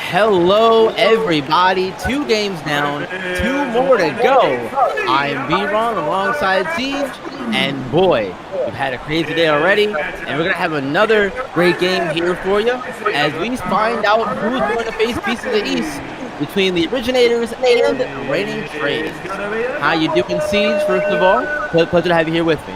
Hello, everybody. 2 games down, 2 more to go. I'm B-Ron alongside Siege, and boy, we've had a crazy day already, and we're going to have another great game here for you as we find out who's going to face Beasts of the East between the Originators and Reigning Trades. How you doing, Siege, first of all? Pleasure to have you here with me.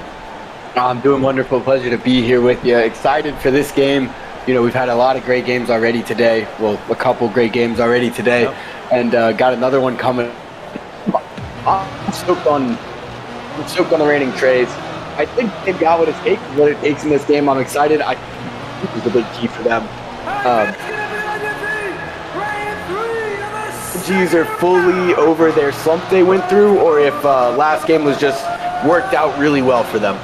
I'm doing wonderful. Pleasure to be here with you. Excited for this game. You know, we've had a lot of great games already today. Well, a couple great games already today, and got another one coming. I'm stoked on the Reigning Trades. I think they've got what it takes in this game. I'm excited. I think it's a big key for them. G's are fully over their slump they went through, or if last game was just worked out really well for them.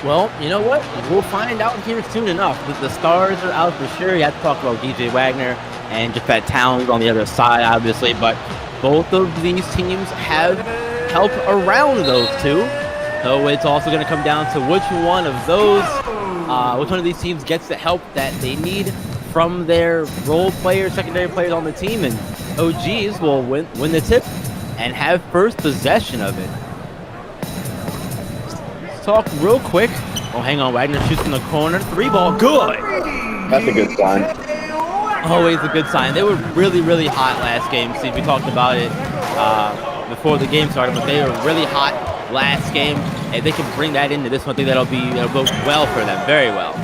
Well, you know what? We'll find out here soon enough. The stars are out for sure. You have to talk about DJ Wagner and Japhet Towns on the other side, obviously. But both of these teams have help around those two. So it's also going to come down to which one of these teams gets the help that they need from their role players, secondary players on the team. And OGs will win the tip and have first possession of it. Talk real quick. Oh, hang on. Wagner shoots in the corner. 3-ball. Good. That's a good sign. Always a good sign. They were really, really hot last game. See, we talked about it before the game started, but they were really hot last game. And they can bring that into this one. I think that'll go well for them. Very well.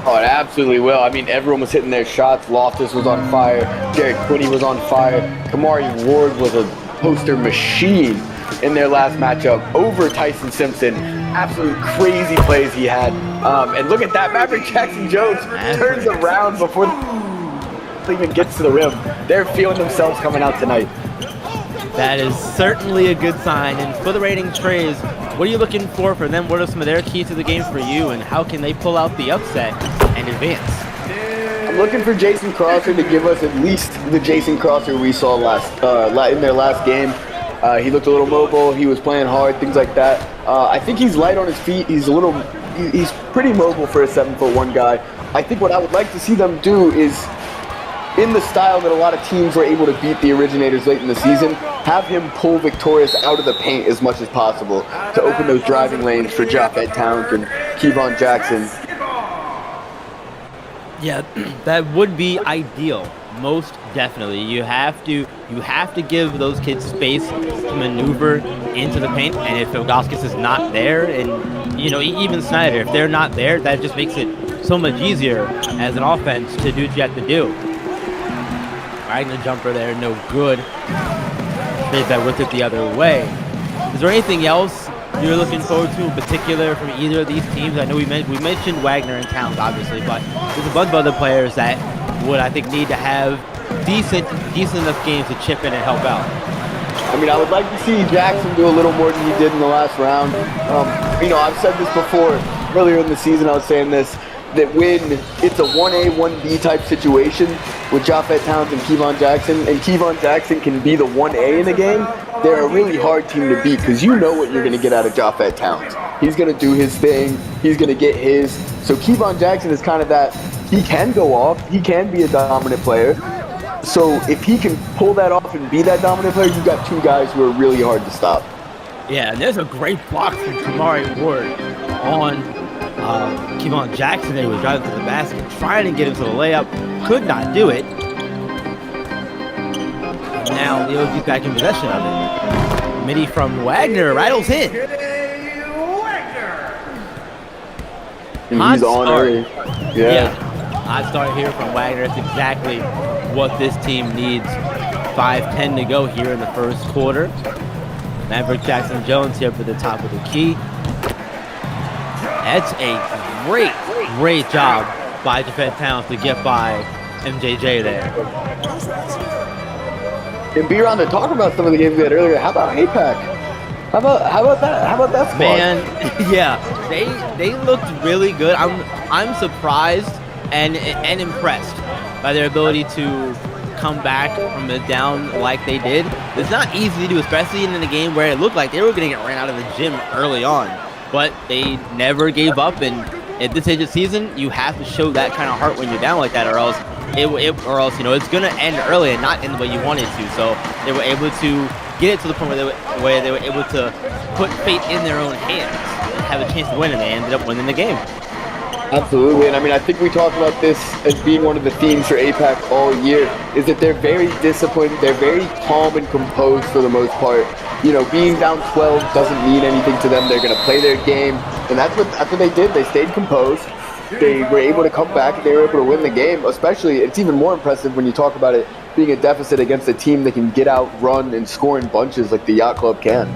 Oh, it absolutely will. I mean, everyone was hitting their shots. Loftus was on fire. Jared Quinney was on fire. Kamari Ward was a poster machine in their last matchup over Tyson Simpson. Absolute crazy plays he had. And look at that. Maverick Jackson Jones turns around before the even gets to the rim. They're feeling themselves coming out tonight. That is certainly a good sign. And for the Reigning Trades, what are you looking for them? What are some of their keys to the game for you? And how can they pull out the upset and advance? I'm looking for Jason Crosser to give us at least the Jason Crosser we saw in their last game. He looked a little mobile. He was playing hard, things like that. I think he's light on his feet. He's pretty mobile for a 7'1" guy. I think what I would like to see them do is, in the style that a lot of teams were able to beat the Originators late in the season, have him pull Victorious out of the paint as much as possible to open those driving lanes for Japhet Towns and Kevon Jackson. Yeah, that would be ideal. Most definitely. You have to give those kids space to maneuver into the paint, and if Ilgauskas is not there, and even Snyder, if they're not there, that just makes it so much easier as an offense to do what you have to do. Wagner jumper there, no good. Trade that with it the other way. Is there anything else you're looking forward to in particular from either of these teams? I know we mentioned Wagner and Towns, obviously, but there's a bunch of other players that would, I think, need to have decent enough games to chip in and help out. I mean, I would like to see Jackson do a little more than he did in the last round. I've said this before. Earlier in the season, I was saying this, that when it's a 1A, 1B type situation with Japhet Towns and Kevon Jackson, and Kevon Jackson can be the 1A in a game, they're a really hard team to beat because you know what you're going to get out of Japhet Towns. He's going to do his thing. He's going to get his. So Kevon Jackson is kind of that. He can go off. He can be a dominant player. So if he can pull that off and be that dominant player, you've got two guys who are really hard to stop. Yeah, and there's a great block from Kamari Ward on Kevon Jackson. He was driving to the basket, trying to get him to the layup. Could not do it. Now the OG's back in possession of it. Midi from Wagner rattles in. And Hot he's on start. early. Yeah. Hot start here from Wagner. That's exactly what this team needs. 5:10 to go here in the first quarter. Maverick Jackson Jones here for the top of the key. That's a great job by Japhet Towns to get by MJJ there. And B-Ron, to talk about some of the games we had earlier, how about APAC? How about that squad? Man, yeah, they looked really good. I'm surprised and impressed by their ability to come back from the down like they did. It's not easy to do, especially in a game where it looked like they were going to get ran out of the gym early on. But they never gave up, and at this age of the season, you have to show that kind of heart when you're down like that, or else it's going to end early and not end the way you wanted to. So they were able to get it to the point where they were able to put fate in their own hands and have a chance to win, and they ended up winning the game. Absolutely, and I mean, I think we talked about this as being one of the themes for APAC all year, is that they're very disciplined, they're very calm and composed for the most part. You know, being down 12 doesn't mean anything to them. They're going to play their game, and that's what they did. They stayed composed. They were able to come back, and they were able to win the game. Especially, it's even more impressive when you talk about it being a deficit against a team that can get out, run, and score in bunches like the Yacht Club can.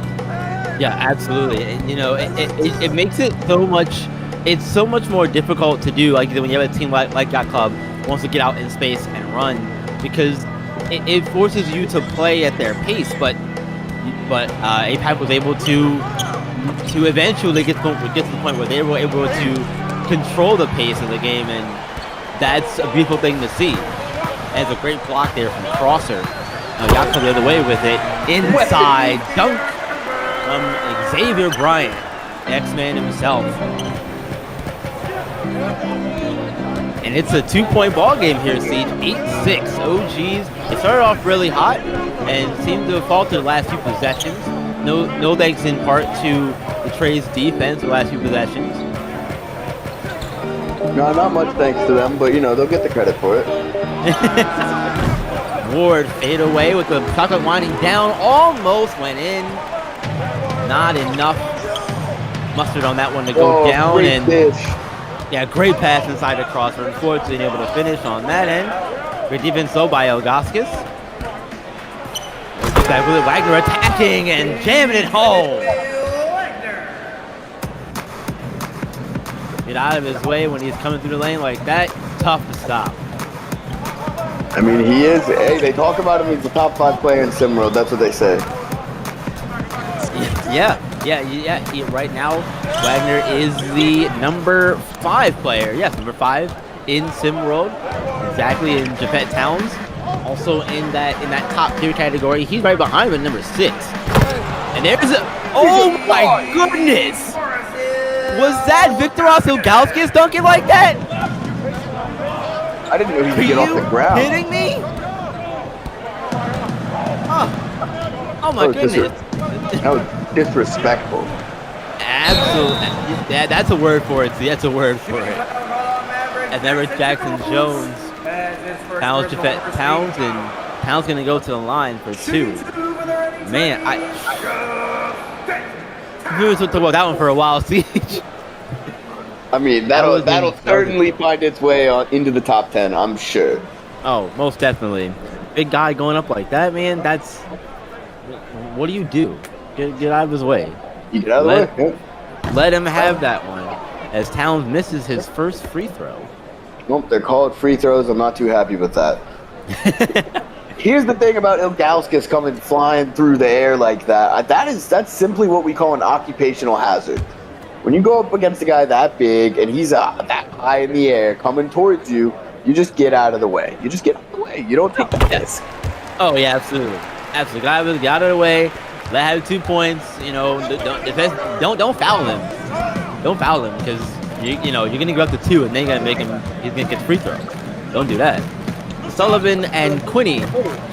Yeah, absolutely. And, it makes it so much... It's so much more difficult to do, like when you have a team like Yacht Club wants to get out in space and run, because it forces you to play at their pace. But APAC was able to eventually get to the point where they were able to control the pace of the game, and that's a beautiful thing to see. And it's a great block there from Crosser. Yacht Club the other way with it, inside dunk from Xavier Bryant, X-Man himself. And it's a 2-point ball game here, Siege. 8-6. OGs, they started off really hot and seemed to have faltered the last few possessions. No thanks in part to the Trey's defense the last few possessions. No, not much thanks to them, but they'll get the credit for it. Ward fade away with the chocolate winding down. Almost went in. Not enough mustard on that one to go down. Great and dish. Yeah, great pass inside the crosser. Unfortunately, able to finish on that end. Great defense though by Ilgauskas. Back with it, Wagner attacking and jamming it home. Get out of his way when he's coming through the lane like that. Tough to stop. I mean, he is. Hey, they talk about him. He's the top 5 player in SimWorld. That's what they say. Yeah. Right now, Wagner is the number 5 player. Yes, number 5 in SimWorld. Exactly, in Japhet Towns. Also in that top tier category. He's right behind him at number 6. And there's oh my goodness! Was that Viktoras Ilgauskas dunking like that? I didn't know he could get off the ground. Are you kidding me? Oh my goodness. That was disrespectful. Absolutely. Yeah, that's a word for it. See, that's a word for it. And then Jackson Jones, Towns, and Towns gonna go to the line for 2. Man, we were talking about that one for a while, Siege. I mean, that'll certainly find its way into the top 10, I'm sure. Oh, most definitely. Big guy going up like that, man. That's what do you do? Get out of his way. You get out of the way. Let him have that one. As Towns misses his first free throw. Nope, they're called free throws. I'm not too happy with that. Here's the thing about Ilgauskas coming flying through the air like that. That's simply what we call an occupational hazard. When you go up against a guy that big and he's that high in the air coming towards you, you just get out of the way. You just get out of the way. You don't take that risk. Oh yeah, absolutely. Get out of the way. Let have 2 points. Don't foul him. Don't foul him because you're gonna go up to 2 and then you're gonna make him. He's gonna get free throw. Don't do that. Sullivan and Quinney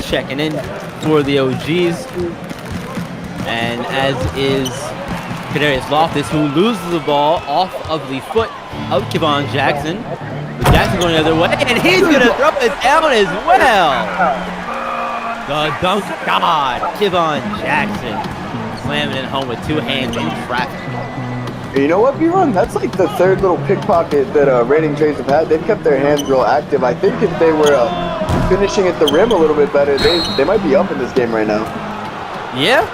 checking in for the OGs, and as is Kadarius Loftus, who loses the ball off of the foot of Kevon Jackson. With Jackson going the other way, and he's gonna throw it down as well. The dunk god, Kevon Jackson. slamming it home with two hands in traffic. You know what, B-Run? That's like the third little pickpocket that Reigning Trays have had. They've kept their hands real active. I think if they were finishing at the rim a little bit better, they might be up in this game right now. Yeah.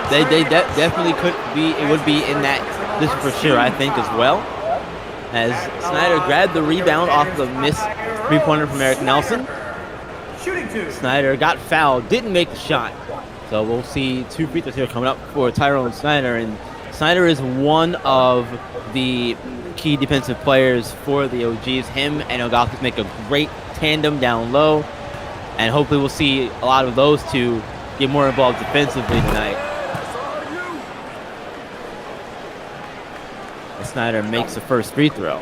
They definitely could be. It would be in that this for sure. I think as well. As Snyder grabbed the rebound off the missed three-pointer from Eric Nelson. Snyder got fouled, didn't make the shot. So we'll see two free throws here coming up for Tyrone Snyder. And Snyder is one of the key defensive players for the OGs. Him and Ilgauskas make a great tandem down low. And hopefully we'll see a lot of those two get more involved defensively tonight. And Snyder makes the first free throw.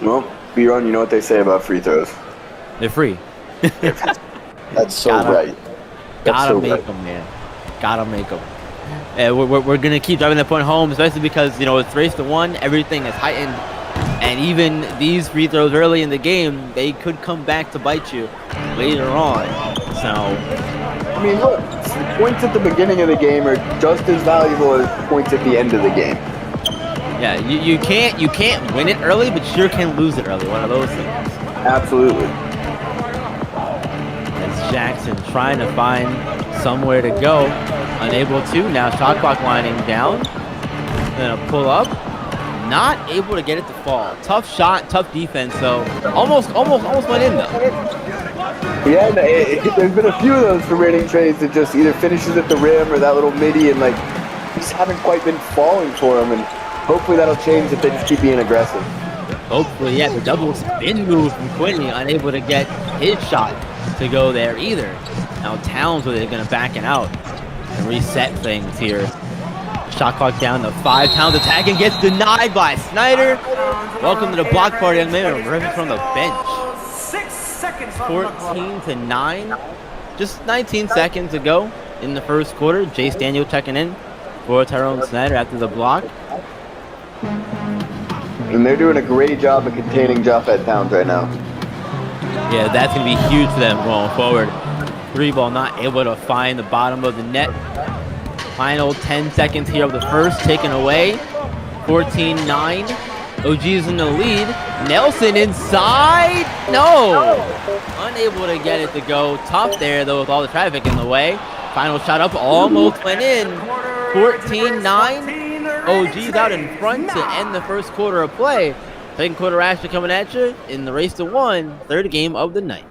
Well, B-Run, you know what they say about free throws. They're free. That's so right. Gotta make them, man. Gotta make them. We're gonna keep driving that point home, especially because it's race to one. Everything is heightened, and even these free throws early in the game, they could come back to bite you later on. So, I mean, look, points at the beginning of the game are just as valuable as points at the end of the game. Yeah, you can't win it early, but sure can lose it early. One of those things. Absolutely. As Jackson trying to find somewhere to go, unable to. Now shot clock winding down. Gonna pull up, not able to get it to fall. Tough shot, tough defense. So almost went in though. Yeah, there's been a few of those for Reigning Trays that just either finishes at the rim or that little midi, and just haven't quite been falling for them. And hopefully that'll change if they just keep being aggressive. Hopefully, yeah. The double spin move from Quinney, unable to get his shot to go there either. Now Towns with it, gonna back it out and reset things here. Shot clock down to 5. Towns attacking, gets denied by Snyder. Welcome to the block party, young man. Ripping from the bench. 14-9. Just 19 seconds to go in the first quarter. Jace Daniel checking in for Tyrone Snyder after the block. And they're doing a great job of containing Japheth Towns right now. Yeah, that's going to be huge for them going forward. Three ball not able to find the bottom of the net. Final 10 seconds here of the first taken away. 14-9. OG's in the lead. Nelson inside. No. Unable to get it to go. Tough there, though, with all the traffic in the way. Final shot up almost went in. 14-9. OG's out in front to end the first quarter of play. Second quarter action coming at you in the race to one. Third game of the night.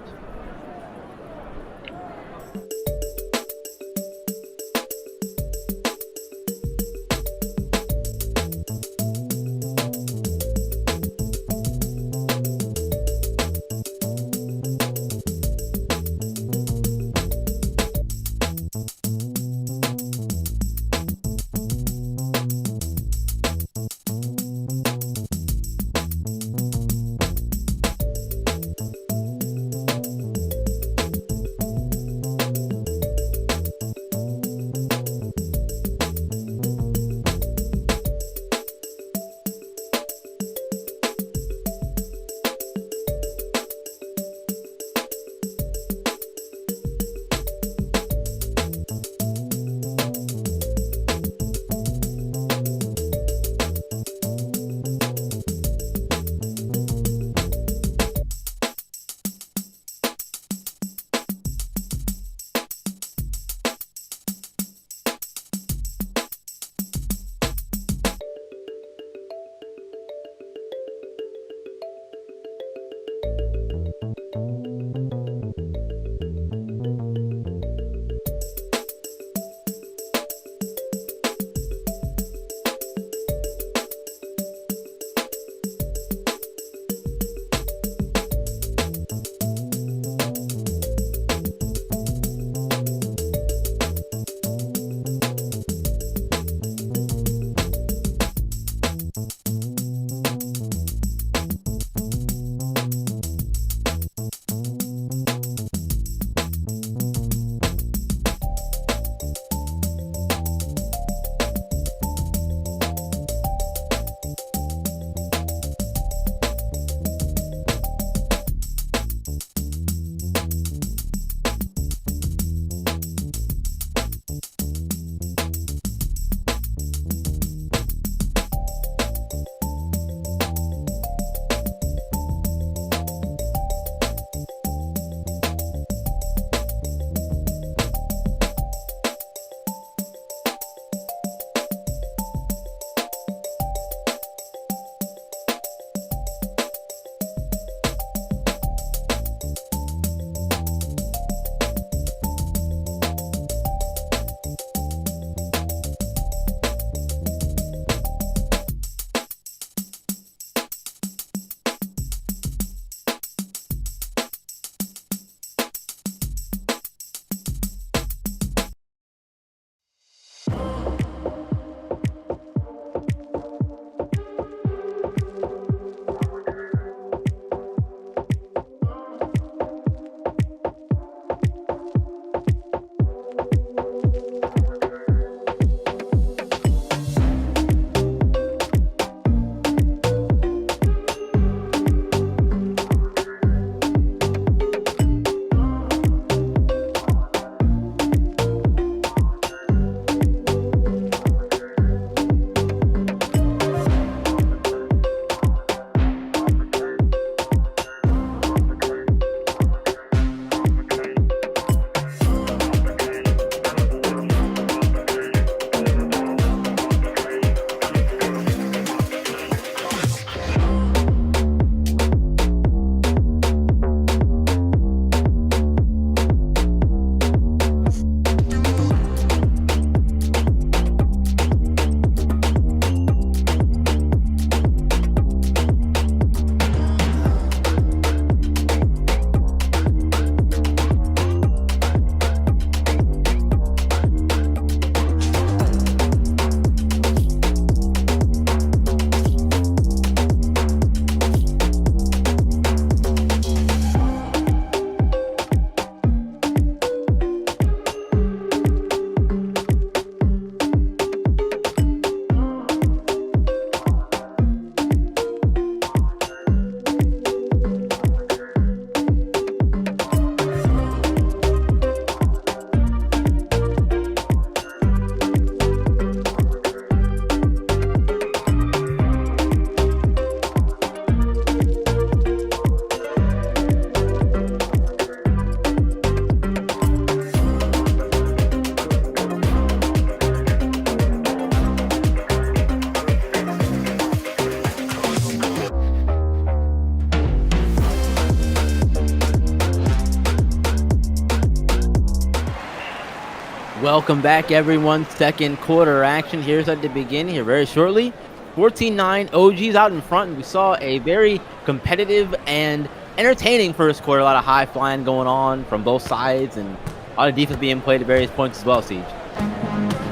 Welcome back, everyone. Second quarter action. Here's at the beginning here very shortly. 14-9, OG's out in front, and we saw a very competitive and entertaining first quarter. A lot of high flying going on from both sides, and a lot of defense being played at various points as well, Siege.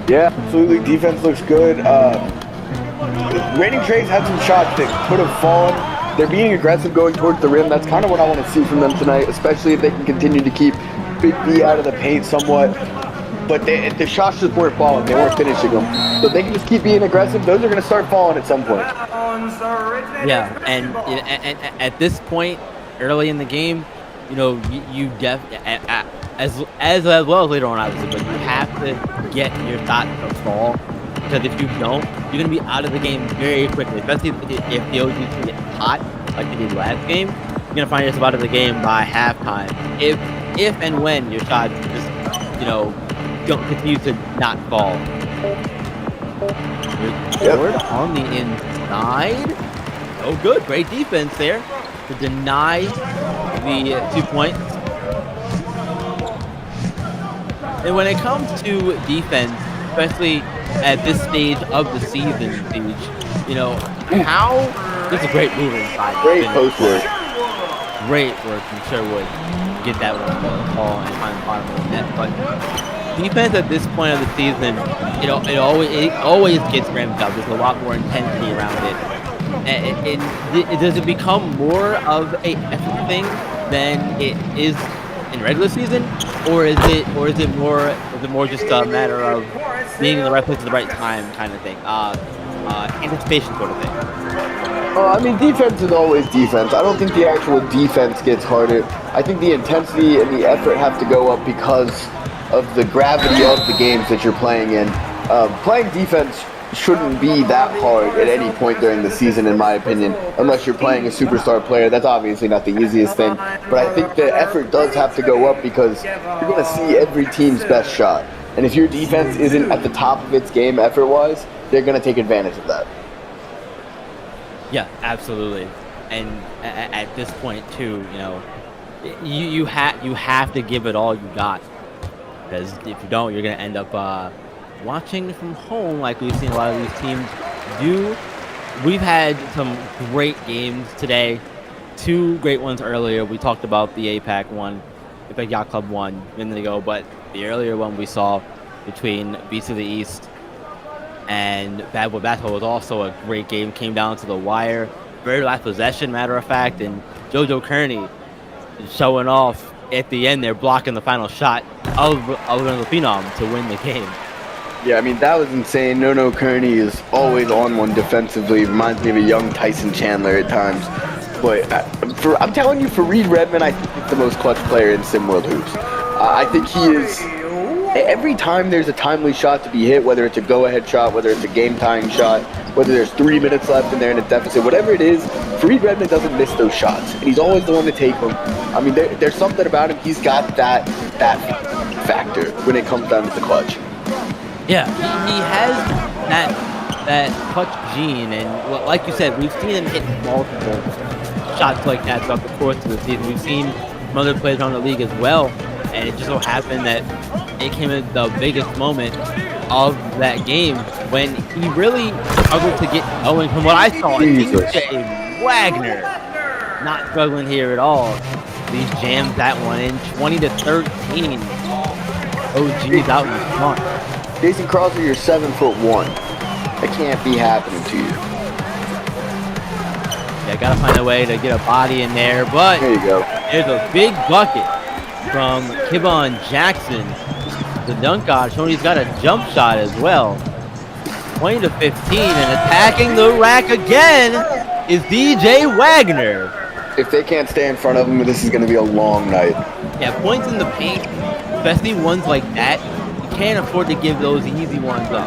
Yeah, absolutely. Defense looks good. Raining Trays had some shots that could have fallen. They're being aggressive going towards the rim. That's kind of what I want to see from them tonight, especially if they can continue to keep Big B out of the paint somewhat. But the shots just weren't falling. They weren't finishing them. So if they can just keep being aggressive, those are going to start falling at some point. Yeah, and at this point, early in the game, you know, as well as later on, obviously, but you have to get your shot to fall. Because if you don't, you're going to be out of the game very quickly, especially if the OGs can get hot, like they did last game. You're going to find yourself out of the game by halftime. If and when your shots just, you know, don't continue to not fall. Forward on the inside. Oh, good. Great defense there to deny the 2 points. And when it comes to defense, especially at this stage of the season, you know, this is a great move inside. Great post work. Great work from Sherwood. Get that one ball and find the bottom of the net. But defense at this point of the season, you know, it always gets ramped up. There's a lot more intensity around it. Does it become more of a effort thing than it is in regular season, or is it more just a matter of being in the right place at the right time kind of thing, anticipation sort of thing? I mean, defense is always defense. I don't think the actual defense gets harder. I think the intensity and the effort have to go up because of the gravity of the games that you're playing in. Playing defense shouldn't be that hard at any point during the season, in my opinion, unless you're playing a superstar player. That's obviously not the easiest thing, but I think the effort does have to go up because you're going to see every team's best shot. And if your defense isn't at the top of its game effort-wise, they're going to take advantage of that. Yeah, absolutely. And at this point, too, you know, you have to give it all you got, because if you don't, you're going to end up watching from home like we've seen a lot of these teams do. We've had some great games today. Two great ones earlier. We talked about the APAC one, APAC Yacht Club one a minute ago, but the earlier one we saw between Beast of the East and Bad Boy Basketball was also a great game. Came down to the wire. Very last possession, matter of fact, and JoJo Kearney showing off at the end there, blocking the final shot of the Phenom to win the game. Yeah, I mean, that was insane. No Kearney is always on one defensively. Reminds me of a young Tyson Chandler at times. But I'm telling you, for Reed Redmond, I think he's the most clutch player in SimWorld Hoops. I think he is. Every time there's a timely shot to be hit, whether it's a go-ahead shot, whether it's a game-tying shot, whether there's 3 minutes left and they're in a deficit, whatever it is, Reed Redmond doesn't miss those shots. And he's always the one to take them. I mean, there's something about him. He's got that factor when it comes down to the clutch. Yeah, he has that clutch gene, and like you said, we've seen him hit multiple shots like that throughout the course of the season. We've seen some other players around the league as well, and it just so happened that it came at the biggest moment of that game when he really struggled to get going. From what I saw, DJ Wagner not struggling here at all. He jammed that one in, 20-13. OG's out in front. Jason Crosby, you're 7'1". That can't be happening to you. Yeah, gotta find a way to get a body in there, but there you go. There's a big bucket from Kibon Jackson. The dunk god showing he's got a jump shot as well. 20-15, and attacking the rack again is DJ Wagner. If they can't stay in front of him, this is going to be a long night. Yeah, points in the paint, especially ones like that, you can't afford to give those easy ones up.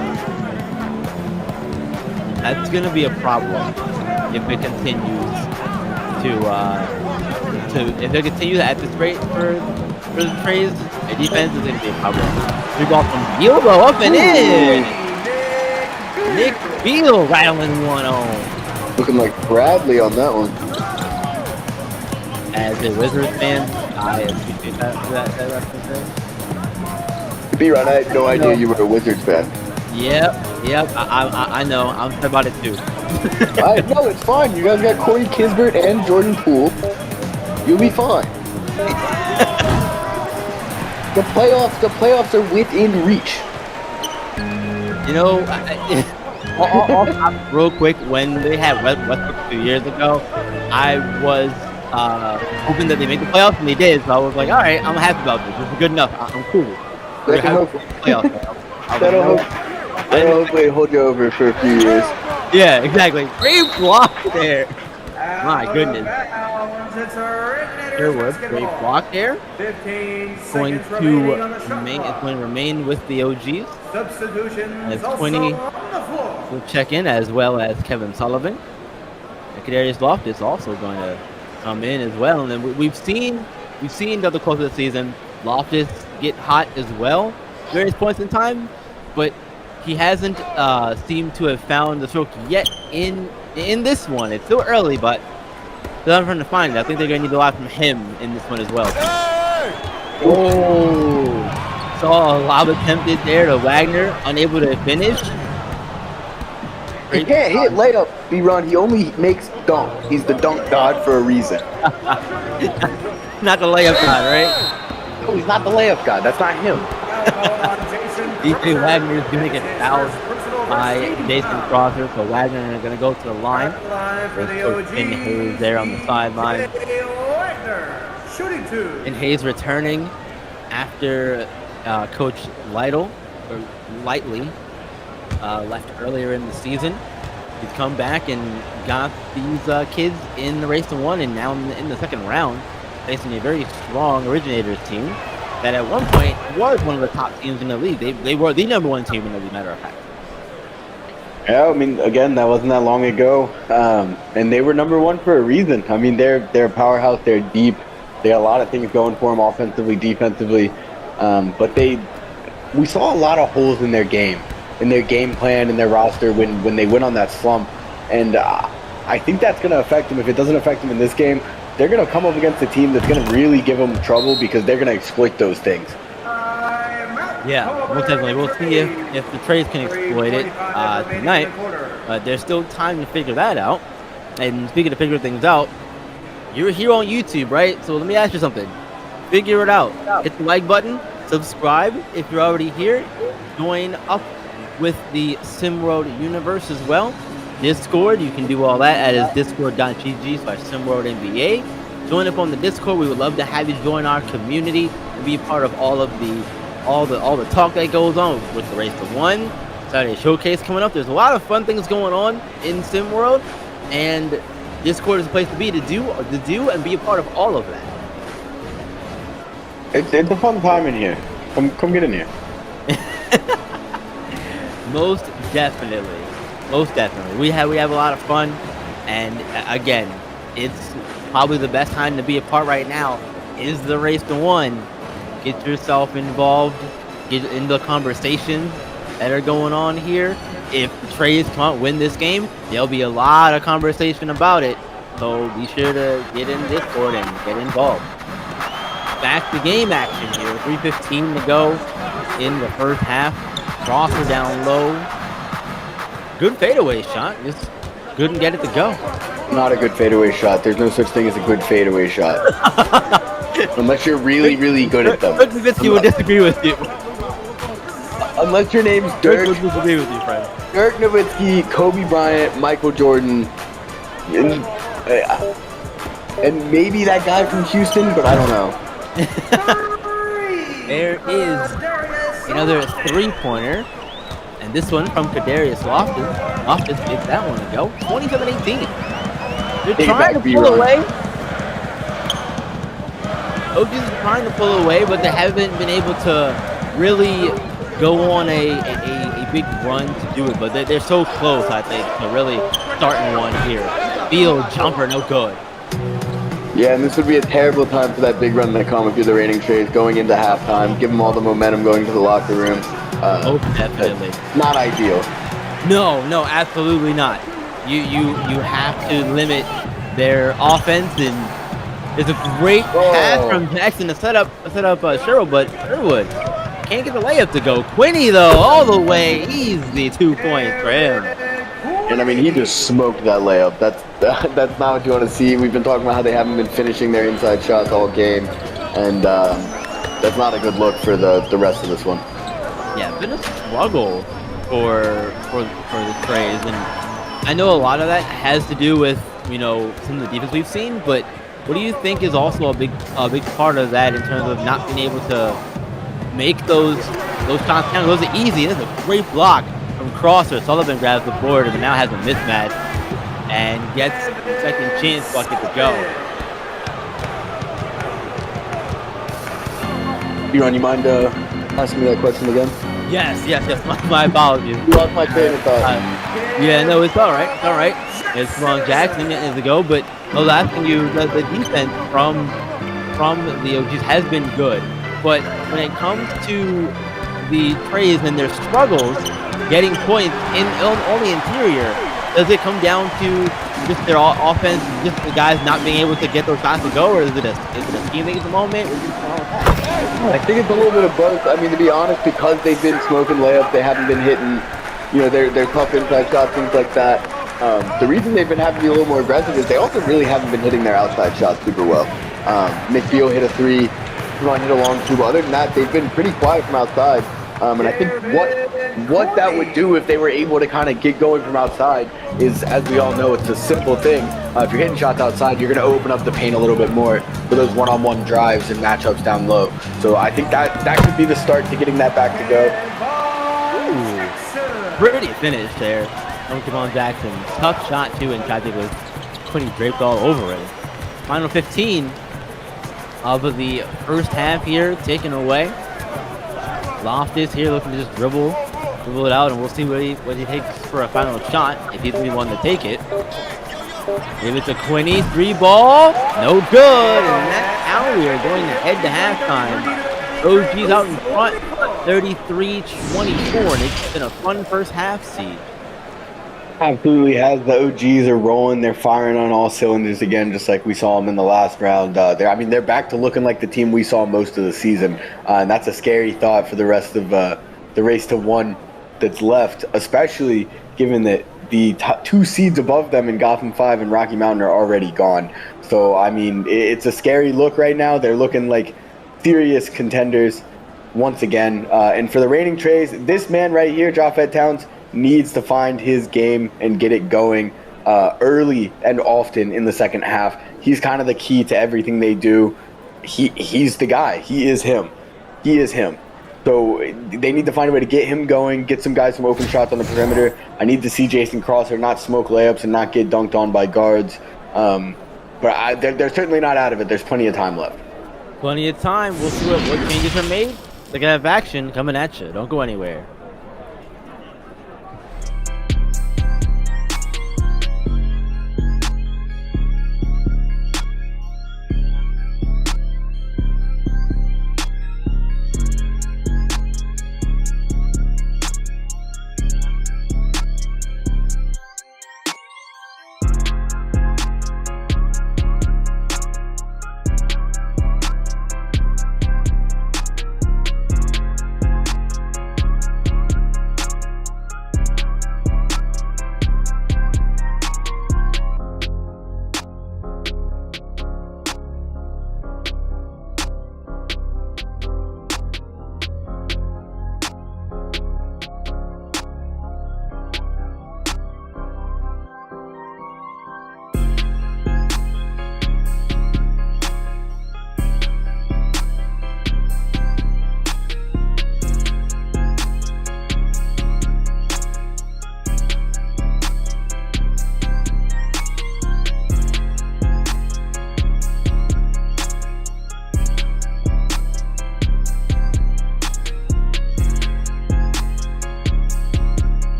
That's going to be a problem if it continues if they continue at this rate for the trades. The defense is going to be a problem. We ball from Gilbo up and in. Nick Beal rattling one on. Looking like Bradley on that one. As a Wizards fan, I appreciate that reference there. B-Ron, I had no idea you were a Wizards fan. Yep. I know. I'm sad about it too. No, it's fine. You guys got Corey Kispert and Jordan Poole. You'll be fine. The playoffs are within reach. You know, I'll stop real quick. When they had Westbrook 2 years ago, I was hoping that they make the playoffs, and they did. So I was like, all right, I'm happy about this. This is good enough. I'm cool. That'll hopefully hold you over for a few years. Yeah, exactly. Great block there. My goodness. Sherwood, great block there. It's going to remain with the OGs. As 20 will check in, as well as Kevin Sullivan. And Kadarius Loftus also going to come in as well. And then we've seen throughout the course of the season, Loftus get hot as well, various points in time, but he hasn't seemed to have found the stroke yet in this one. It's still early, but they're trying to find it. I think they're going to need a lot from him in this one as well. Oh, saw a lob attempted there to Wagner, unable to finish. He can't hit layup, B-Ron. He only makes dunk. He's the dunk god for a reason. Not the layup god, right? No, he's not the layup god. That's not him. DJ Wagner is going to get fouled by Jason Crawford, so Wagner is going to go to the line. There's Coach Ben Hayes there on the sideline. And Hayes returning after Coach Lightly left earlier in the season. He's come back and got these kids in the race to one, and now in the second round, facing a very strong Originators team that at one point was one of the top teams in the league. They were the number one team in the league, matter of fact. Yeah, I mean, again, that wasn't that long ago, and they were number one for a reason. I mean, they're a powerhouse. They're deep. They got a lot of things going for them offensively, defensively, but we saw a lot of holes in their game plan, in their roster when they went on that slump, and I think that's going to affect them. If it doesn't affect them in this game, they're going to come up against a team that's going to really give them trouble because they're going to exploit those things. Yeah, most definitely. We'll see if the Trays can exploit it tonight. There's still time to figure that out. And speaking of figuring things out, you're here on YouTube, right? So let me ask you something. Figure it out. Hit the like button. Subscribe if you're already here. Join up with the SimWorld universe as well. Discord, you can do all that at discord.gg/SimWorldNBA. Join up on the Discord. We would love to have you join our community and be a part of all the talk that goes on with the Race to One, Saturday Showcase coming up. There's a lot of fun things going on in SimWorld, and Discord is a place to be to do and be a part of all of that. It's a fun time in here. Come get in here. Most definitely. We have a lot of fun, and again, it's probably the best time to be a part right now is the Race to One. Get yourself involved, get in the conversations that are going on here. If the Trays come out win this game, there'll be a lot of conversation about it. So be sure to get in Discord and get involved. Back to game action here. 3:15 to go in the first half. Crosser down low. Good fadeaway shot. Just couldn't get it to go. Not a good fadeaway shot. There's no such thing as a good fadeaway shot. Unless you're really, really good at them. Dirk Nowitzki would disagree with you. Unless your name's Dirk. Would disagree with you, friend. Dirk Nowitzki, Kobe Bryant, Michael Jordan, and maybe that guy from Houston, but I don't know. There is another three-pointer. And this one from Kadarius Loftus. Loftus gets that one to go. 27-18. They're trying to pull away. OGs is trying to pull away, but they haven't been able to really go on a big run to do it. But they're so close, I think, to really starting one here. Field jumper, no good. Yeah, and this would be a terrible time for that big run to come if you're the reigning Trays going into halftime. Give them all the momentum going to the locker room. Oh, definitely. Not ideal. No, absolutely not. You have to limit their offense, and it's a great pass from Jackson to set up Sherwood, but Sherwood can't get the layup to go. Quinny, though, all the way. Easy 2 points for him. And I mean, he just smoked that layup. That's not what you want to see. We've been talking about how they haven't been finishing their inside shots all game, and that's not a good look for the rest of this one. Yeah, been a struggle for the Trays, and I know a lot of that has to do with some of the defense we've seen. But what do you think is also a big part of that in terms of not being able to make those shots count? Those are easy. That's a great block from Crosser. Sullivan grabs the board and now has a mismatch and gets the second chance bucket to go. You mind asking me that question again? Yes. My apologies. You lost my train of thought. Yeah, no, it's all right. It's all right. It's Ron Jackson minutes ago, but I was asking you the defense from the OGs has been good, but when it comes to the Trays and their struggles getting points on the interior, does it come down to just their offense, just the guys not being able to get those shots to go, or is it a scheming at the moment? I think it's a little bit of both. I mean, to be honest, because they've been smoking layups, they haven't been hitting, their tough inside shots, things like that. The reason they've been having to be a little more aggressive is they also really haven't been hitting their outside shots super well. McBeal hit a 3, Ron hit a long 2, but other than that, they've been pretty quiet from outside. And I think what that would do if they were able to kind of get going from outside is, as we all know, it's a simple thing. If you're hitting shots outside, you're going to open up the paint a little bit more for those one-on-one drives and matchups down low. So I think that could be the start to getting that back to go. Ooh, pretty finish there from Javon Jackson. Tough shot, too, and Tragic was Quinny draped all over it. Final 15 of the first half here taken away. Loftus here looking to just dribble it out, and we'll see what he takes for a final shot, if he's the one to take it. Give it to Quinny, 3-ball, no good, and that's how we are going ahead to halftime. OG's out in front, 33-24, and it's been a fun first half, Siege. Absolutely has. The OGs are rolling. They're firing on all cylinders again, just like we saw them in the last round. They're back to looking like the team we saw most of the season, and that's a scary thought for the rest of the race to one that's left, especially given that the top 2 seeds above them in Gotham 5 and Rocky Mountain are already gone. So, I mean, it's a scary look right now. They're looking like serious contenders once again. And for the reigning Trays, this man right here, Japheth Towns, needs to find his game and get it going early and often in the second half. He's kind of the key to everything they do. He's the guy. He is him. So they need to find a way to get him going, get some guys some open shots on the perimeter. I need to see Jason Crosser not smoke layups and not get dunked on by guards. But they're certainly not out of it. There's plenty of time left. Plenty of time. We'll see what changes are made. They're going to have action coming at you. Don't go anywhere.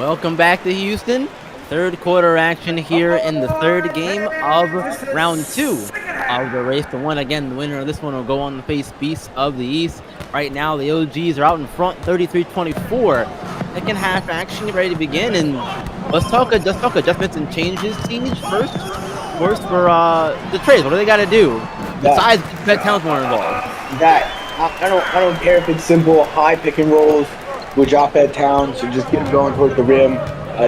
Welcome back to Houston. Third quarter action here in the third game of round 2 of the race to 1. Again, the winner of this one will go on to face Beasts of the East. Right now, the OGs are out in front, 33-24. Second half action ready to begin, and let's talk adjustments and changes. Siege first for the Trays. What do they got to do besides get Towns more involved? I don't care if it's simple high pick and rolls with drop head Towns, so just get him going towards the rim.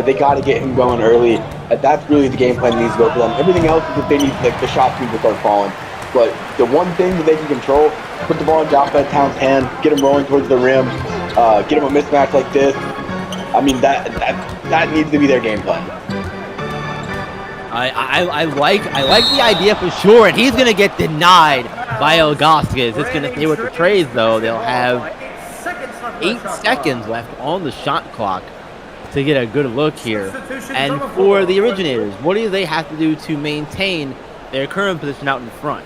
They got to get him going early. That's really the game plan that needs to go for them. Everything else is if they need the shots to start falling. But the one thing that they can control, put the ball in drop head Towns' hand, get him rolling towards the rim, get him a mismatch like this. I mean that needs to be their game plan. I like the idea for sure, and he's gonna get denied by Elgaskis. It's gonna stay with the Trays though. They'll have 8 seconds left on the shot clock to get a good look here. And for the Originators, what do they have to do to maintain their current position out in front?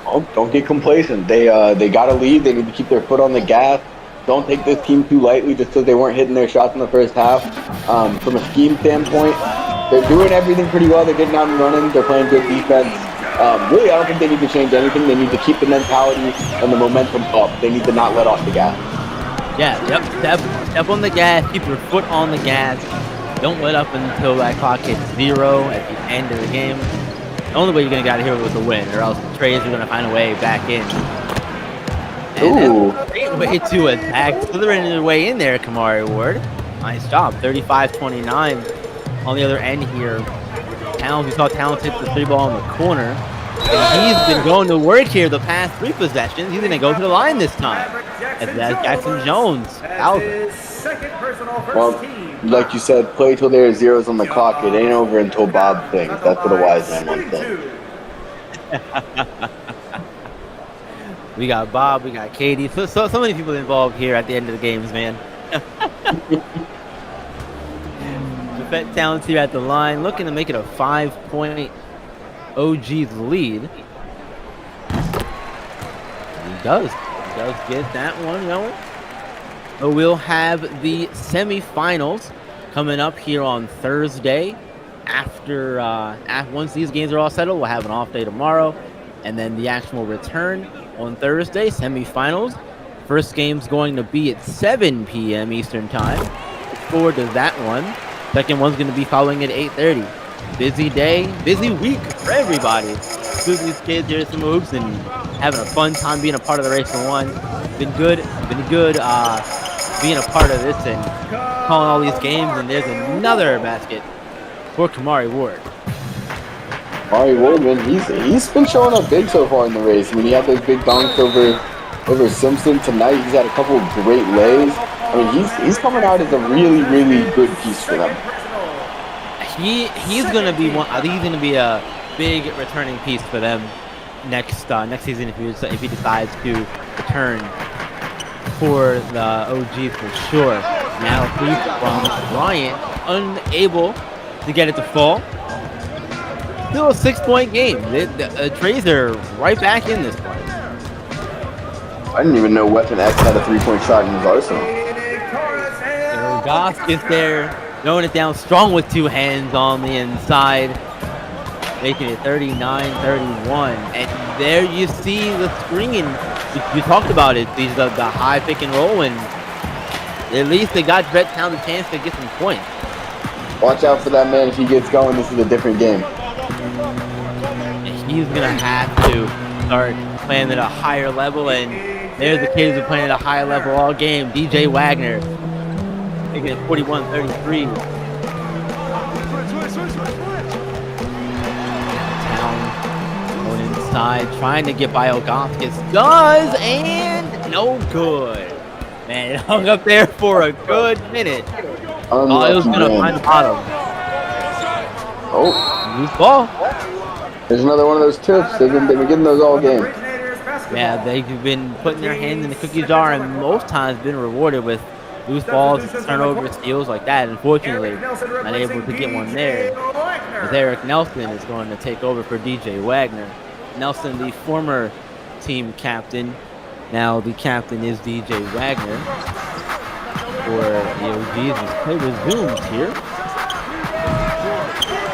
Oh, don't get complacent. They got to lead. They need to keep their foot on the gas. Don't take this team too lightly just because they weren't hitting their shots in the first half. From a scheme standpoint, they're doing everything pretty well. They're getting out and running. They're playing good defense. Really, I don't think they need to change anything. They need to keep the mentality and the momentum up. They need to not let off the gas. Yeah, yep. Step on the gas. Keep your foot on the gas. Don't let up until that clock hits 0 at the end of the game. The only way you're going to get out of here with a win, or else the Trays are going to find a way back in. And that's a great way to attack. Slithering their way in there, Kamari Ward. Nice job. 35-29 on the other end here. Towns, we saw Towns hit the 3-ball in the corner. And he's been going to work here the past 3 possessions. He's going to go to the line this time. As that's Jackson Jones. Well, like you said, play till there are zeros on the clock. It ain't over until Bob thinks. That's what a wise man once said. We got Bob, we got Katie. So many people involved here at the end of the games, man. Defet Towns here at the line, looking to make it a 5-point OG's lead. He does get that one going. So we'll have the semifinals coming up here on Thursday. After once these games are all settled, we'll have an off day tomorrow, and then the actual return on Thursday. Semifinals. First game's going to be at 7 p.m. Eastern Time. Look forward to that one. Second one's going to be following at 8:30. Busy day, busy week for everybody. Including these kids here at some hoops and having a fun time being a part of the race to 1. Been good being a part of this and calling all these games. And there's another basket for Kamari Ward. Kamari Ward, man, he's been showing up big so far in the race. I mean, he had those big dunks over Simpson tonight. He's had a couple of great lays. I mean, he's coming out as a really, really good piece for them. He's gonna be one. I think he's gonna be a big returning piece for them next season if he decides to return for the OG for sure. Now three from Bryant, unable to get it to fall. Still a 6-point game. The Trays are right back in this one. I didn't even know Weapon X had a 3-point shot in his arsenal. Goss gets there, throwing it down strong with 2 hands on the inside, making it 39-31. And there you see the screen. You talked about it. These are the high pick and roll, and at least they got Brett Towns a chance to get some points. Watch out for that man. If he gets going, this is a different game. He's gonna have to start playing at a higher level, and there's the kids who are playing at a higher level all game. DJ Wagner making it 41-33. Town going inside, trying to get by Elgaskis. Does, and no good. Man, it hung up there for a good minute. It was going to find the bottom. Oh. Loose ball. There's another one of those tips. They've been getting those all game. Yeah, they've been putting their hands in the cookie jar and most times been rewarded with loose balls, turnovers, steals like that. Unfortunately, not able to get one there. As Eric Nelson is going to take over for DJ Wagner. Nelson, the former team captain. Now the captain is DJ Wagner. for the OGs as play resumes here.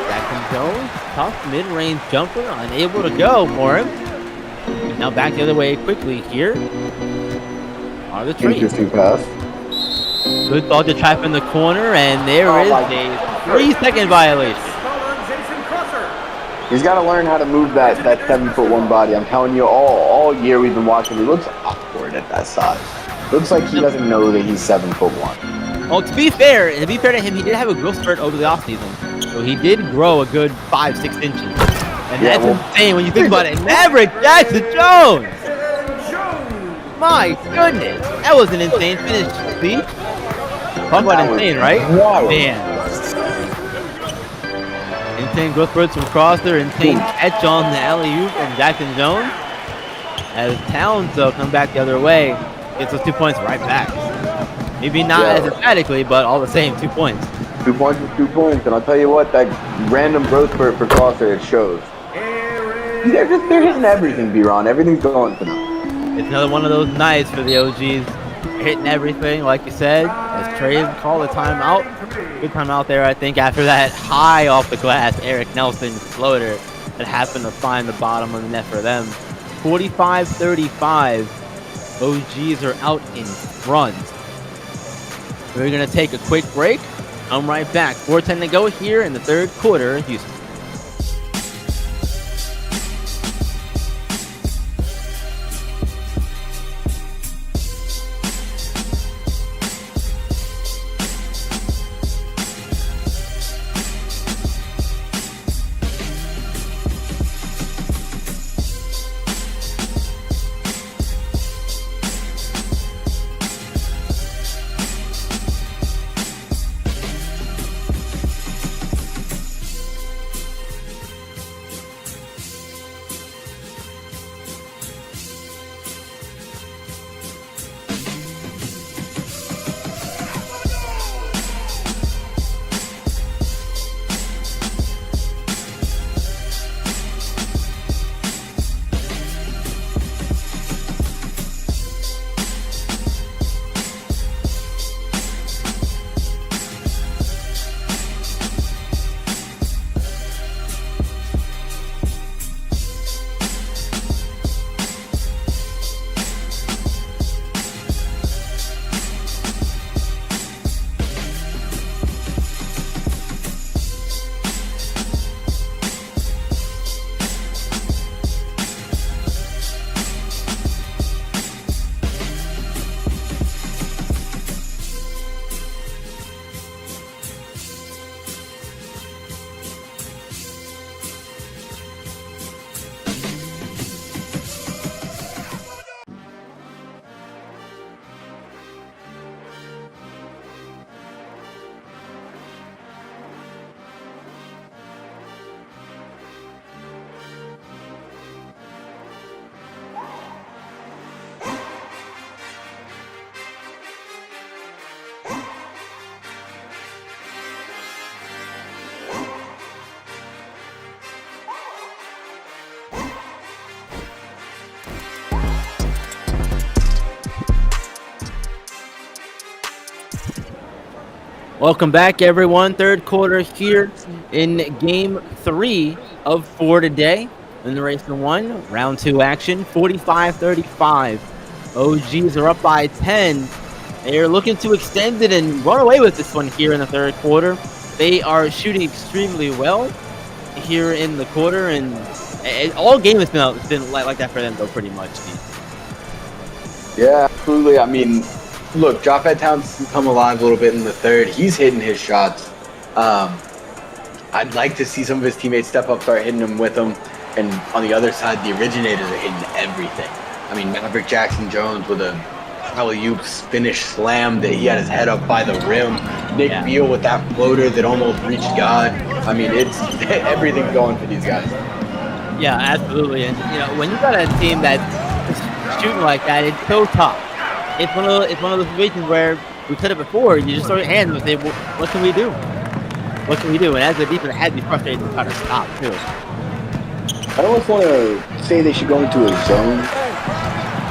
Jackson Jones, tough mid-range jumper, unable to go for him. Now back the other way quickly here. Are the trades. Interesting pass. Good thought to trap in the corner, and there is a 3-second violation. He's got to learn how to move that 7'1" body. I'm telling you, all year we've been watching. He looks awkward at that size. Looks like he doesn't know that he's 7'1". Well, to be fair to him, he did have a growth spurt over the offseason. So he did grow a good 5-6 inches. And that's insane when you think about it. Maverick Jackson Jones! My goodness, that was an insane finish. See? Talk about insane, right? Wow. Man. Insane growth spurts from Crosser, insane catch on the alley-oop from Jackson Jones. As Towns, though, come back the other way, gets those 2 points right back. Maybe not as emphatically, but all the same, 2 points. 2 points is 2 points, and I'll tell you what, that random growth spurt for Crosser, it shows. They're hitting everything, B-Ron. Everything's going for them. It's another one of those nights for the OGs. Hitting everything, like you said. As Trey called a timeout. Good timeout there, I think, after that high off the glass Eric Nelson floater that happened to find the bottom of the net for them. 45-35. OGs are out in front. We're going to take a quick break. I'm right back. 4:10 to go here in the third quarter. Houston. Welcome back, everyone. Third quarter here in game 3 of 4 today in the race to 1. Round 2 action, 45-35. OGs are up by 10. They are looking to extend it and run away with this one here in the third quarter. They are shooting extremely well here in the quarter, and all game has been like that for them, though, pretty much. Yeah, absolutely. I mean, look, Jafet Towns has come alive a little bit in the third. He's hitting his shots. I'd like to see some of his teammates step up, start hitting them with him. And on the other side, the originators are hitting everything. I mean, Maverick Jackson Jones with a alley-oop finish slam that he had his head up by the rim. Nick Beal with that floater that almost reached God. I mean, it's everything's going for these guys. Yeah, absolutely. And when you got a team that's shooting like that, it's so tough. It's one of those situations where we said it before. You just throw your hands and say, well, "What can we do? What can we do?" And as the defense had to be frustrated to try to stop too. I almost want to say they should go into a zone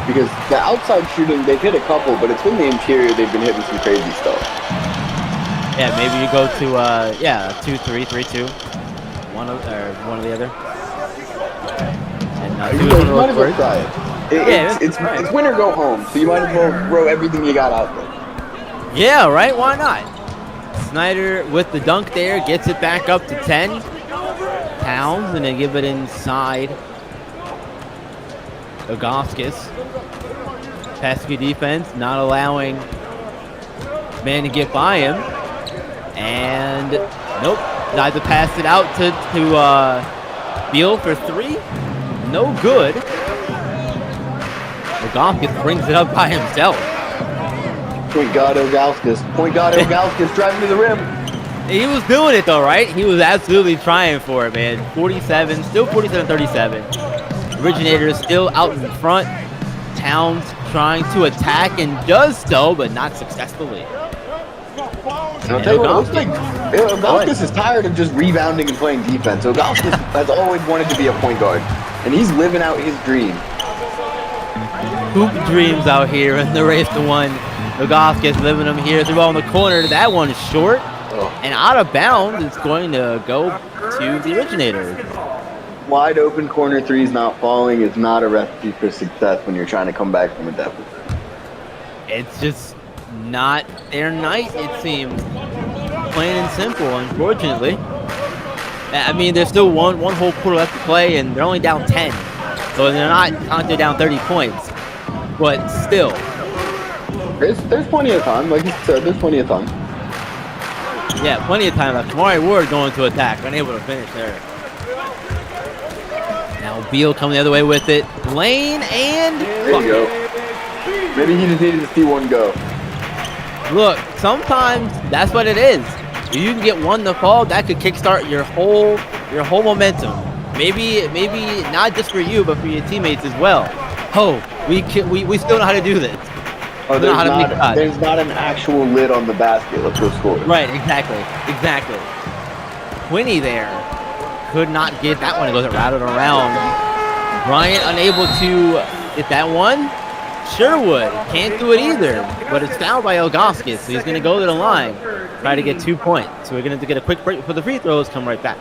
because the outside shooting, they've hit a couple, but it's been the interior they've been hitting some crazy stuff. Yeah, maybe you go to 2-3, 3-2, one of the other, and You might as well try it. It's win or go home, so you might as well throw everything you got out there. Yeah, right. Why not? Snyder with the dunk there gets it back up to 10. Pounds and they give it inside. Ogoskis. Pesky defense, not allowing man to get by him. And nope, tried to pass it out to Beal for 3. No good. Ogoskis brings it up by himself. Point guard Ogoskis. Point guard Ogoskis driving to the rim. He was doing it though, right? He was absolutely trying for it, man. 47, still 47-37. Originators still out in front. Towns trying to attack and does so, but not successfully. I'll tell you what, it looks like Ogoskis is tired of just rebounding and playing defense. Ogoskis has always wanted to be a point guard, and he's living out his dream. Hoop dreams out here in the race to 1. Ogoskis living them here. Through on the corner. That one is short. And out of bounds, it's going to go to the originator. Wide open corner threes not falling is not a recipe for success when you're trying to come back from a deficit. It's just not their night, it seems. Plain and simple, unfortunately. I mean, there's still one whole quarter left to play, and they're only down 10. So they're not down 30 points. But still. There's plenty of time. Like you said, there's plenty of time. Yeah, plenty of time left. Kamari Ward going to attack, unable to finish there. Now Beal coming the other way with it. Lane and... There you go. Maybe he just needed to see one go. Look, sometimes that's what it is. If you can get one to fall, that could kickstart your whole momentum. Maybe not just for you, but for your teammates as well. Oh, we still know how to do this. Oh, there's not an actual lid on the basket. Let's go score. Right, exactly. Quinny there could not get that one. It goes routed around. Bryant unable to get that one. Sherwood can't do it either, but it's fouled by Ogoskis, so he's going to go to the line, try to get 2 points. So we're going to get a quick break for the free throws, come right back.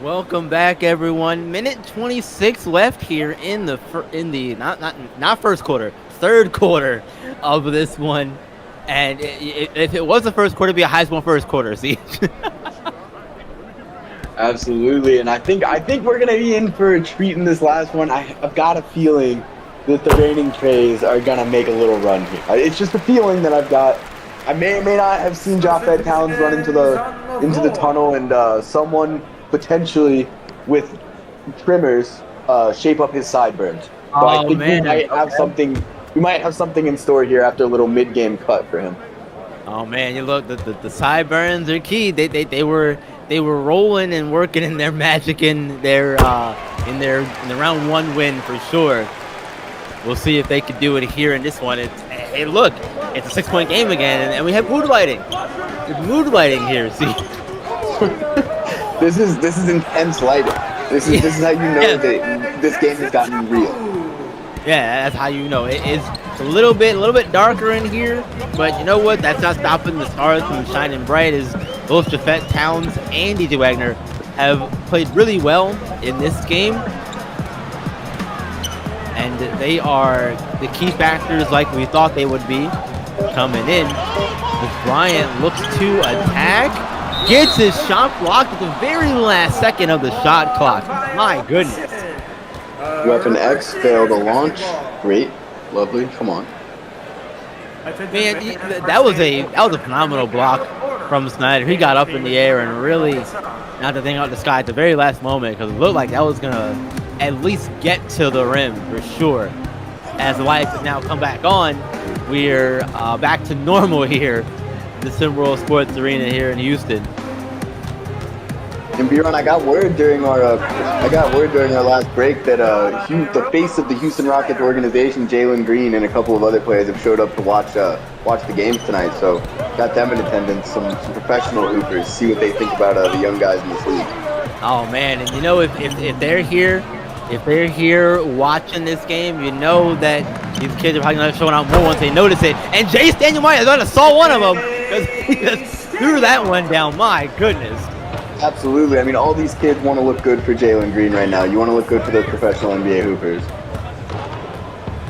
Welcome back, everyone. Minute 26 left here in the not first quarter, third quarter of this one. And if it was the first quarter, it'd be a high scoring first quarter. See. Absolutely, and I think we're gonna be in for a treat in this last one. I've got a feeling that the reigning Trays are gonna make a little run here. It's just a feeling that I've got. I may or may not have seen Japheth Towns run into the tunnel, and someone potentially with trimmers shape up his sideburns. So I think we might have something. We might have something in store here after a little mid-game cut for him. Oh man, you look, the sideburns are key. They were rolling and working in their magic in the round one win for sure. We'll see if they could do it here in this one. Hey, look, it's a 6-point game again, and we have mood lighting. There's mood lighting here. See, this is intense lighting. This is how you know that this game has gotten real. Yeah, that's how you know. It's a little bit darker in here, but you know what? That's not stopping the stars from shining bright. As both Japheth Towns and DJ Wagner have played really well in this game. And they are the key factors like we thought they would be coming in. As Bryant looks to attack, gets his shot blocked at the very last second of the shot clock. My goodness. Weapon X failed to launch. Great. Lovely. Come on. Man, that was a phenomenal block from Snyder. He got up in the air and really knocked the thing out of the sky at the very last moment, because it looked like that was going to at least get to the rim for sure. As the lights have now come back on, we're back to normal here, the Simworld Sports Arena here in Houston. And Bjorn, I got word during our last break that the face of the Houston Rockets organization, Jalen Green, and a couple of other players have showed up to watch the games tonight. So got them in attendance. Some professional hoopers. See what they think about the young guys in this league. Oh man, and you know, if they're here. If they're here watching this game, you know that these kids are probably going to show out more once they notice it. And Jace Daniel might have saw one of them, because he just threw that one down. My goodness. Absolutely. I mean, all these kids want to look good for Jalen Green right now. You want to look good for those professional NBA hoopers.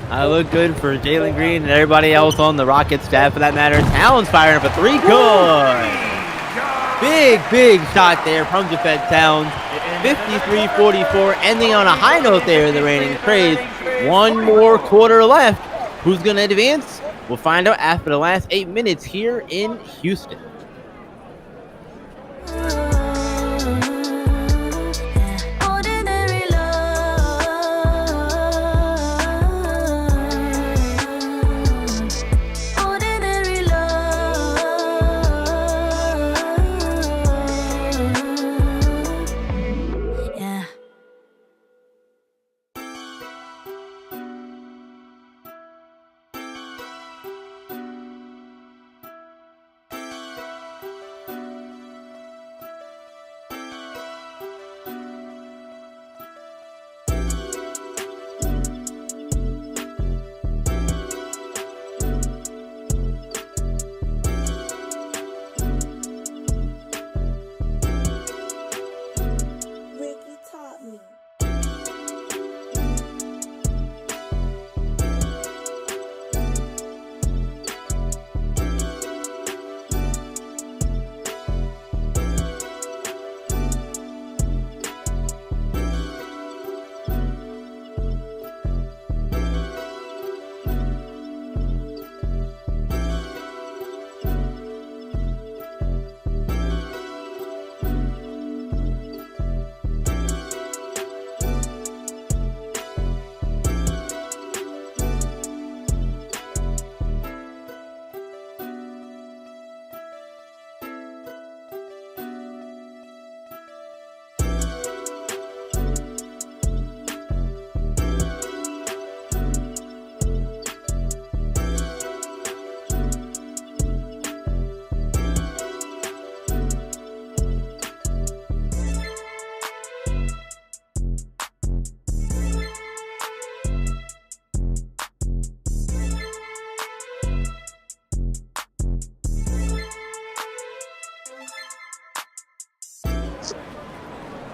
I look good for Jalen Green and everybody else on the Rockets staff, for that matter. Towns firing for three. Good. Big shot there from Japheth Towns. 53-44, ending on a high note there in the reigning Trays. One more quarter left. Who's going to advance? We'll find out after the last 8 minutes here in Houston.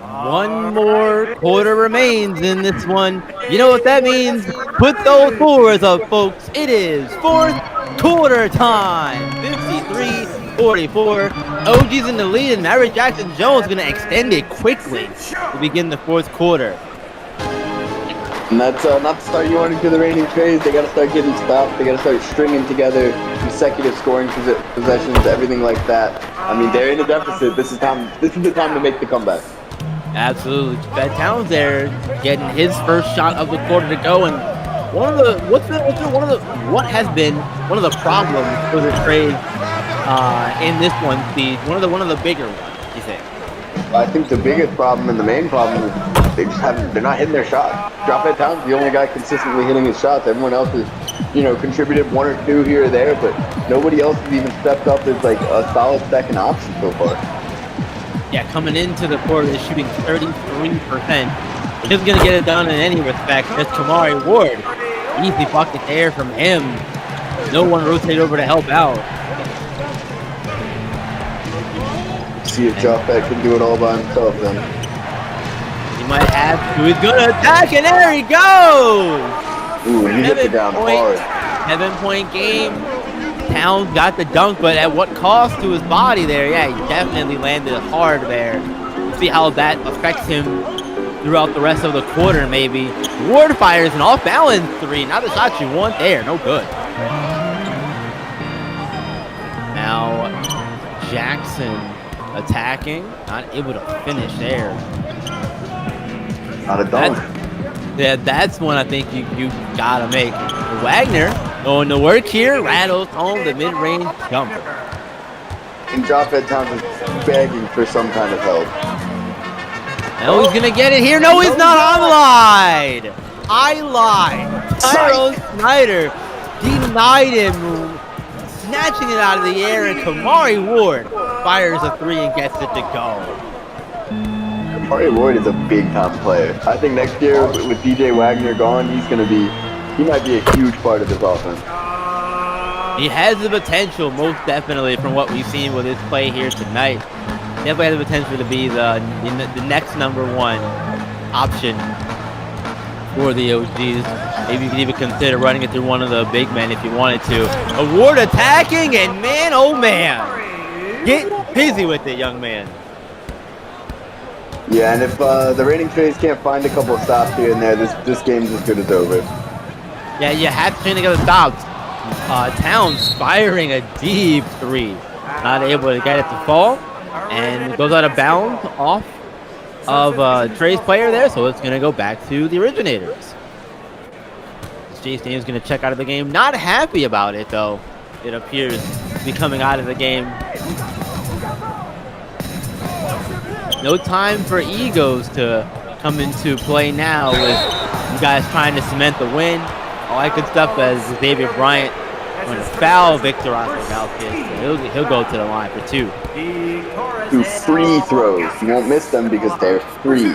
One more quarter remains in this one. You know what that means? Put those fours up, folks. It is fourth quarter time. 53-44. OG's in the lead, and Maverick Jackson Jones going to extend it quickly to begin the fourth quarter. And that's not the start you want to do the reigning trades. They got to start getting stops. They got to start stringing together consecutive scoring possessions, everything like that. I mean, they're in a deficit. This is the time to make the comeback. Absolutely. Fed Towns there getting his first shot of the quarter to go, and what has been one of the problems for the trade in this one, Steve? One of the bigger ones, you think? I think the biggest problem and the main problem is they're not hitting their shot. Fed Towns the only guy consistently hitting his shots. Everyone else has, contributed one or two here or there, but nobody else has even stepped up as like a solid second option so far. Yeah, coming into the quarter, they're shooting 33%. He's going to get it done in any respect. That's Kamari Ward. Easy bucket there from him. No one rotate over to help out. See if Joffet can do it all by himself then. He might have to. He's going to attack, and there he goes! Ooh, he hit it down hard. 7-point game. Towns got the dunk, but at what cost to his body there? Yeah, he definitely landed hard there. We'll see how that affects him throughout the rest of the quarter, maybe. Ward fires an off-balance three. Not the shot you want there. No good. Now, Jackson attacking. Not able to finish there. Not a dunk. That's one I think you got to make. Wagner going to work here, rattles home the mid-range jumper. And Fed Towns is begging for some kind of help. No, he's going to get it here. No, he's not. I lied. Tyrone Snyder denied him, snatching it out of the air, and Kamari Ward fires a three and gets it to go. Kamari Ward is a big-time player. I think next year with DJ Wagner gone, he might be a huge part of this offense. He has the potential, most definitely, from what we've seen with his play here tonight. Definitely has the potential to be the next number one option for the OGs. Maybe you could even consider running it through one of the big men if you wanted to. Award attacking, and man, oh man. Get busy with it, young man. Yeah, and if the reigning trades can't find a couple of stops here and there, this game's as good as over. Yeah, you have to get the stops. Towns firing a deep three. Not able to get it to fall. And it goes out of bounds off of Trey's player there, so it's going to go back to the originators. Chase Daniels going to check out of the game. Not happy about it, though. It appears to be coming out of the game. No time for egos to come into play now with you guys trying to cement the win. All that good stuff as Xavier Bryant going to foul Victor Osvalskis. He'll go to the line for two. 2 free throws. You won't miss them because they're free.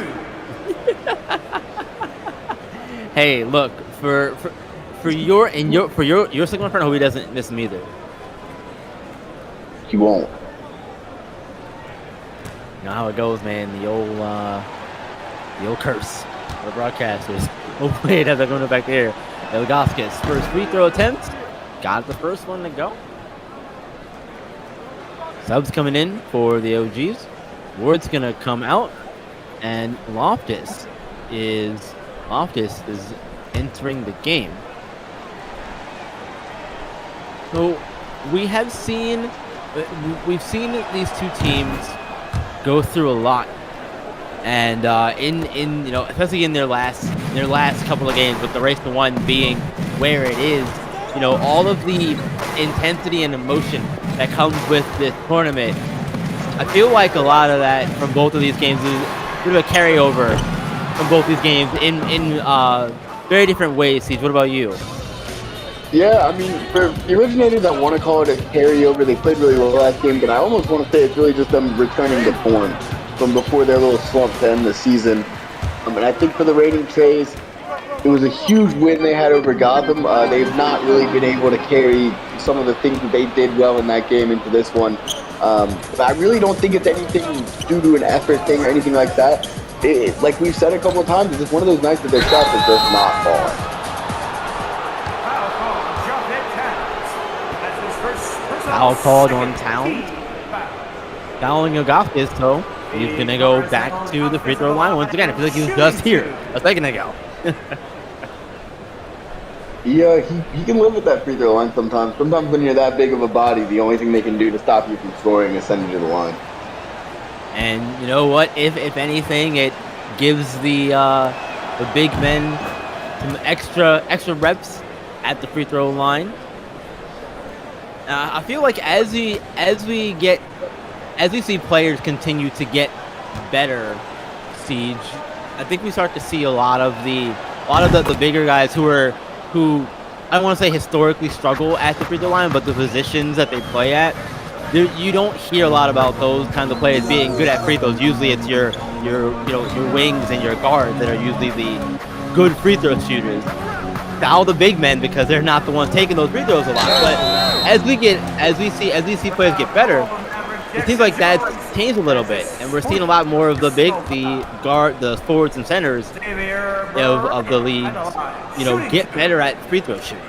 Hey, look, for your second one, I hope he doesn't miss them either. He won't. You know how it goes, man. The old curse for the broadcasters. Hopefully it doesn't go back there. Ilgauskas, first free throw attempt. Got the first one to go. Subs coming in for the OGs. Ward's gonna come out, and Loftus is entering the game. So we've seen these two teams go through a lot, and especially in their last couple of games, with the race to one being where it is, all of the intensity and emotion that comes with this tournament. I feel like a lot of that from both of these games is a bit of a carryover from both these games in very different ways. Siege, what about you? Yeah, I mean, for the originators that want to call it a carryover, they played really well last game, but I almost want to say it's really just them returning to form from before their little slump to end the season. And I think for the rating trays, it was a huge win they had over Gotham. They've not really been able to carry some of the things that they did well in that game into this one. But I really don't think it's anything due to an effort thing or anything like that. like we've said a couple of times, it's just one of those nights that their shots are just not falling. Foul called on Towns. Fouling Augustus, so he's going to go back to the free throw line once again. I feel like he was just here a second ago. He can live with that free throw line sometimes. Sometimes when you're that big of a body, the only thing they can do to stop you from scoring is send you to the line. And you know what? If anything, it gives the big men some extra reps at the free throw line. I feel like as we see players continue to get better, Siege, I think we start to see a lot of the bigger guys who I don't want to say historically struggle at the free throw line, but the positions that they play at, you don't hear a lot about those kinds of players being good at free throws. Usually it's your wings and your guards that are usually the good free throw shooters. Foul the big men because they're not the ones taking those free throws a lot. But as we see players get better, it seems like that's changed a little bit, and we're seeing a lot more of the forwards and centers of the league, get better at free throw shooting.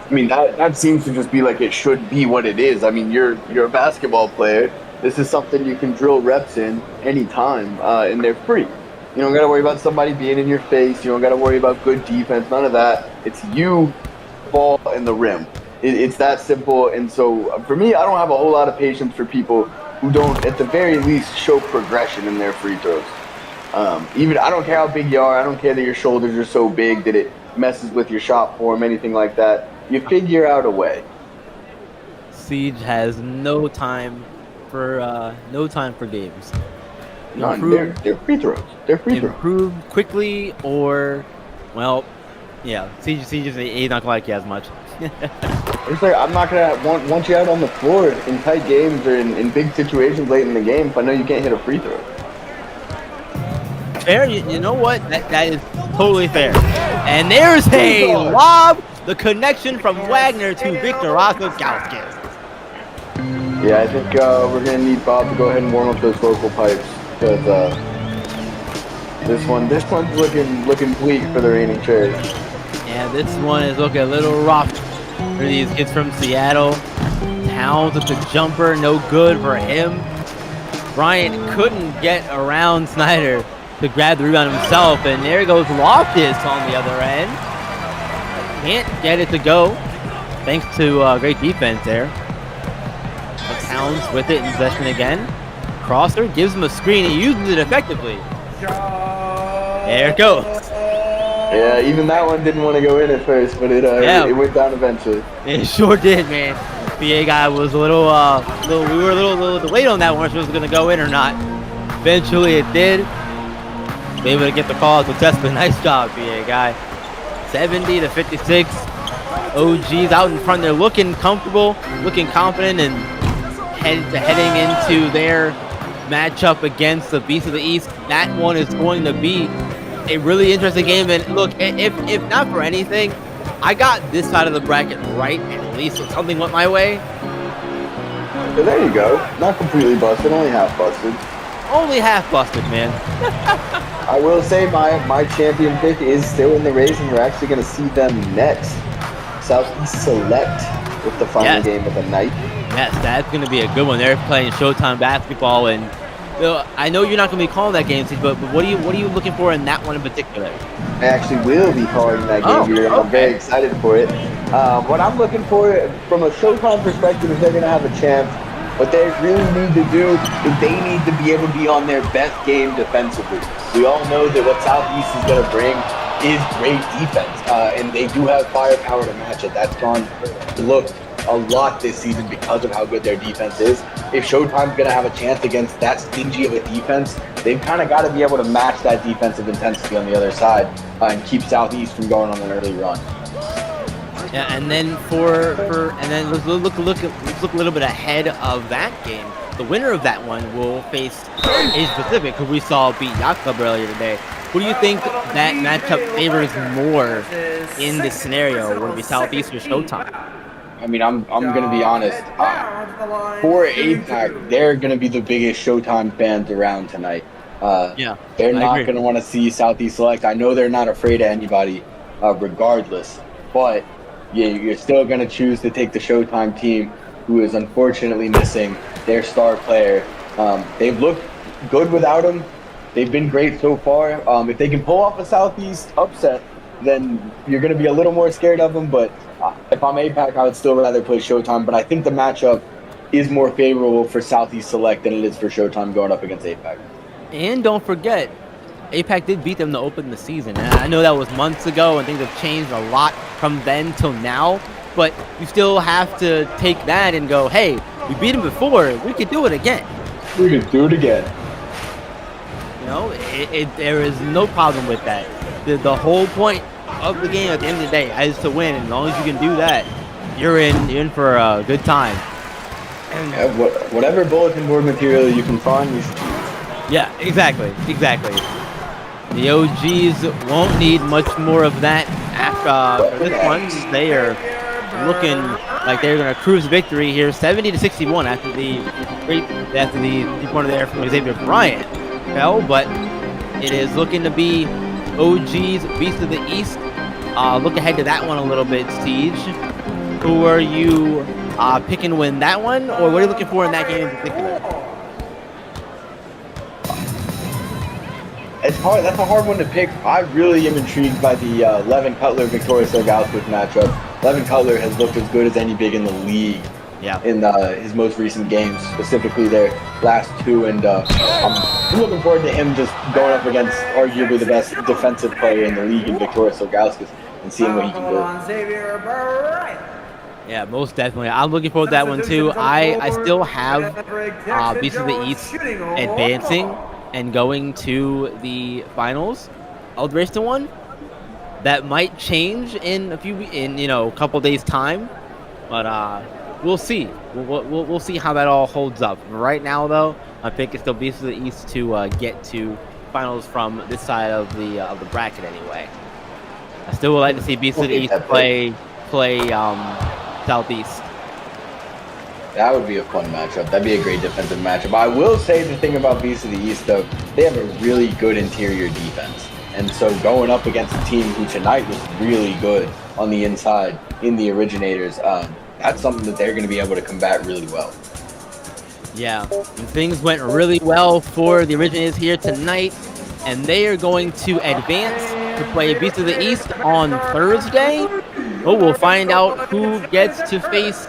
I mean, that seems to just be like it should be what it is. I mean, you're a basketball player. This is something you can drill reps in anytime, and they're free. You don't got to worry about somebody being in your face. You don't got to worry about good defense. None of that. It's you, ball, and the rim. It's that simple. And so for me, I don't have a whole lot of patience for people who don't, at the very least, show progression in their free throws. Even I don't care how big you are. I don't care that your shoulders are so big that it messes with your shot form, anything like that. You figure out a way. Siege has no time for games. None. They're free throws. They're free throws. Improve quickly or, well, yeah. Siege he's not gonna like you as much. It's like I'm not gonna want you out on the floor in tight games or in big situations late in the game if I know you can't hit a free throw. Fair. You know what? That is totally fair. And there's a lob. The connection from Wagner to Victor Rosagauskas. Yeah, I think we're gonna need Bob to go ahead and warm up those vocal pipes because this one's looking bleak for the reigning cherries. Yeah, this one is looking a little rough for these kids from Seattle. Towns with the jumper, no good for him. Bryant couldn't get around Snyder to grab the rebound himself, and there goes Loftus on the other end. Can't get it to go, thanks to great defense there. Towns with it in possession again. Crosser gives him a screen. He uses it effectively. There it goes. Yeah, even that one didn't want to go in at first, but it went down eventually. It sure did, man. PA guy was we were a little delayed on that one, if it was going to go in or not. Eventually it did. Was able to get the call successfully. Nice job, PA guy. 70-56. OG's out in front. They're looking comfortable, looking confident, and heading into their matchup against the Beast of the East. That one is going to be a really interesting game. And look, if not for anything, I got this side of the bracket right, at least something went my way. So there you go. Not completely busted, only half busted. Only half busted, man. I will say my champion pick is still in the race, and we're actually going to see them next. Southeast Select with the final game of the night. Yes, that's going to be a good one. They're playing Showtime basketball, and I know you're not going to be calling that game, but what are you looking for in that one in particular? I actually will be calling that game here, and I'm very excited for it. What I'm looking for from a Showtime perspective is they're going to have a chance. What they really need to do is they need to be able to be on their best game defensively. We all know that what Southeast is going to bring is great defense, and they do have firepower to match it. That's looked a lot this season because of how good their defense is. If Showtime's going to have a chance against that stingy of a defense, they've kind of got to be able to match that defensive intensity on the other side and keep Southeast from going on an early run. Yeah, and then let's look a little bit ahead of that game. The winner of that one will face Asia Pacific, who we saw beat Yacht Club earlier today. Who do you think that matchup favors more in this scenario, where we Southeast or Showtime? I mean, I'm going to be honest. For APAC, they're going to be the biggest Showtime fans around tonight. Yeah, They're I not agree. going to want to see Southeast Select. I know they're not afraid of anybody, regardless, but you're still going to choose to take the Showtime team, who is unfortunately missing their star player. They've looked good without him. They've been great so far. If they can pull off a Southeast upset, then you're going to be a little more scared of them. But if I'm APAC, I would still rather play Showtime. But I think the matchup is more favorable for Southeast Select than it is for Showtime going up against APAC. And don't forget, APAC did beat them to open the season. And I know that was months ago, and things have changed a lot from then till now. But you still have to take that and go, hey, we beat them before. We could do it again. We could do it again. You know, there is no problem with that. The whole point of the game at the end of the day is to win. And as long as you can do that, you're in for a good time. And whatever bulletin board material you can find, you should. Yeah, exactly. The OGs won't need much more of that after this one. They are looking like they're going to cruise victory here, 70-61 after the 3-pointer there from Xavier Bryant fell, but it is looking to be OGs Beast of the East. Look ahead to that one a little bit, Siege. Who are you picking to win that one, or what are you looking for in that game in particular? It's hard. That's a hard one to pick. I really am intrigued by the Levin Cutler Victoria Sergauskas matchup. Levin Cutler has looked as good as any big in the league. Yeah. In his most recent games, specifically their last two, and I'm looking forward to him just going up against arguably the best defensive player in the league in Victoria Sergauskas and seeing what he can do. Yeah, most definitely. I'm looking forward to that one too. I still have Beast of the East advancing and going to the finals of the race to one. That might change in a couple days time, but we'll see. We'll see how that all holds up. Right now, though, I think it's still Beast of the East to get to finals from this side of the bracket anyway. I still would like to see Beast of the East play Southeast. That would be a fun matchup. That'd be a great defensive matchup. I will say the thing about Beast of the East, though, they have a really good interior defense. And so going up against a team who tonight was really good on the inside in the Originators, that's something that they're going to be able to combat really well. Yeah, and things went really well for the Originators here tonight, and they are going to advance to play Beast of the East on Thursday. Oh, we'll find out who gets to face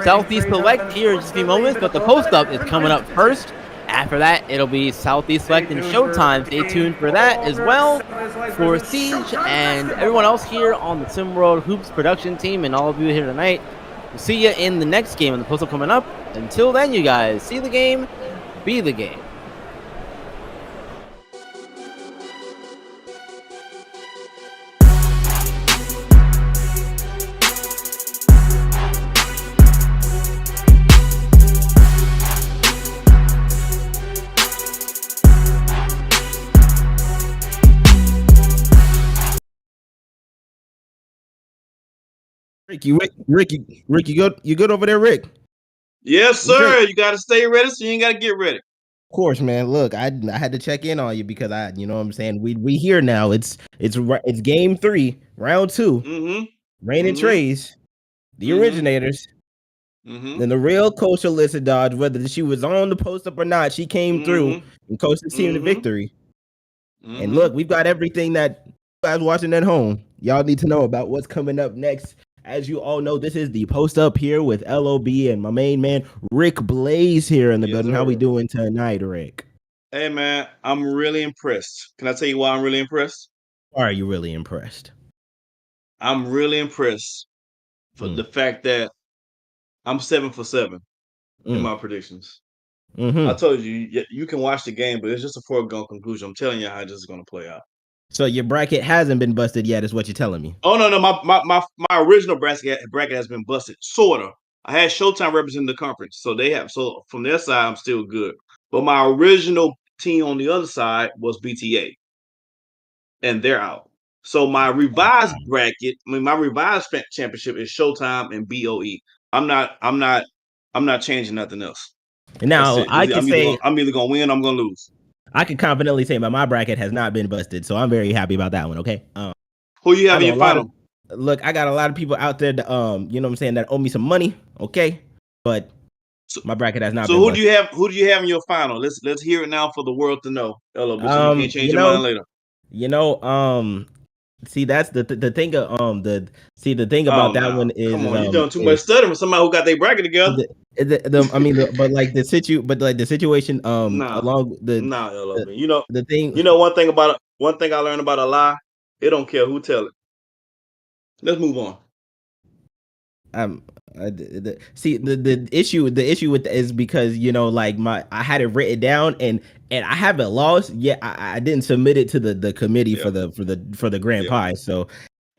Southeast Select here in just a few moments, but the post-up is coming up first. After that, it'll be Southeast Select and Showtime. Stay tuned for that as well. For Siege and everyone else here on the SimWorld Hoops production team and all of you here tonight, we'll see you in the next game on the post-up coming up. Until then, you guys, see the game, be the game. Rick, you good over there, Rick? Yes, sir. You got to stay ready, so you ain't got to get ready. Of course, man. Look, I had to check in on you because you know what I'm saying. We here now. It's game 3, round 2. Mm-hmm. Rain and Trays, the Originators, and the real coach Alyssa Dodge. Whether she was on the post up or not, she came through and coached this team to victory. And look, we've got everything that you guys watching at home. Y'all need to know about what's coming up next. As you all know, this is the post up here with LOB and my main man, Rick Blaze, here in the building. How we doing tonight, Rick? Hey, man, I'm really impressed. Can I tell you why I'm really impressed? Why are you really impressed? I'm really impressed for the fact that I'm 7 for 7 in my predictions. I told you, you can watch the game, but it's just a foregone conclusion. I'm telling you how this is going to play out. So your bracket hasn't been busted yet, is what you're telling me? Oh, no. My original bracket has been busted, sort of. I had Showtime representing the conference, so from their side, I'm still good. But my original team on the other side was BTA, and they're out. So my revised bracket, my revised championship is Showtime and BOE. I'm not changing nothing else. Now I'm either gonna win, or I'm gonna lose. I can confidently say my bracket has not been busted, so I'm very happy about that one. Okay. Who you I have in know your a lot final? of look. I got a lot of people out there that you know what I'm saying, that owe me some money. Okay, but So, my bracket has not so been who do busted. you have? Who do you have in your final? Let's hear it now for the world to know, LOB, so you can't change You your know, mind later. you know, see, that's the thing of the thing Oh about that no, one come on, you doing too much studying with somebody who got their bracket together. I mean, but like the situation Nah, along nah, the, LOB. the thing. One thing I learned about a lie, it don't care who tell it. Let's move on. um See, the issue with is because, you know, like I had it written down, and I haven't lost yet. I didn't submit it to the committee Yeah, for the grand yeah. prize, so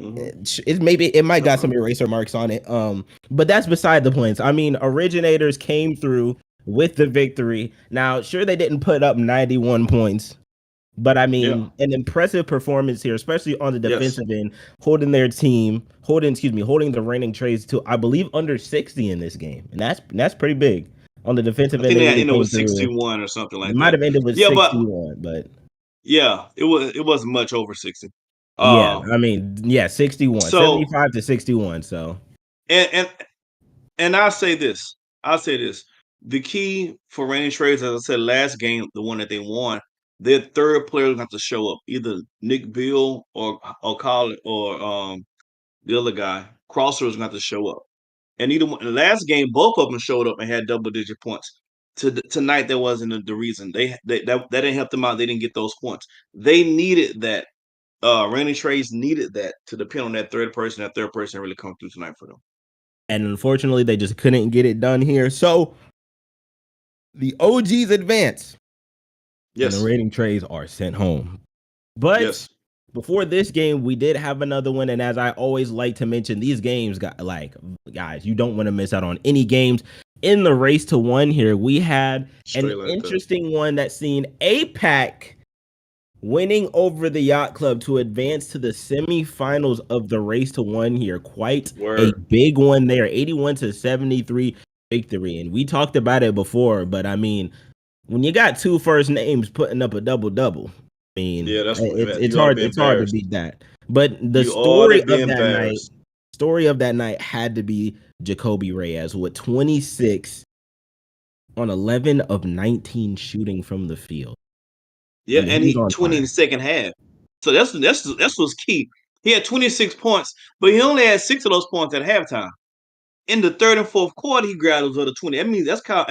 Mm-hmm. it might got some eraser marks on it. But that's beside the points. I mean, originators came through with the victory. Now, sure, they didn't put up 91 points, but I Yeah. mean, an impressive performance here, especially on the Yes. defensive end, holding their team, holding the reigning trades to, I believe, under 60 in this game, and that's pretty big. On the defensive I end, think they that really ended came with through. 61 or something It like might that. have ended with Yeah, but 61, but yeah, it wasn't much over 60. yeah, Uh, I mean, yeah, 61, so 75 to 61. So and and and I'll say this. I'll say this. The key for reigning trades, as I said last game, the one that they won, their third player is going to have to show up. Either Nick Bill or Colin or the other guy, Crosser, is going to have to show up. And either one, in the last game, both of them showed up and had double digit points. Tonight, that wasn't the reason. That didn't help them out. They didn't get those points. They needed that. Randy Trace needed that to depend on that third person. That third person really come through tonight for them. and unfortunately, they just couldn't get it done here. So the OGs advance, and the Yes, rating trays are sent home. But yes, before this game, we did have another one, and as I always like to mention, these games got guys, you don't want to miss out on any games in the race to one. Here we had an straight like that. interesting one that seen APAC winning over the Yacht Club to advance to the semifinals of the race to one here. Quite a Word. big one there, 81 to 73 victory. And we talked about it before, but I mean, when you got two first names putting up a double double, I mean, Yeah, that's what it's you ought to be hard to embarrassed. beat that. But the You ought story to be of that night, embarrassed. had to be Jacoby Reyes with 26 on 11 of 19 shooting from the field. Yeah, And and he was he on 20 in fire. the second half. So that's what's key. He had 26 points, but he only had 6 of those points at halftime. In the third and fourth quarter, he grabbed those other 20. That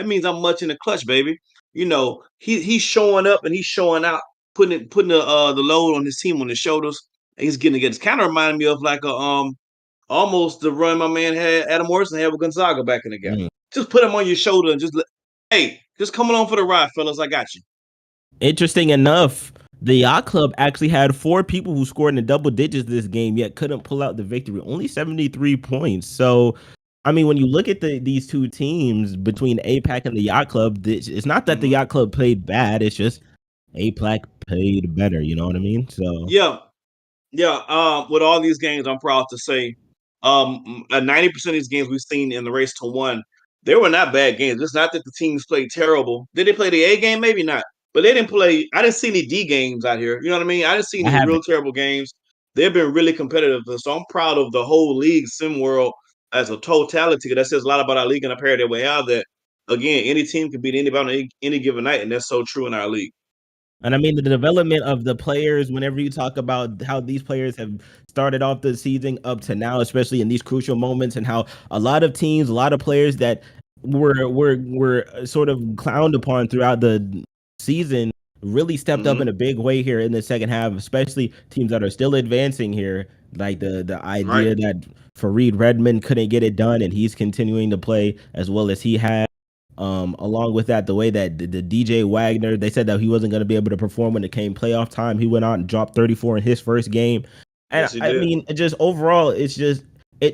means I'm much in the clutch, baby. He's showing up and he's showing out, putting the load on his team on his shoulders, and he's getting it. It's kind of reminding me of like a almost the run my man had Adam Morrison had with Gonzaga back in the game. Mm. Just put him on your shoulder and hey, just come along for the ride, fellas. I got you. Interesting enough, the Yacht Club actually had 4 people who scored in the double digits this game, yet couldn't pull out the victory. Only 73 points. So, I mean, when you look at these two teams between APAC and the Yacht Club, it's not that the Mm-hmm. Yacht Club played bad. It's just APAC played better. You know what I mean? So, Yeah, yeah. With all these games, I'm proud to say, 90% of these games we've seen in the race to one, they were not bad games. It's not that the teams played terrible. Did they play the A game? Maybe not. But they didn't play. I didn't see any D games out here. You know what I mean? I didn't see I any real haven't. terrible games. They've been really competitive. So I'm proud of the whole league, Sim World, as a totality. That says a lot about our league and a pair that we have. That again, any team can beat anybody on any given night, and that's so true in our league. And I mean, the development of the players, whenever you talk about how these players have started off the season up to now, especially in these crucial moments, and how a lot of teams, a lot of players that were sort of clowned upon throughout the season really stepped up Mm-hmm. in a big way here in the second half, especially teams that are still advancing here. Like the Right. idea that Fareed Redmond couldn't get it done, and he's continuing to play as well as he has. Along with that, the way that the DJ Wagner, they said that he wasn't going to be able to perform when it came playoff time. He went out and dropped 34 in his first game. And Yes, he I did. mean, just overall, it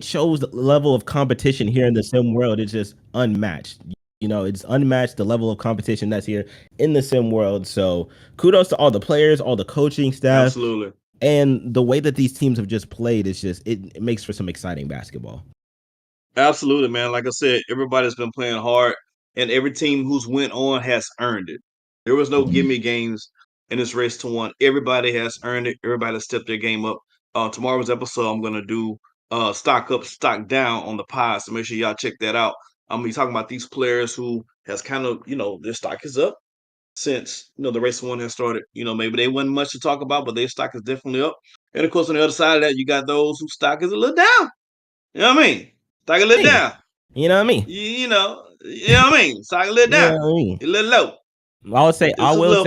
shows the level of competition here in the sim world. It's just unmatched. You know, it's unmatched, the level of competition that's here in the sim world. So kudos to all the players, all the coaching staff, Absolutely. and the way that these teams have just played. It's just it makes for some exciting basketball. Absolutely, man. Like I said, everybody's been playing hard, and every team who's went on has earned it. There was no Mhm. gimme games. in this race to one. Everybody has earned it. Everybody has stepped their game up. Tomorrow's episode, I'm gonna do stock up, stock down on the pod. So make sure y'all check that out. I'm gonna be talking about these players who has kind of, their stock is up since the race one has started. Maybe they wasn't much to talk about, but their stock is definitely up. And of course, on the other side of that, you got those whose stock is a little down. You know what I mean? Stock a little down. You know what I mean? You know what I mean? Stock a little down. You know what I mean? A little low. I will say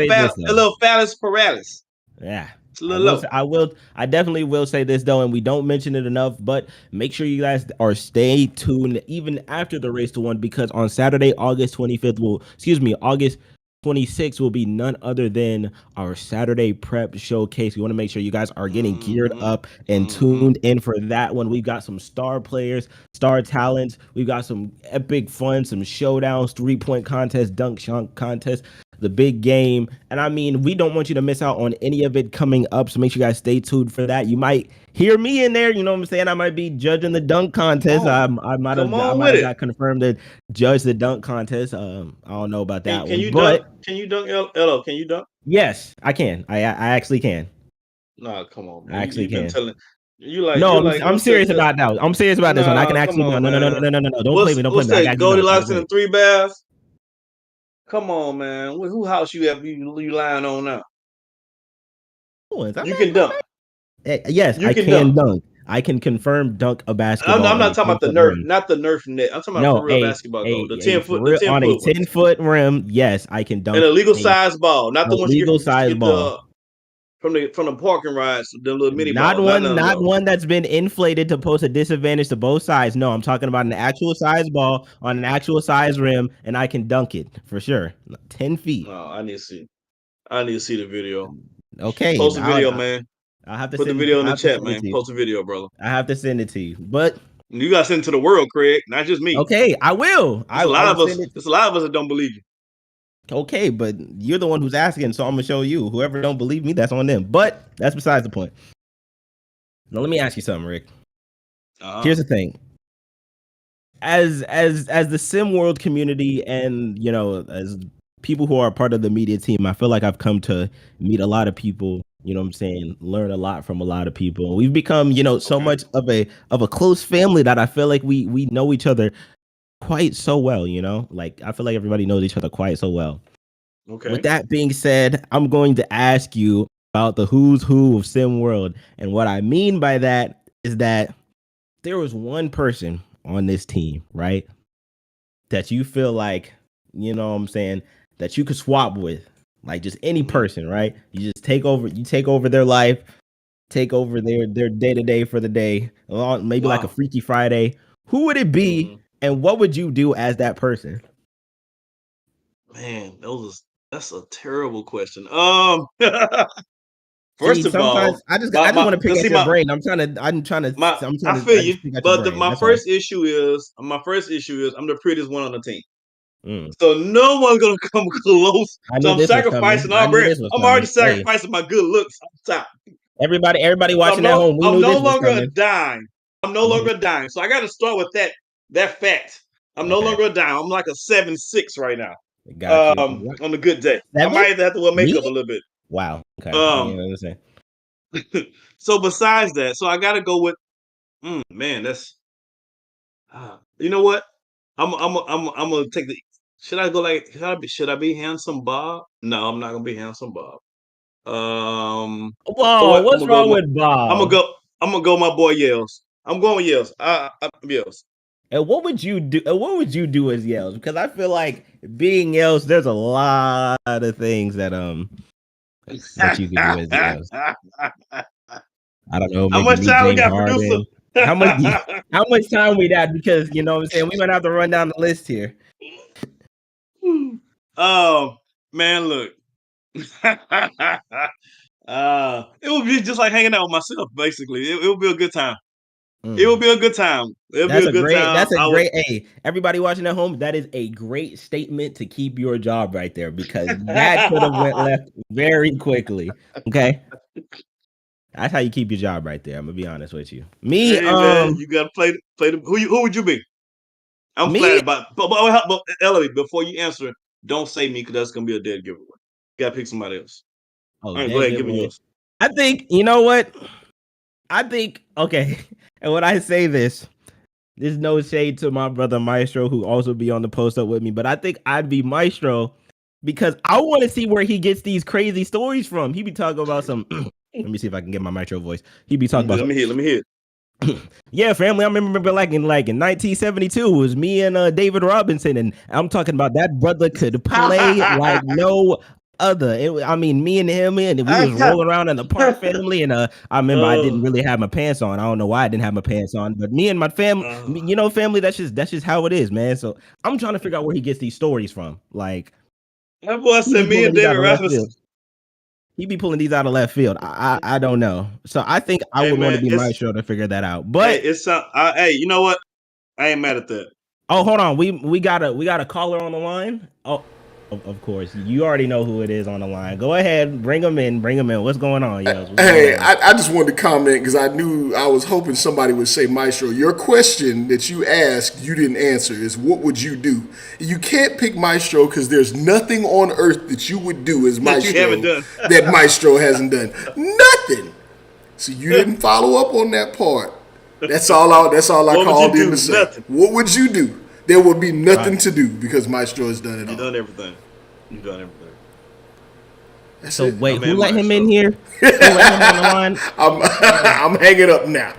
this though. A little phallus paralysis. Yeah. It's a little low. I definitely will say this though, and we don't mention it enough, but make sure you guys stay tuned even after the race to one, because on Saturday, August 26th will be none other than our Saturday prep showcase. We want to make sure you guys are getting geared up and tuned in for that one. We've got some star players, star talents. We've got some epic fun, some showdowns, 3-point contest, dunk shot contest, the big game. And I mean, we don't want you to miss out on any of it coming up. So make sure you guys stay tuned for that. You might hear me in there. You know what I'm saying? I might be judging the dunk contest. I might have got confirmed to judge the dunk contest. I don't know about that can one. You but dunk? Can you dunk, Elo? Can you dunk? Yes, I can. I actually can. Nah, come on, man. I actually can. Been telling you like. No, like, I'm serious about that. I'm serious about this one. I can actually. No. Don't play me. Don't play me. I got Goldilocks and the Three Bears. Come on, man. Who house you have you lying on now? You can dunk. Yes, I can dunk. I can confirm dunk a basketball. I'm not talking about the Nerf, not the Nerf net. I'm talking about for real basketball. The 10-foot on a 10-foot rim. Yes, I can dunk. And a legal size ball, not the one legal size ball. From the parking rides, the little mini not balls. Not one that's been inflated to pose a disadvantage to both sides. No, I'm talking about an actual size ball on an actual size rim, and I can dunk it for sure. 10 feet. No, I need to see the video. Okay, post the video, man. I'll have to put the video in the chat, man. Post the video, brother. I have to send it to you, but you gotta send it to the world, Craig, not just me. Okay, I will. There's a lot of us that don't believe you. Okay, but you're the one who's asking, so I'm gonna show you. Whoever don't believe me, that's on them. But that's besides the point. Now let me ask you something, Rick. Here's the thing. As the sim world community, and as people who are part of the media team, I feel like I've come to meet a lot of people. You know what I'm saying? Learn a lot from a lot of people. We've become, so much of a close family that I feel like we know each other quite so well, like I feel like everybody knows each other quite so well. Okay. With that being said, I'm going to ask you about the who's who of sim world. And what I mean by that is that there was one person on this team, right, that you feel like, what I'm saying, that you could swap with, like just any person, right? You just take over their life, take over their day-to-day for the day, maybe like a Freaky Friday. Who would it be? And what would you do as that person? Man, that's a terrible question. First of all, I just want to pick at your brain. I'm trying to. I feel you. But my first issue is I'm the prettiest one on the team. So no one's gonna come close. So I'm sacrificing already. I'm already sacrificing my good looks on top. Everybody watching at home. I'm no longer a dime. I'm no longer a dime. So I got to start with that fact. I'm no longer a dime. I'm like a 7'6" right now. On a good day. I might have to wear makeup a little bit. Wow. Okay. So besides that, so I got to go with. Man, that's. You know what? I'm gonna take the. Should I go like? Should I be Handsome Bob? No, I'm not gonna be Handsome Bob. Whoa, what's wrong with Bob? I'm gonna go my boy Yells. I'm going with Yells. Yells. And what would you do? What would you do as Yells? Because I feel like being Yells, there's a lot of things that you could do as Yells. I don't know. How much time we got, producer? How much time we got? Because what I'm saying, we're gonna have to run down the list here. Oh man, look. It would be just like hanging out with myself, basically. It would be a good time. It will be a good time. That's a great. Hey, everybody watching at home, that is a great statement to keep your job right there, because that could have went left very quickly. Okay, that's how you keep your job right there. I'm gonna be honest with you. Me, man, you gotta play the. Who would you be? I'm flattered about. But Ellie, before you answer, don't say me, because that's gonna be a dead giveaway. You gotta pick somebody else. Oh, All right, go ahead, give me Boy. yours. I think, you know what? I think, okay. And when I say this, there's no shade to my brother Maestro, who also be on the post up with me, but I think I'd be Maestro because I want to see where he gets these crazy stories from. He be talking about some, let me see if I can get my Maestro voice. He be talking about, let me hear. Yeah, family. I remember like in 1972, it was me and David Robinson, and I'm talking about that brother could play like no other. I mean, me and him, and we was rolling around in the park, family. And I remember I didn't really have my pants on. I don't know why I didn't have my pants on, but me and my family, family. That's just how it is, man. So I'm trying to figure out where he gets these stories from. Like that boy said me and David Robinson. He be pulling these out of left field. I don't know. So I think I would want to be Maestro to figure that out. But hey, you know what? I ain't mad at that. Oh, hold on. We got a caller on the line. Oh, of course. You already know who it is on the line. Go ahead, bring him in. What's going on, yo? Hey, I just wanted to comment because I was hoping somebody would say, Maestro, your question that you asked, you didn't answer is what would you do? You can't pick Maestro because there's nothing on earth that you would do as Maestro that Maestro hasn't done. Nothing. So you didn't follow up on that part. That's all I called in to say. Nothing. What would you do? There would be nothing to do because Maestro has done it all. You've done everything. That's so it. wait, who let him in here? Who let him on the line? I'm hanging up now.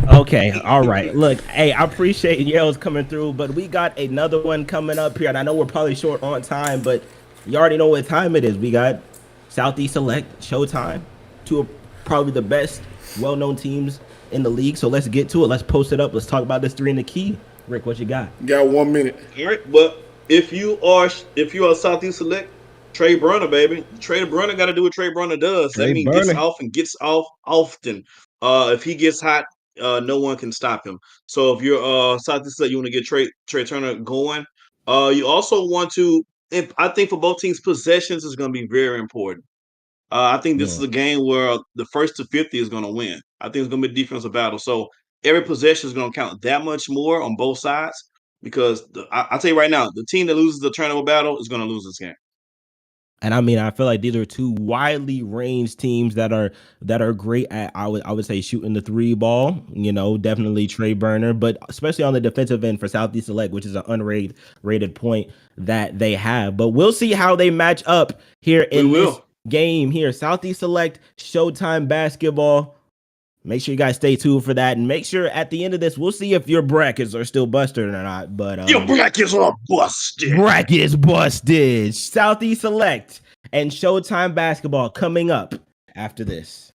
Okay, all right. Look, hey, I appreciate Yale's coming through, but we got another one coming up here, and I know we're probably short on time, but you already know what time it is. We got Southeast Select, Showtime, two of probably the best well-known teams in the league. So let's get to it. Let's post it up. Let's talk about this 3 in the key. Rick, what you got? You got 1 minute. All right, but if you are Southeast Select, Trey Brunner, baby. Trey Brunner got to do what Trey Brunner does. That means gets off often. If he gets hot, no one can stop him. So if you're Southeast Select, you want to get Trey Turner going. You also want to. I think for both teams, possessions is going to be very important. I think this is a game where the first to 50 is going to win. I think it's going to be a defensive battle. So every possession is going to count that much more on both sides because I'll tell you right now, the team that loses the turnover battle is going to lose this game. And I mean, I feel like these are two widely ranged teams that are great at I would say shooting the 3 ball. You know, definitely Trey Burner, but especially on the defensive end for Southeast Select, which is an unrated point that they have. But we'll see how they match up here in this game here. Southeast Select Showtime basketball. Make sure you guys stay tuned for that, and make sure at the end of this, we'll see if your brackets are still busted or not. But your brackets are busted. Brackets busted. Southeast Select and Showtime basketball coming up after this.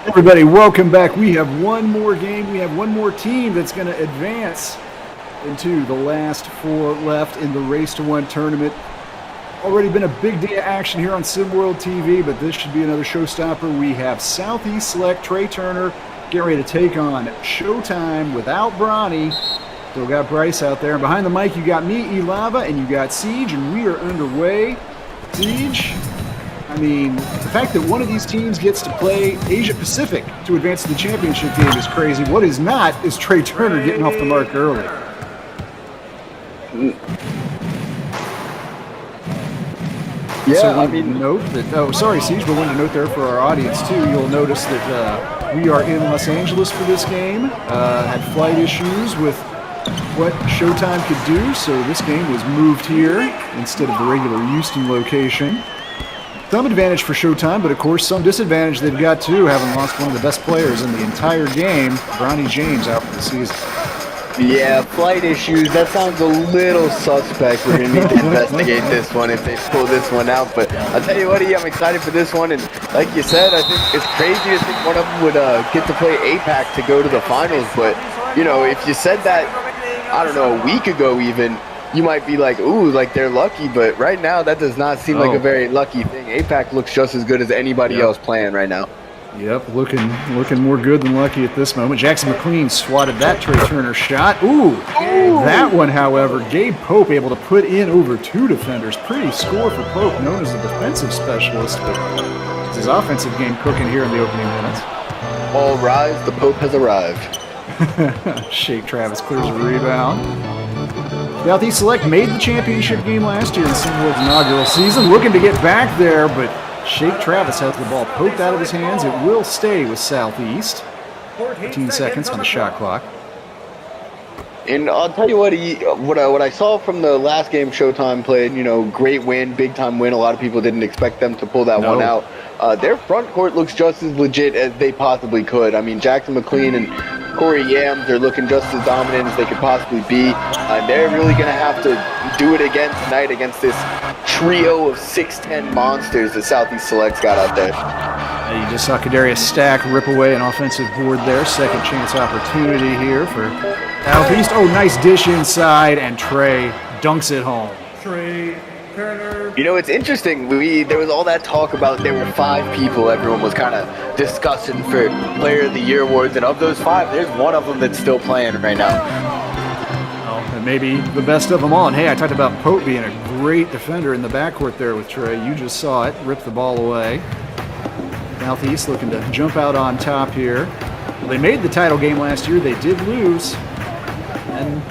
Everybody, welcome back. We have one more game. We have one more team that's going to advance into the last 4 left in the Race to One tournament. Already been a big day of action here on SimWorld TV, but this should be another showstopper. We have Southeast Select Trey Turner getting ready to take on Showtime without Bronny. Still got Bryce out there. And behind the mic, you got me, Elava, and you got Siege, and we are underway. Siege, I mean, the fact that one of these teams gets to play Asia Pacific to advance to the championship game is crazy. What is not is Trey Turner getting off the mark early. Yeah, so I mean, note that. Oh, sorry, Siege, but wanted to note there for our audience too. You'll notice that we are in Los Angeles for this game. Had flight issues with what Showtime could do, so this game was moved here instead of the regular Houston location. Some advantage for Showtime, but of course some disadvantage they've got too, having lost one of the best players in the entire game, Bronny James, out for the season. Yeah, flight issues, that sounds a little suspect. We're going to need to investigate this one if they pull this one out. But I'll tell you what, I'm excited for this one. And like you said, I think it's crazy to think one of them would get to play APAC to go to the finals. But, you know, if you said that, I don't know, a week ago even, you might be like, ooh, like they're lucky. But right now, that does not seem like a very lucky thing. APAC looks just as good as anybody else playing right now. Yep, looking more good than lucky at this moment. Jackson McLean swatted that Trey Turner shot. Ooh, that one, however, Gabe Pope able to put in over 2 defenders. Pretty score for Pope, known as a defensive specialist, but it's his offensive game cooking here in the opening minutes. All rise, the Pope has arrived. Shake Travis clears a rebound. Southeast Select made the championship game last year in SimWorld's inaugural season, looking to get back there, but Shake Travis has the ball poked out of his hands. It will stay with Southeast. 15 seconds on the shot clock. And I'll tell you what, what I saw from the last game Showtime played, you know, great win, big time win. A lot of people didn't expect them to pull that one out. Their front court looks just as legit as they possibly could. I mean, Jackson McLean and Corey Yams are looking just as dominant as they could possibly be. They're really going to have to do it again tonight against this trio of 6'10 monsters that Southeast Select's got out there. You just saw Kadarius Stack rip away an offensive board there. Second chance opportunity here for Southeast. Oh, nice dish inside, and Trey dunks it home. Trey Turner. You know, it's interesting. There was all that talk about there were 5 people everyone was kind of discussing for Player of the Year awards, and of those 5, there's one of them that's still playing right now. And maybe the best of them all. And hey, I talked about Pope being a great defender in the backcourt there with Trey. You just saw it, rip the ball away. Southeast looking to jump out on top here. Well, they made the title game last year. They did lose. And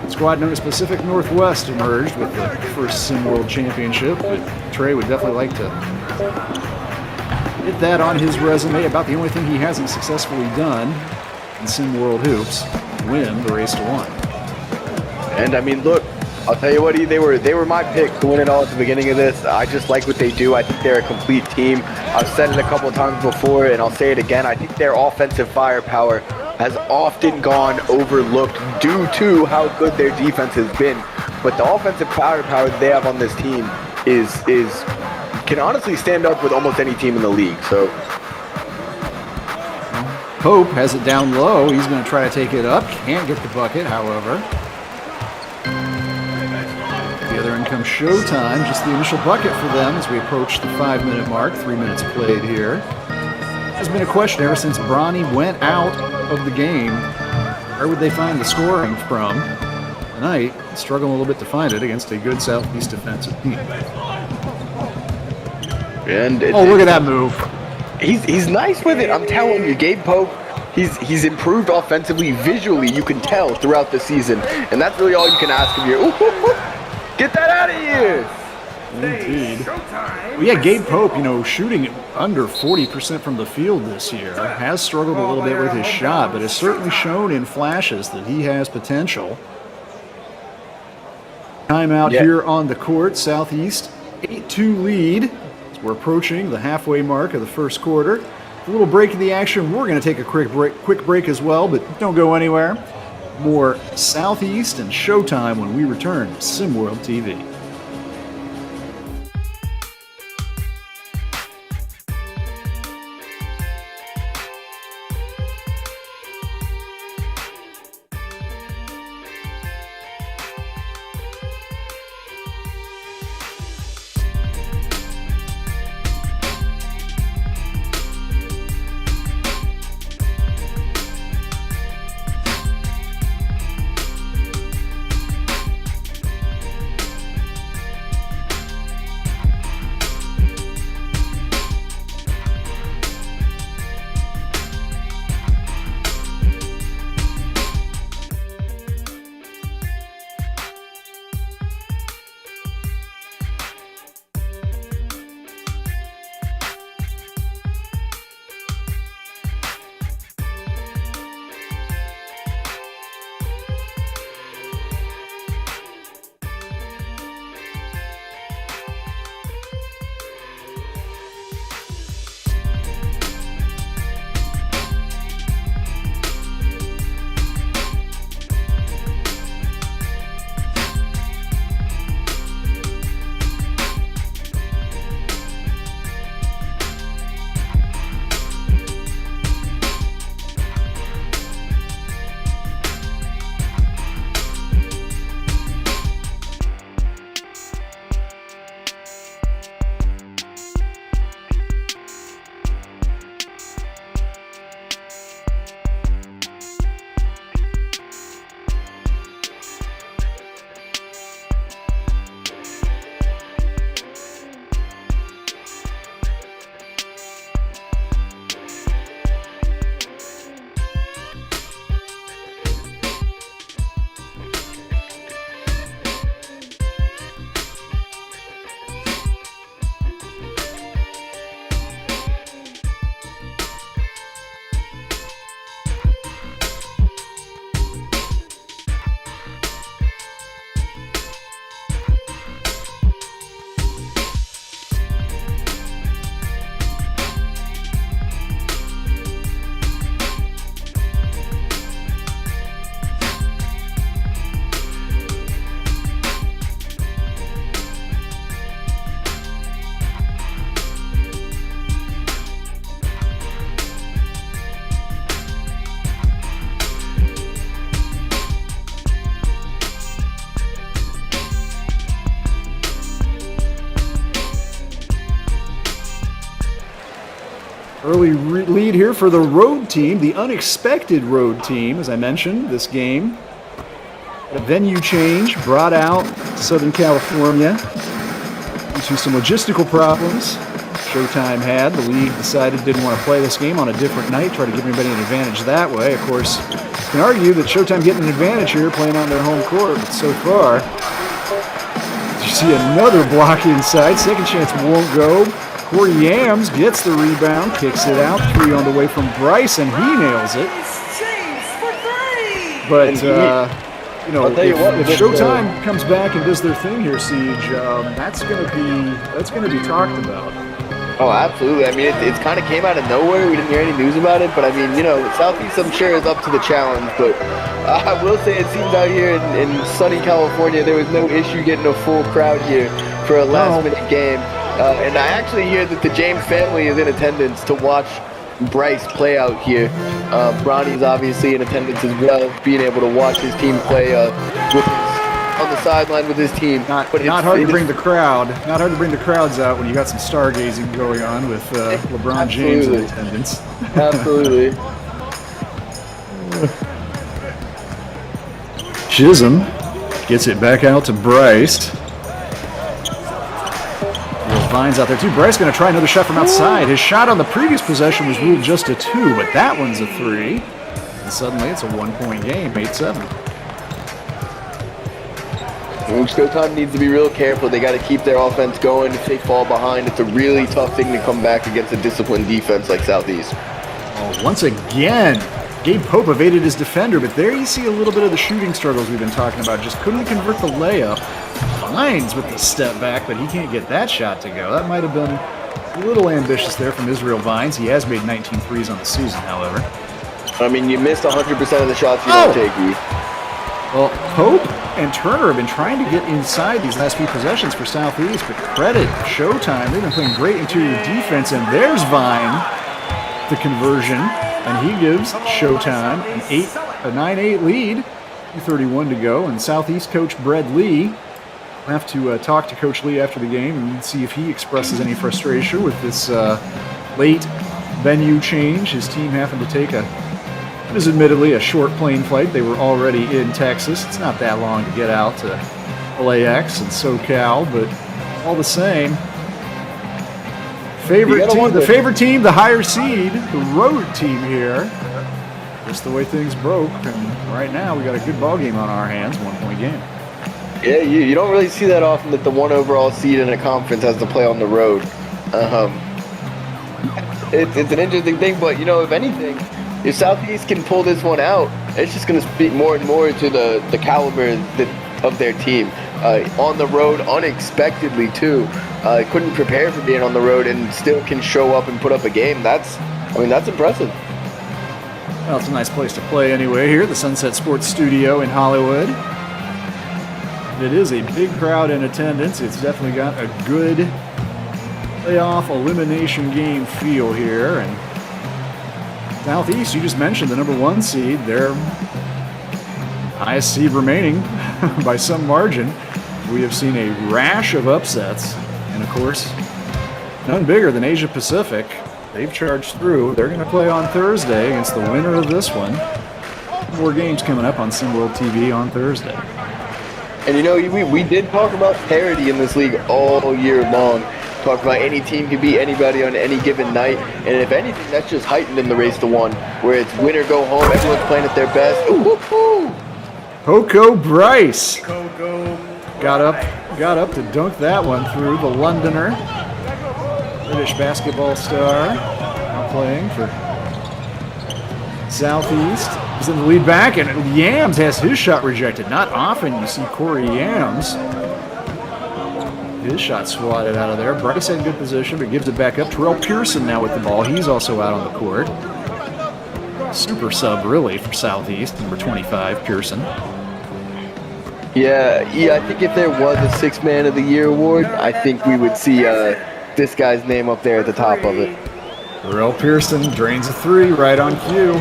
the squad known as Pacific Northwest emerged with the first SimWorld Championship. But Trey would definitely like to get that on his resume. About the only thing he hasn't successfully done in SimWorld Hoops, win the Race to One. And I mean, look, I'll tell you what, they were my pick to win it all at the beginning of this. I just like what they do. I think they're a complete team. I've said it a couple of times before, and I'll say it again. I think their offensive firepower has often gone overlooked due to how good their defense has been. But the offensive firepower they have on this team can honestly stand up with almost any team in the league. So Pope has it down low. He's going to try to take it up. Can't get the bucket, however. The other end comes Showtime. Just the initial bucket for them as we approach the 5-minute mark. 3 minutes played here. There's been a question ever since Bronny went out of the game. Where would they find the scoring from? Tonight, struggling a little bit to find it against a good Southeast defensive team. And look at that move. He's nice with it. I'm telling you, Gabe Pope, he's improved offensively, visually. You can tell throughout the season, and that's really all you can ask of you. Get that out of here! Indeed. Well, yeah, Gabe Pope, shooting under 40% from the field this year, has struggled a little bit with his shot, but has certainly shown in flashes that he has potential. Timeout here on the court. Southeast 8-2 lead as we're approaching the halfway mark of the first quarter. A little break in the action. We're going to take a quick break as well, but don't go anywhere. More Southeast and Showtime when we return to SimWorld TV. Early lead here for the road team, the unexpected road team, as I mentioned, this game. A venue change brought out to Southern California due to some logistical problems Showtime had. The league decided didn't want to play this game on a different night, try to give everybody an advantage that way. Of course, you can argue that Showtime getting an advantage here playing on their home court, but so far, you see another block inside. Second chance won't go. Corey Yams gets the rebound, kicks it out. 3 on the way from Bryce, and he nails it. But, if Showtime comes back and does their thing here, Siege, that's gonna be talked about. Oh, absolutely. I mean, it kind of came out of nowhere. We didn't hear any news about it, but I mean, Southeast, I'm sure, is up to the challenge. But I will say, it seems out here in sunny California, there was no issue getting a full crowd here for a last-minute game. And I actually hear that the James family is in attendance to watch Bryce play out here. Bronny's obviously in attendance as well, being able to watch his team play on the sideline with his team. Not hard to bring the crowds out when you got some stargazing going on with LeBron James in attendance. Absolutely. Chisholm gets it back out to Bryce. Vines out there too. Bryce going to try another shot from outside. His shot on the previous possession was ruled just a 2, but that one's a 3. And suddenly it's a 1-point game, 8-7. Showtime needs to be real careful. They got to keep their offense going. If they fall behind, it's a really tough thing to come back against a disciplined defense like Southeast. Once again, Gabe Pope evaded his defender, but there you see a little bit of the shooting struggles we've been talking about. Just couldn't convert the layup. Vines with the step back, but he can't get that shot to go. That might have been a little ambitious there from Israel Vines. He has made 19 threes on the season, however. I mean, you missed 100% of the shots you don't take, E. Well, Pope and Turner have been trying to get inside these last few possessions for Southeast, but credit Showtime. They've been playing great interior defense, and there's Vine, the conversion, and he gives Showtime a 9-8 lead, 2:31 to go, and Southeast coach Brad Lee will have to talk to Coach Lee after the game and see if he expresses any frustration with this late venue change. His team happened to take it is admittedly a short plane flight. They were already in Texas. It's not that long to get out to LAX and SoCal, but all the same, the favorite team, the higher seed, the road team here. Just the way things broke, and right now we got a good ball game on our hands, 1-point game. Yeah, you don't really see that often that the 1 overall seed in a conference has to play on the road. It's an interesting thing, but if anything, if Southeast can pull this one out, it's just going to speak more and more to the caliber of their team. On the road, unexpectedly too. Couldn't prepare for being on the road and still can show up and put up a game. That's impressive. Well, it's a nice place to play anyway here, the Sunset Sports Studio in Hollywood. It is a big crowd in attendance. It's definitely got a good playoff elimination game feel here. And Southeast, you just mentioned the number 1 seed. They're highest seed remaining by some margin. We have seen a rash of upsets. And of course, none bigger than Asia Pacific. They've charged through. They're going to play on Thursday against the winner of this one. More games coming up on SimWorld TV on Thursday. And we did talk about parity in this league all year long. Talk about any team can beat anybody on any given night. And if anything, that's just heightened in the race to 1, where it's win or go home. Everyone's playing at their best. Ooh. Coco Bryce got up to dunk that one through. The Londoner, British basketball star, now playing for Southeast. He's in the lead back, and Yams has his shot rejected. Not often you see Corey Yams. His shot swatted out of there. Bryce had good position, but gives it back up. Terrell Pearson now with the ball. He's also out on the court. Super sub, really, for Southeast, number 25, Pearson. Yeah, I think if there was a 6th Man of the Year award, I think we would see this guy's name up there at the top of it. Terrell Pearson drains a 3 right on cue.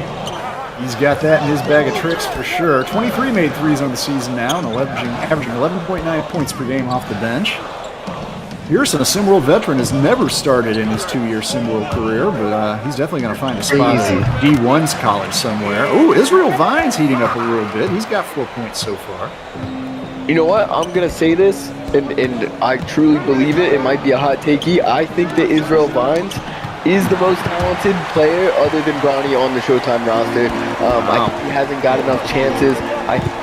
He's got that in his bag of tricks for sure. 23 made threes on the season now, and averaging 11.9 points per game off the bench. Pearson, a SimWorld veteran, has never started in his 2-year SimWorld career, but he's definitely going to find a spot at D1's college somewhere. Oh, Israel Vine's heating up a little bit. He's got 4 points so far. You know what? I'm going to say this, and I truly believe it. It might be a hot takey. I think that Israel Vines is the most talented player other than Bronny on the Showtime roster. I think he hasn't got enough chances.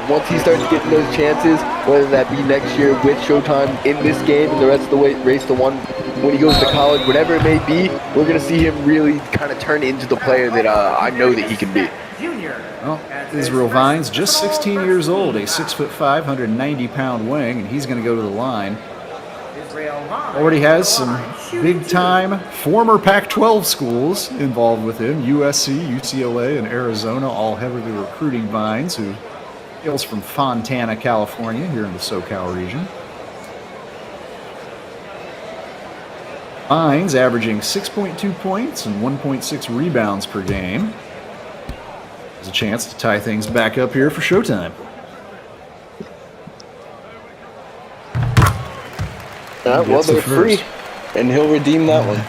Once he starts getting those chances, whether that be next year with Showtime in this game and the rest of the way race to one, when he goes to college, whatever it may be, we're going to see him really kind of turn into the player that I know that he can be. Well, Israel Vines, just 16 years old, a 6'5", 190-pound wing, and he's going to go to the line. Already has some big-time former Pac-12 schools involved with him. USC, UCLA, and Arizona, all heavily recruiting Vines, who hails from Fontana, California, here in the SoCal region. Vines averaging 6.2 points and 1.6 rebounds per game. There's a chance to tie things back up here for Showtime. Well, they're free, and he'll redeem that one.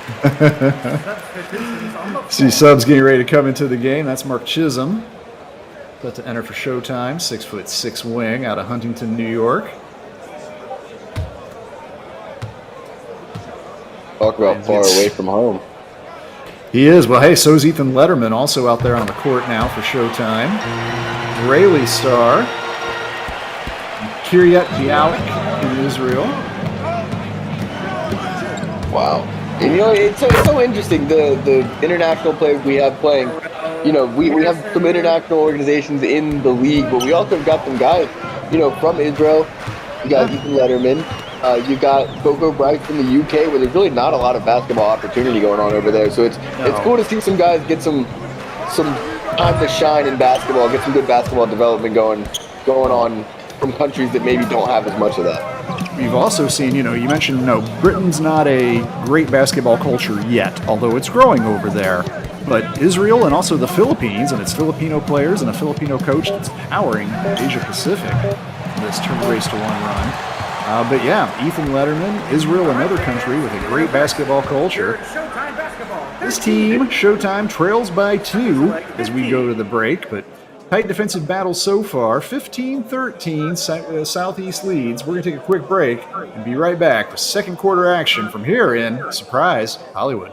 See subs getting ready to come into the game. That's Mark Chisholm, set to enter for Showtime. 6'6" wing out of Huntington, New York. Talk about far away from home. He is. Well, hey, so is Ethan Letterman, also out there on the court now for Showtime. Israeli star, Kiryat Bialik in Israel. Wow. And, you know, it's so interesting, the international players we have playing. You know, we have some international organizations in the league, but we also have got some guys, you know, from Israel. You got Ethan Letterman. You got Coco Bryce from the UK, where there's really not a lot of basketball opportunity going on over there. So it's cool to see some guys get some time to shine in basketball, get some good basketball development going on from countries that maybe don't have as much of that. We've also seen, you mentioned, Britain's not a great basketball culture yet, although it's growing over there. But Israel and also the Philippines, and its Filipino players and a Filipino coach that's powering Asia Pacific in this race to one run. But yeah, Ethan Letterman, Israel, another country with a great basketball culture. This team, Showtime, trails by 2 as we go to the break, but tight defensive battle so far, 15-13, Southeast leads. We're going to take a quick break and be right back with second quarter action from here in, surprise, Hollywood.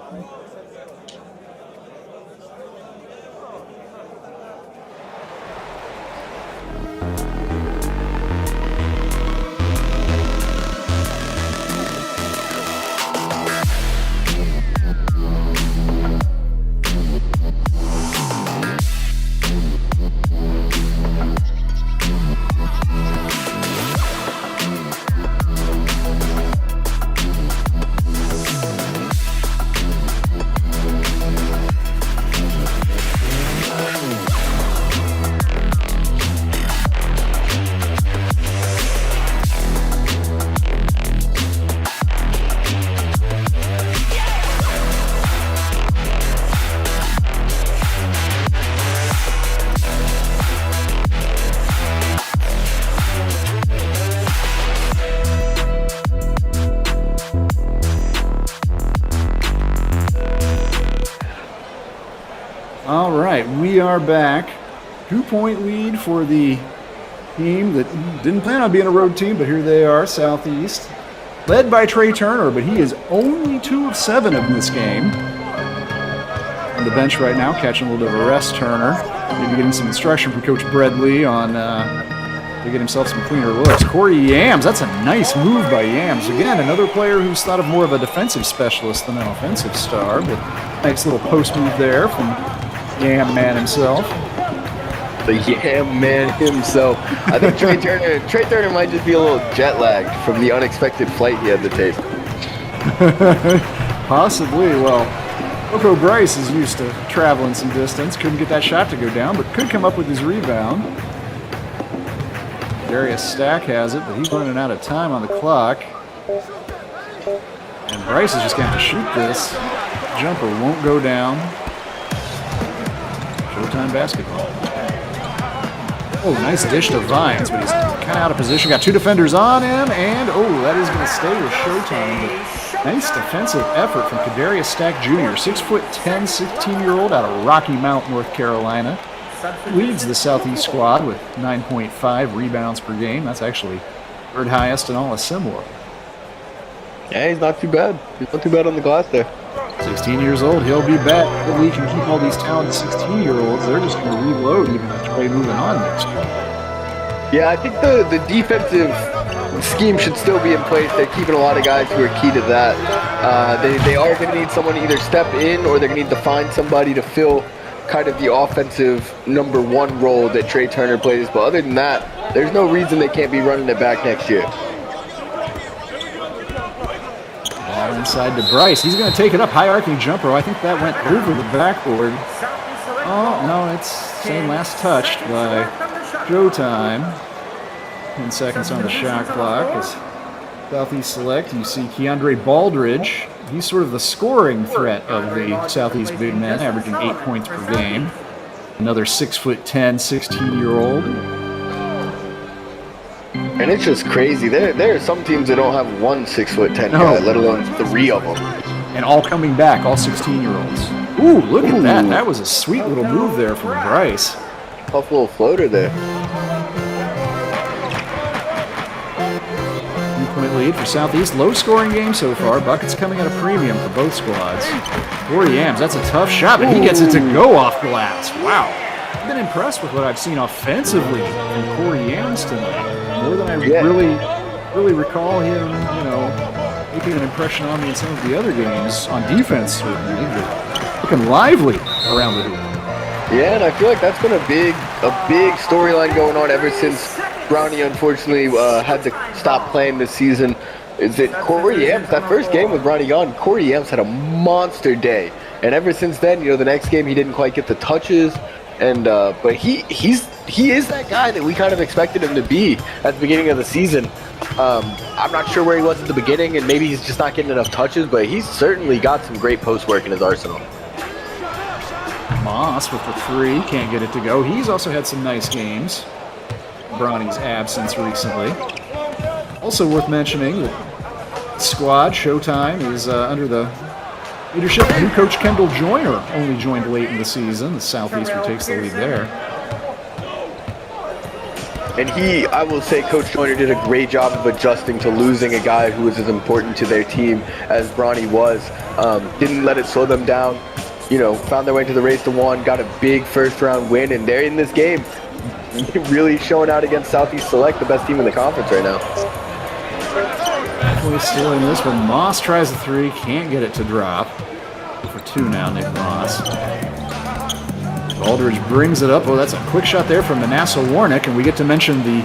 All right, we are back. 2-point lead for the team that didn't plan on being a road team, but here they are, Southeast. Led by Trey Turner, but he is only 2 of 7 in this game. On the bench right now, catching a little bit of a rest, Turner. Maybe getting some instruction from Coach Bradley on to get himself some cleaner looks. Corey Yams, that's a nice move by Yams. Again, another player who's thought of more of a defensive specialist than an offensive star, but nice little post move there from Yam Man himself. The Yam Man himself. I think Trey Turner might just be a little jet lagged from the unexpected flight he had to take. Possibly. Well, Coco Bryce is used to traveling some distance. Couldn't get that shot to go down, but could come up with his rebound. Darius Stack has it, but he's running out of time on the clock. And Bryce is just going to have to shoot this. Jumper won't go down. Showtime basketball. Oh, nice dish to Vines, but he's kind of out of position. Got 2 defenders on him, and that is going to stay with Showtime. But nice defensive effort from Kadarius Stack Jr., 6'10", 16-year-old out of Rocky Mount, North Carolina. Leads the Southeast squad with 9.5 rebounds per game. That's actually third highest in all of Similar. Yeah, he's not too bad. He's not too bad on the glass there. 16 years old, he'll be back. The league can keep all these talented 16-year-olds. They're just going to reload even with Trey moving on next year. Yeah, I think the defensive scheme should still be in place. They're keeping a lot of guys who are key to that. They are going to need someone to either step in or they're going to need to find somebody to fill kind of the offensive number 1 role that Trey Turner plays. But other than that, there's no reason they can't be running it back next year. Ball inside to Bryce. He's going to take it up. High arcing jumper. I think that went over the backboard. Oh, no, it's same last touched by Showtime. 10 seconds on the shot clock. As Southeast select, you see Keandre Baldridge. He's sort of the scoring threat of the Southeast big men, averaging 8 points per game. Another 6'10", 16-year-old. And it's just crazy. There are some teams that don't have one 6'10" guy, let alone 3 of them. And all coming back, all 16-year-olds. Ooh, look at that. That was a sweet little move there from Bryce. Tough little floater there. 3-point lead for Southeast. Low-scoring game so far. Buckets coming at a premium for both squads. Corey Yams, that's a tough shot, but he gets it to go off glass. Wow. I've been impressed with what I've seen offensively from Corey Yams tonight. More than I really recall him, making an impression on me in some of the other games. On defense, certainly, but looking lively around the hoop. Yeah, and I feel like that's been a big storyline going on ever since Brownie unfortunately had to stop playing this season. Is that Corey Yams, that first game with Brownie gone, Corey Yams had a monster day. And ever since then, the next game he didn't quite get the touches. And but he is that guy that we kind of expected him to be at the beginning of the season. I'm not sure where he was at the beginning, and maybe he's just not getting enough touches, but he's certainly got some great post work in his arsenal. Moss with the 3, can't get it to go. He's also had some nice games. Bronny's absence recently. Also worth mentioning, the squad, Showtime, is under the leadership of new coach Kendall Joyner, only joined late in the season. The Southeastern takes the lead there. And I will say, Coach Joyner did a great job of adjusting to losing a guy who was as important to their team as Bronny was. Didn't let it slow them down. Found their way to the race to 1, got a big first-round win, and they're in this game. Really showing out against Southeast Select, the best team in the conference right now. Definitely still in this one. Moss tries the 3, can't get it to drop. For 2 now, Nick Moss. Baldridge brings it up. Oh, that's a quick shot there from Manasseh Warnick, and we get to mention the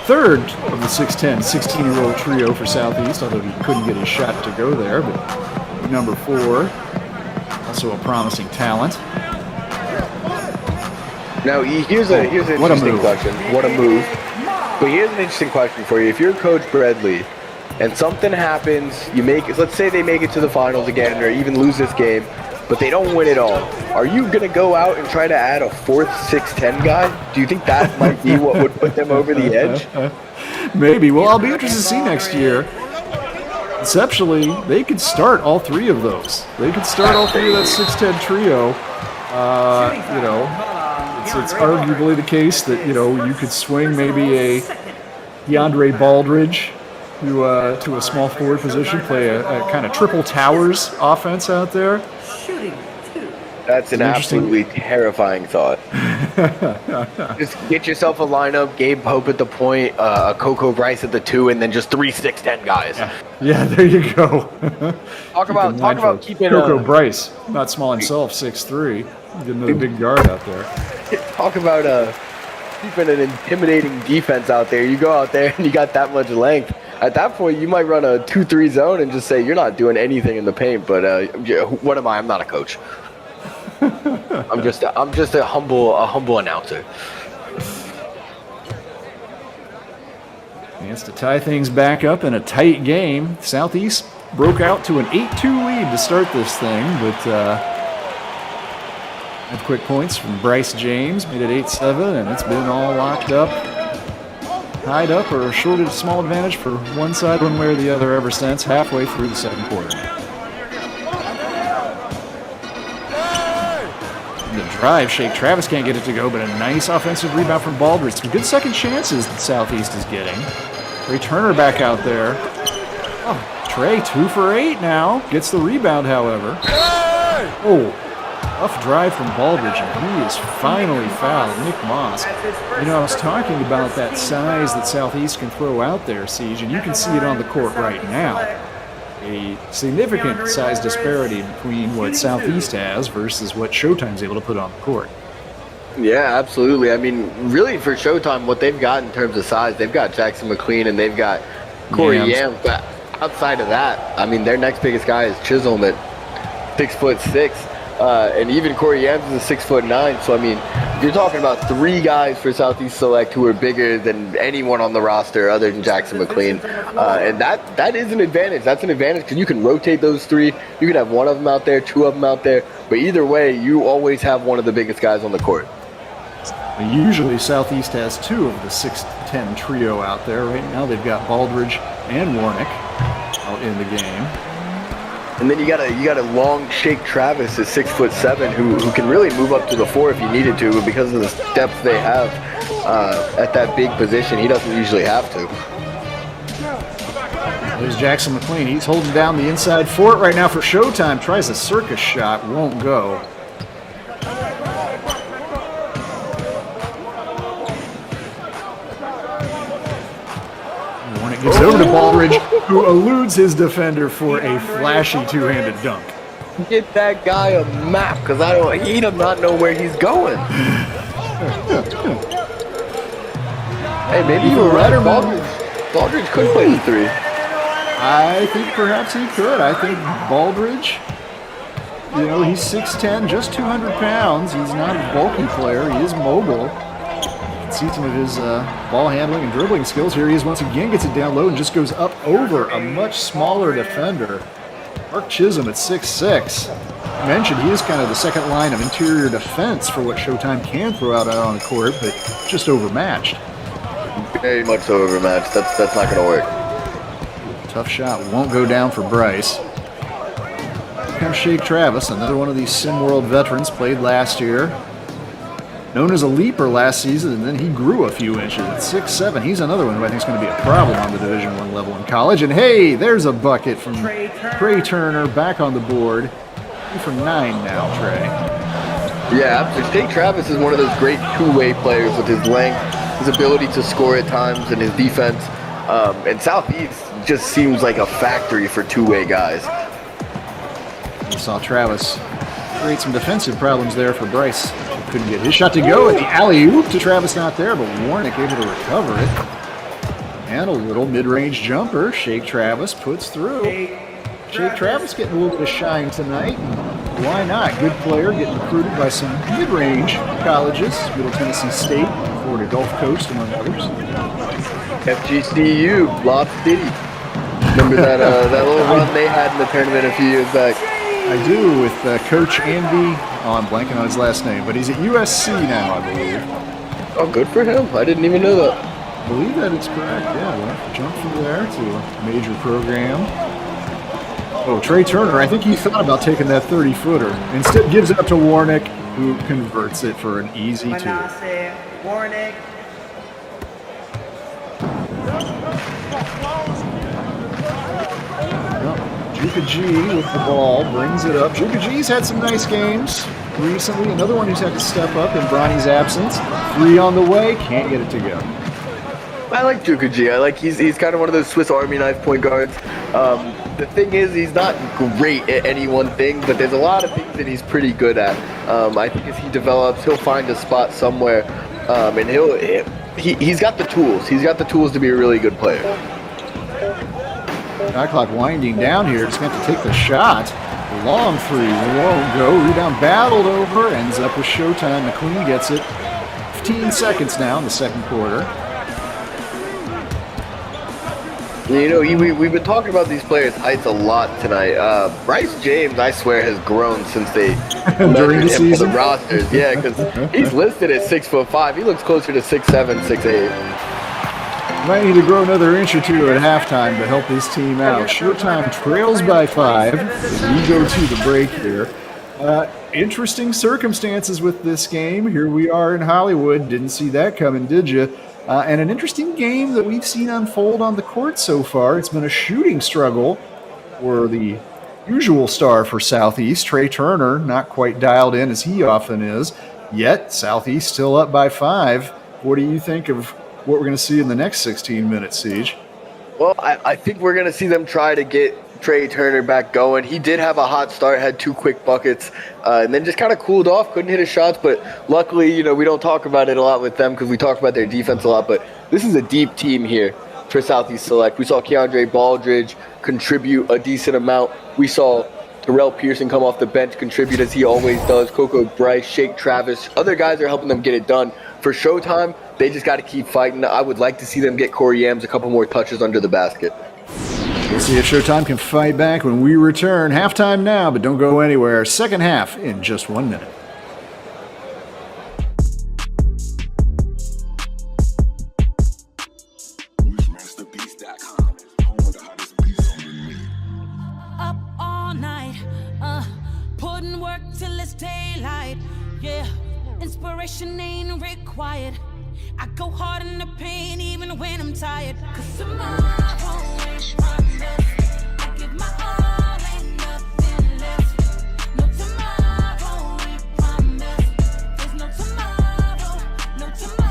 third of the 6'10", 16-year-old trio for Southeast, although he couldn't get his shot to go there. But number 4, also a promising talent. Now, here's an interesting question. What a move. But here's an interesting question for you. If you're Coach Bradley and something happens, let's say they make it to the finals again or even lose this game, but they don't win it all, are you going to go out and try to add a 4th 6'10" guy? Do you think that might be what would put them over the edge? Maybe. Well, I'll be interested to see next year. Conceptually, they could start all 3 of those. They could start all 3 of that 6'10" trio. It's arguably the case that, you could swing maybe a Keandre Baldridge to a small forward position, play a kind of triple towers offense out there. That's an absolutely terrifying thought. Just get yourself a lineup, Gabe Pope at the point, a Coco Bryce at the 2, and then just 3 6'10" guys. Yeah, there you go. Talk about keeping Coco Bryce, not small himself, 6'3". Get another big guard out there. Talk about keeping an intimidating defense out there. You go out there and you got that much length. At that point, you might run a 2-3 zone and just say you're not doing anything in the paint. But what am I? I'm not a coach. I'm just a humble announcer. Chance to tie things back up in a tight game. Southeast broke out to an 8-2 lead to start this thing, but had quick points from Bryce James, made it 8-7, and it's been all locked up tied up or shorted a small advantage for one side one way or the other ever since, halfway through the second quarter. The drive, Shake Travis can't get it to go, but a nice offensive rebound from Baldridge. Some good second chances that Southeast is getting. Trey Turner back out there. Oh, Trey 2 for 8 now. Gets the rebound, however. Oh, tough drive from Baldridge, and he is finally fouled. Nick Moss. You know, I was talking about that size that Southeast can throw out there, Siege, and you can see it on the court right now. A significant size disparity between what Southeast has versus what Showtime's able to put on the court. Yeah, absolutely. I mean, really for Showtime, what they've got in terms of size, they've got Jackson McLean and they've got Corey Yams. But outside of that, I mean, their next biggest guy is Chisholm at 6'6". And even Corey Yams is a 6'9". So, I mean, you're talking about 3 guys for Southeast Select who are bigger than anyone on the roster other than Jackson McLean. And that is an advantage. That's an advantage because you can rotate those 3. You can have one of them out there, 2 of them out there. But either way, you always have one of the biggest guys on the court. Usually Southeast has 2 of the 6'10" trio out there. Right now they've got Baldridge and Warnick out in the game. And then you got a long Shake Travis at 6'7", who can really move up to the 4 if he needed to, but because of the depth they have at that big position, he doesn't usually have to. There's Jackson McLean. He's holding down the inside fort right now for Showtime. Tries a circus shot, won't go. When it gets over to Baldridge, who eludes his defender for a flashy two-handed dunk. Get that guy a map, because he does not know where he's going. Hey, maybe you were right. Baldridge could play the 3. I think perhaps he could. I think Baldridge, you know, he's 6'10", just 200 pounds. He's not a bulky player. He is mobile. See some of his ball handling and dribbling skills. Here he is once again, gets it down low and just goes up over a much smaller defender. Mark Chisholm at 6'6". I mentioned he is kind of the second line of interior defense for what Showtime can throw out on the court, but just overmatched. Very much so overmatched. That's not going to work. Tough shot, won't go down for Bryce. Here comes Shake Travis, another one of these Sim World veterans, played last year. Known as a leaper last season, and then he grew a few inches at 6'7". He's another one who I think is going to be a problem on the Division I level in college. And hey, there's a bucket from Trey Turner back on the board. 2 for 9 now, Trey. Yeah, absolutely. Shake Travis is one of those great two-way players with his length, his ability to score at times, and his defense. And Southeast just seems like a factory for two-way guys. We saw Travis create some defensive problems there for Bryce. Couldn't get his shot to go, and the alley-oop to Travis not there, but Warnick able to recover it. And a little mid-range jumper. Shake Travis puts through. Shake Travis getting a little bit of shine tonight. Why not? Good player, getting recruited by some mid-range colleges. Middle Tennessee State, Florida Gulf Coast, among others. FGCU, Lob City. Remember that little run they had in the tournament a few years back? I do, with Coach Andy. Oh, I'm blanking on his last name, but he's at USC now, I believe. Oh, good for him. I didn't even know that. I believe that it's correct, yeah. We'll jump from there to a major program. Oh, Trey Turner, I think he thought about taking that 30-footer. Instead gives it up to Warnick, who converts it for an easy 2. Warnick. Juka G with the ball, brings it up. Juka G's had some nice games recently. Another one who's had to step up in Bronny's absence. 3 on the way, can't get it to go. I like Juka G. I like he's kind of one of those Swiss Army knife point guards. The thing is, he's not great at any one thing, but there's a lot of things that he's pretty good at. I think as he develops, he'll find a spot somewhere, and he's got the tools. He's got the tools to be a really good player. Shot clock winding down here. Just going to take the shot. Long 3 won't go. Rebound battled over. Ends up with Showtime. McLean gets it. 15 seconds now in the second quarter. You know, we've been talking about these players' heights a lot tonight. Bryce James, I swear, has grown since they during the season. For the rosters. Yeah, because he's listed at 6'5". He looks closer to 6'7", 6'8". Might need to grow another inch or two at halftime to help this team out. Showtime trails by 5. We go to the break here. Interesting circumstances with this game. Here we are in Hollywood. Didn't see that coming, did you? And an interesting game that we've seen unfold on the court so far. It's been a shooting struggle for the usual star for Southeast, Trey Turner, not quite dialed in as he often is. Yet, Southeast still up by 5. What do you think of what we're going to see in the next 16 minutes, Siege? Well, I think we're going to see them try to get Trey Turner back going. He did have a hot start, had 2 quick buckets, and then just kind of cooled off, couldn't hit his shots. But luckily, we don't talk about it a lot with them because we talk about their defense a lot. But this is a deep team here for Southeast Select. We saw Keandre Baldridge contribute a decent amount. We saw Terrell Pearson come off the bench, contribute as he always does. Coco Bryce, Shake Travis. Other guys are helping them get it done. For Showtime, they just got to keep fighting. I would like to see them get Corey Yams a couple more touches under the basket. We'll see if Showtime can fight back when we return. Halftime now, but don't go anywhere. Second half in just 1 minute. Up all night, putting work till it's daylight. Yeah, inspiration ain't required. I go hard in the pain even when I'm tired. 'Cause tomorrow ain't promised. I give my all, ain't nothing left. No tomorrow ain't promised. There's no tomorrow, no tomorrow.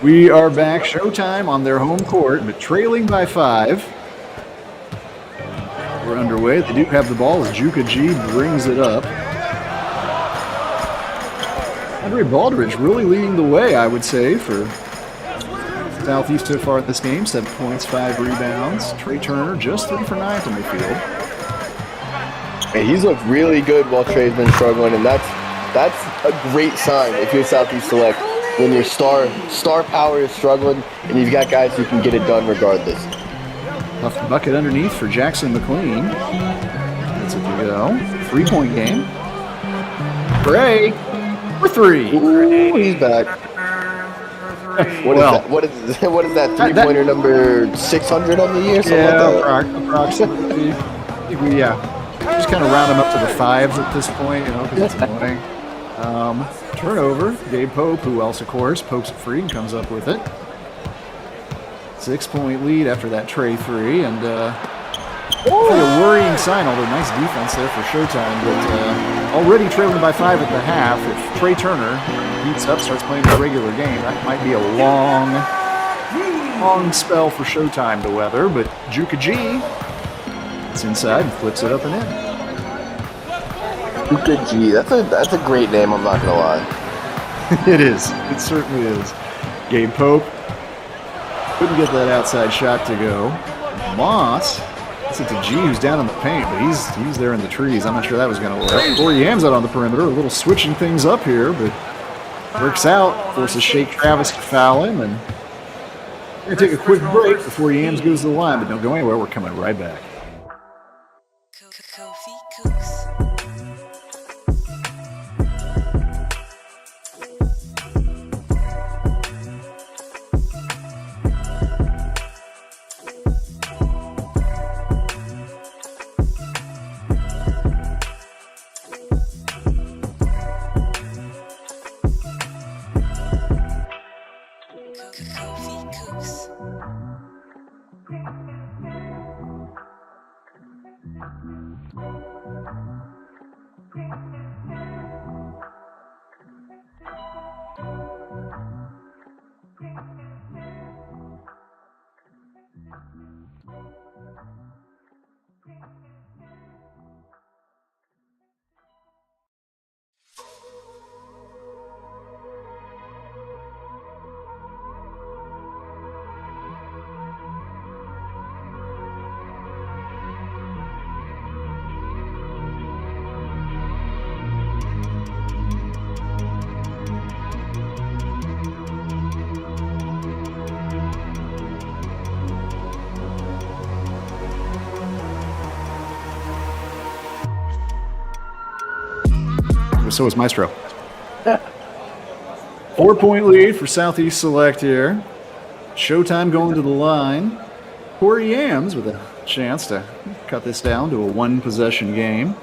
We are back. Showtime on their home court, but trailing by 5. We're underway. They do have the ball as Juka G brings it up. Andre Baldridge really leading the way, I would say, for Southeast so far in this game. 7 points, 5 rebounds. Trey Turner just 3 for 9 from the field. And he's looked really good while Trey's been struggling, and that's a great sign if you're Southeast Select. When your star power is struggling and you've got guys who can get it done regardless. Off the bucket underneath for Jackson McLean. That's it to go. 3-point game. Bray for 3. Ooh, he's back. What is that 3-pointer number 600 on the year? Approximately. Just kind of round them up to the 5s at this point, because it's annoying. Turnover. Gabe Pope, who else, of course, pokes it free and comes up with it. 6-point lead after that Trey 3, and hopefully a worrying sign, although nice defense there for Showtime, but already trailing by 5 at the half. If Trey Turner heats up, starts playing a regular game, that might be a long spell for Showtime to weather, but Juka G, it's inside and flips it up and in. Juka G, that's a great name, I'm not gonna lie. It is. It certainly is. Gabe Pope couldn't get that outside shot to go. Moss, it's to G, who's down in the paint, but he's there in the trees. I'm not sure that was going to work. Corey Yams out on the perimeter, a little switching things up here, but works out. Forces Shake Travis to foul him, and we're going to take a quick break before Yams goes to the line, but don't go anywhere. We're coming right back. So is Maestro. 4-point lead for Southeast Select here. Showtime going to the line. Corey Yams with a chance to cut this down to a one-possession game.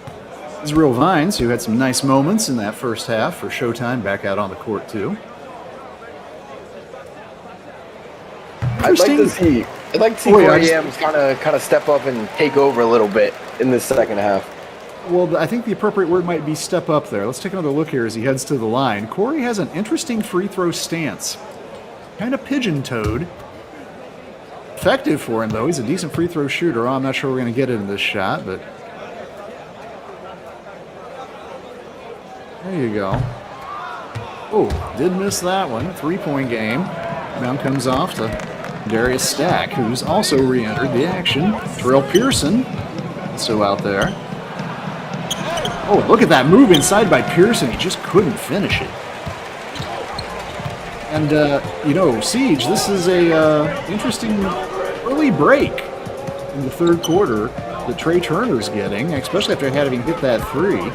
Israel Vines, who had some nice moments in that first half for Showtime, back out on the court too. I'd like to see Corey Yams kind of step up and take over a little bit in the second half. Well, I think the appropriate word might be step up there. Let's take another look here as he heads to the line. Corey has an interesting free throw stance. Kind of pigeon-toed. Effective for him, though. He's a decent free throw shooter. I'm not sure we're going to get it in this shot, but there you go. Oh, did miss that one. 3-point game. Now comes off to Darius Stack, who's also re-entered the action. Terrell Pearson, so out there. Oh, look at that move inside by Pearson. He just couldn't finish it. And, Siege, this is a interesting early break in the third quarter that Trey Turner's getting, especially after having hit that three.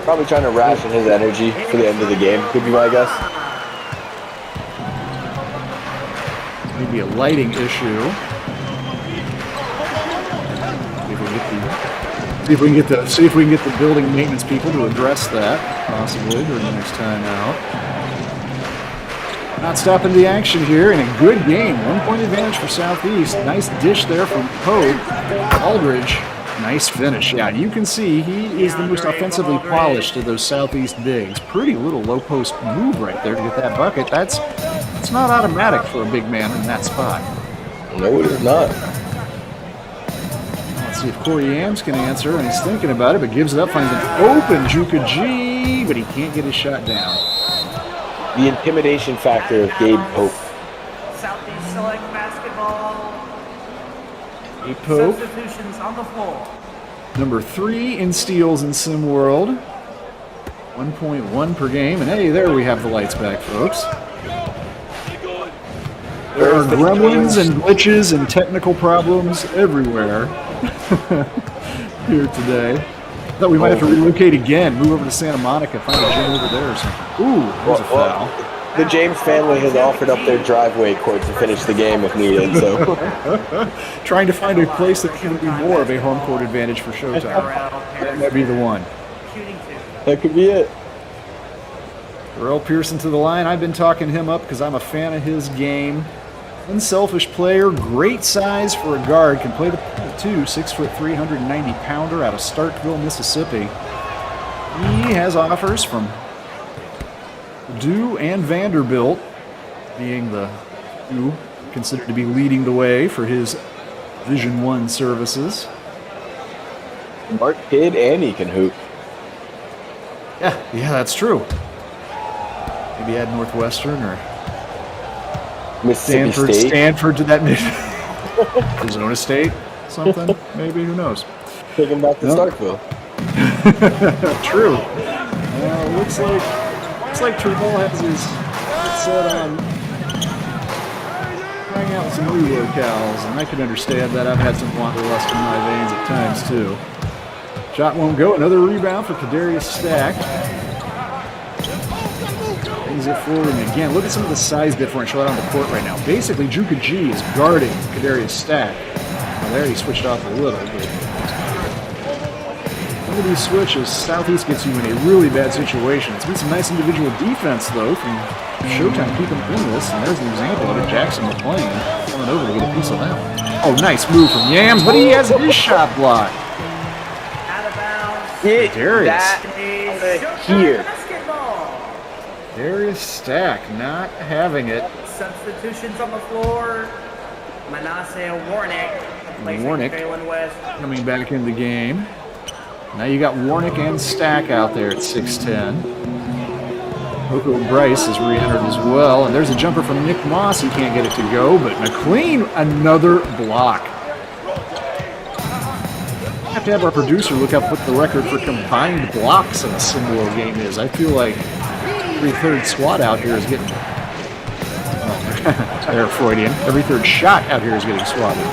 Probably trying to ration his energy for the end of the game, could be my guess. Maybe a lighting issue. See if we can get the building maintenance people to address that, possibly, during the next time out. Not stopping the action here, and a good game. 1-point advantage for Southeast. Nice dish there from Pope. Aldridge, nice finish. Yeah, you can see he is the most offensively polished of those Southeast bigs. Pretty little low post move right there to get that bucket. It's not automatic for a big man in that spot. No, it is not. See if Corey Yams can answer, and he's thinking about it, but gives it up, finds an open Juka G, but he can't get his shot down. The intimidation factor of Gabe Pope. Southeast Select basketball. Gabe Pope, Substitutions on the floor. number 3 in steals in Sim World. 1.1 per game, and hey, there we have the lights back, folks. There are gremlins and glitches and technical problems everywhere here today. I thought we might have to relocate again, move over to Santa Monica, find a gym over there or something. Ooh, there's a foul. The James family has offered up their driveway court to finish the game if needed. So, trying to find a place that can be more of a home court advantage for Showtime. That might be the one. That could be it. Terrell Pearson to the line. I've been talking him up because I'm a fan of his game. Unselfish player, great size for a guard, can play the 2, 6'3", 390-pounder out of Starkville, Mississippi. He has offers from Purdue and Vanderbilt, being the two considered to be leading the way for his Division I services. Smart kid, and he can hoop. Yeah, that's true. Maybe add Northwestern or Mississippi State. Stanford to that Arizona State, something, maybe, who knows? Take them back to Starkville. True. Looks like Trevor has his set on hanging out with some new locales, and I can understand that. I've had some wanderlust in my veins at times too. Shot won't go. Another rebound for Kadarius Stack. Brings it forward, and again, look at some of the size differential out on the court right now. Basically, Juka G is guarding Kadarius Stack. Well, there he switched off a little, but some of these switches, Southeast gets you in a really bad situation. It's been some nice individual defense, though, from Showtime keeping them in this, and there's an example of it. Jackson McClain coming over to get a piece of that one. Oh, nice move from Yams, but he has his shot blocked. Out of bounds. Get Darius. that here. Darius Stack not having it. Substitutions on the floor. Manasseh Warnick. Warnick Phelan West. coming back in the game. Now you got Warnick and Stack out there at 6'10". Coco Bryce has re-entered as well, and there's a jumper from Nick Moss. He can't get it to go, but McLean, another block. We have to have our producer look up what the record for combined blocks in a Simwell game is. I feel like every third swat out here is getting... They're Freudian. Every third shot out here is getting swatted.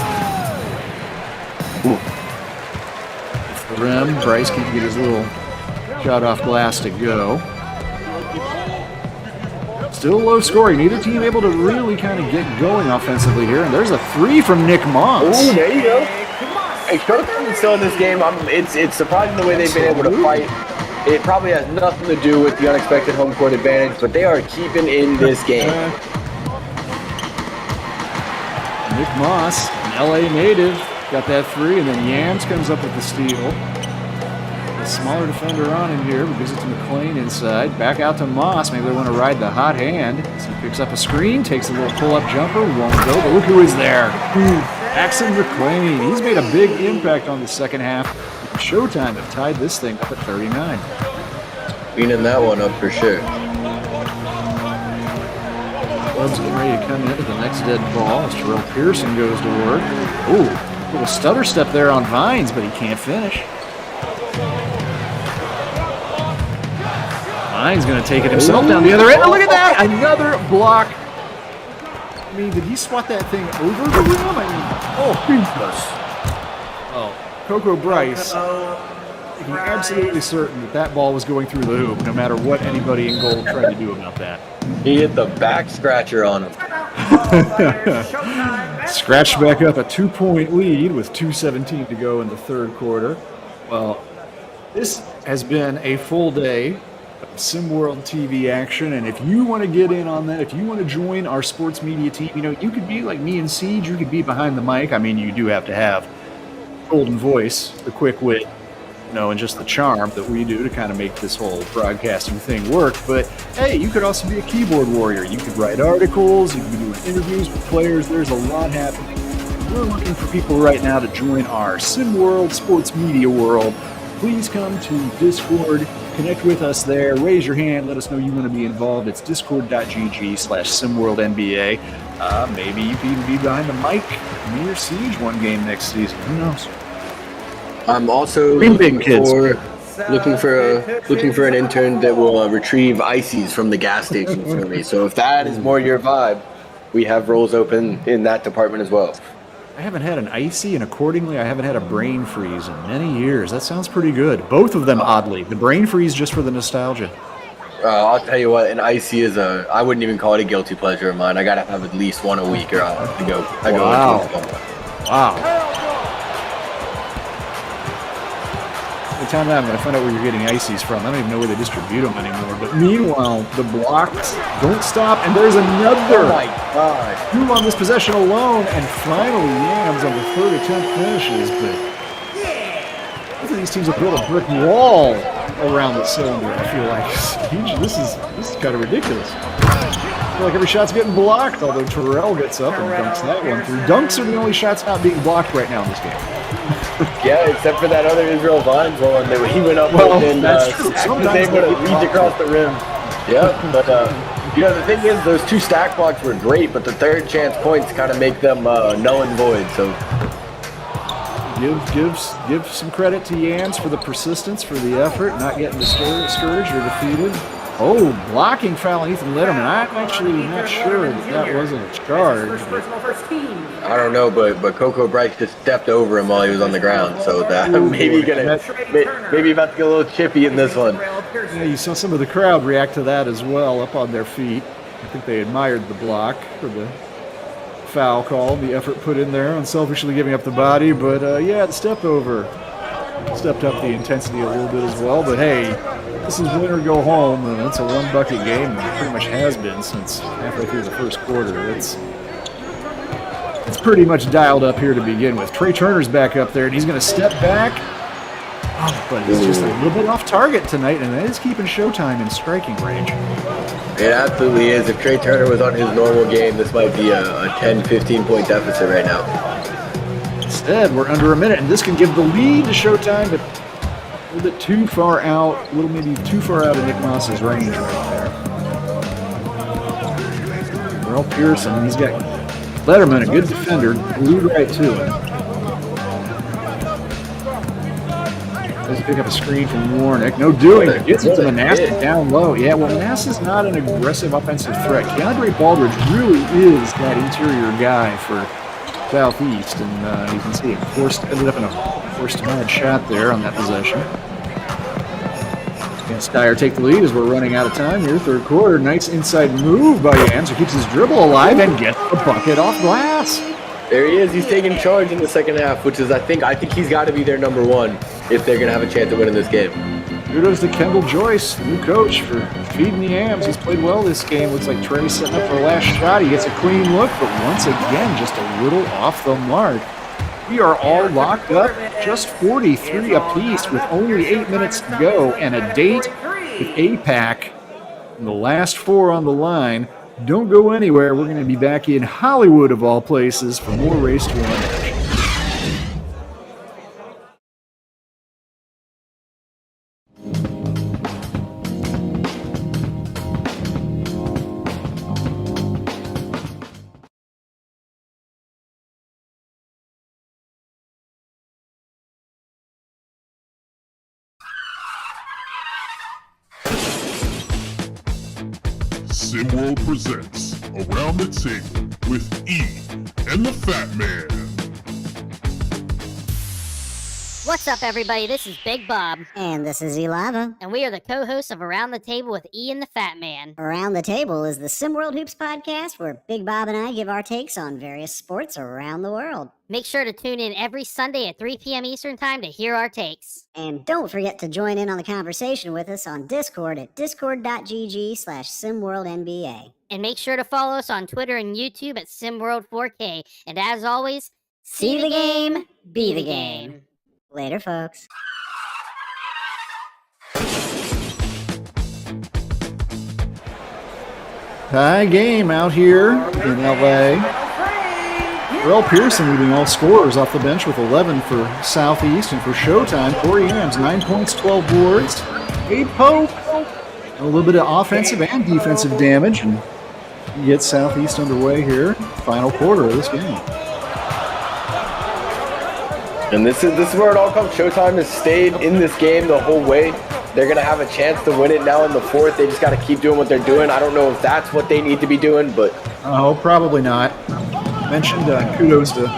The rim, Bryce can get his little shot off glass to go. Still low scoring. Neither team able to really kind of get going offensively here. And there's a three from Nick Moss. Ooh, there you go. Hey, Showtime is still in this game. It's surprising the way they've been able to fight. It probably has nothing to do with the unexpected home court advantage, but they are keeping in this game. Nick Moss, an LA native, got that three, and then Yams comes up with the steal. A smaller defender on in here, but gives it to McLean inside. Back out to Moss. Maybe they want to ride the hot hand. So he picks up a screen, takes a little pull-up jumper, won't go, but look who is there. Axon McLean. He's made a big impact on the second half. Showtime have tied this thing up at 39. Cleaning that one up for sure. Club's getting ready to come into the next dead ball as Terrell Pearson goes to work. Ooh, little stutter step there on Vines, but he can't finish. Vines going to take it himself down the other end. Oh, look at that! Another block. I mean, did he swat that thing over the rim? I mean, oh, Jesus. Oh, Coco Bryce. I'm absolutely certain that ball was going through the hoop, no matter what anybody in goal tried to do about that. He hit the back scratcher on him. Scratched back up a 2-point lead with 2:17 to go in the third quarter. Well, this has been a full day of SimWorld TV action, and if you want to get in on that, if you want to join our sports media team, you know, you could be like me and Siege, you could be behind the mic. I mean, you do have to have golden voice, the quick wit, you know, and just the charm that we do to kind of make this whole broadcasting thing work. But hey, you could also be a keyboard warrior. You could write articles, you could be doing interviews with players. There's a lot happening. We're looking for people right now to join our SimWorld sports media world. Please come to Discord, connect with us there, raise your hand, let us know you want to be involved. It's discord.gg/SimWorldNBA. Maybe you can even be behind the mic, me or Siege one game next season. Who knows? I'm also looking for an intern that will retrieve ices from the gas station for me. So if that is more your vibe, we have roles open in that department as well. I haven't had an icy, and accordingly, I haven't had a brain freeze in many years. That sounds pretty good. Both of them, oddly. The brain freeze just for the nostalgia. I'll tell you what, an icy is I wouldn't even call it a guilty pleasure of mine. I gotta have at least one a week, or I'll have to go. Wow. Wow. Time out, I'm going to find out where you're getting ices from. I don't even know where they distribute them anymore. But meanwhile, the blocks don't stop, and there's another. Oh my God. Two on this possession alone, and finally Yams on the third attempt finishes. But both of these teams have built a brick wall around the cylinder, I feel like. This is kind of ridiculous. feel like every shot's getting blocked, although Terrell gets up and dunks that one through. Dunks are the only shots not being blocked right now in this game. Yeah, except for that other Israel Vines one that he went up and was able to reach across the rim. Yeah, but the thing is, those 2 stack blocks were great, but the third chance points kind of make them null and void. So give some credit to Yams for the persistence, for the effort, not getting discouraged or defeated. Oh, blocking foul on Ethan Letterman. I'm actually not sure that wasn't a charge. I don't know, but Coco Bryce just stepped over him while he was on the ground, so that maybe about to get a little chippy in this one. Yeah, you saw some of the crowd react to that as well, up on their feet. I think they admired the block for the foul call, the effort put in there, unselfishly giving up the body. But the step over stepped up the intensity a little bit as well. But hey, this is win or go home, and it's a 1-bucket game, and it pretty much has been since halfway through the first quarter. It's pretty much dialed up here to begin with. Trey Turner's back up there, and he's going to step back. Oh, but he's just a little bit off target tonight, and that is keeping Showtime in striking range. It absolutely is. If Trey Turner was on his normal game, this might be a 10, 15-point deficit right now. Instead, we're under a minute, and this can give the lead to Showtime, but a little bit too far out, maybe too far out of Nick Moss's range right there. Earl Pearson, he's got Letterman, a good defender, glued right to him. Let's pick up a screen from Warnick. No doing. It gets it to Manasseh down low. Yeah, well, Manasseh's not an aggressive offensive threat. Keandre Baldridge really is that interior guy for Southeast, and you can see it ended up in a forced bad shot there on that possession. And Steyer take the lead as we're running out of time here. Third quarter, nice inside move by Yams, who keeps his dribble alive and gets the bucket off glass. There he is. He's taking charge in the second half, which is, I think he's got to be their number one if they're going to have a chance to win in this game. Kudos to Kendall Joyce, new coach, for feeding the Yams. He's played well this game. Looks like Trey's setting up for a last shot. He gets a clean look, but once again, just a little off the mark. We are all locked up, just 43 apiece with only 8 minutes to go, and a date with APAC. And the last 4 on the line. Don't go anywhere. We're going to be back in Hollywood, of all places, for more Race to One action. SimWorld presents Around the Table with E and the Fat Man. What's up, everybody? This is Big Bob. And this is Elava. And we are the co-hosts of Around the Table with E and the Fat Man. Around the Table is the SimWorld Hoops podcast where Big Bob and I give our takes on various sports around the world. Make sure to tune in every Sunday at 3 p.m. Eastern Time to hear our takes. And don't forget to join in on the conversation with us on Discord at discord.gg/SimWorldNBA. And make sure to follow us on Twitter and YouTube at SimWorld4K. And as always, see the game, be the game. Later, folks. Tie game out here in LA. Earl Pearson leading all scorers off the bench with 11 for Southeast, and for Showtime, Corey Yams, 9 points, 12 boards. Gabe Pope, a little bit of offensive and defensive damage, and he gets Southeast underway here, final quarter of this game. And this is where it all comes. Showtime has stayed in this game the whole way. They're going to have a chance to win it now in the fourth. They just got to keep doing what they're doing. I don't know if that's what they need to be doing, but... Oh, probably not. Mentioned kudos to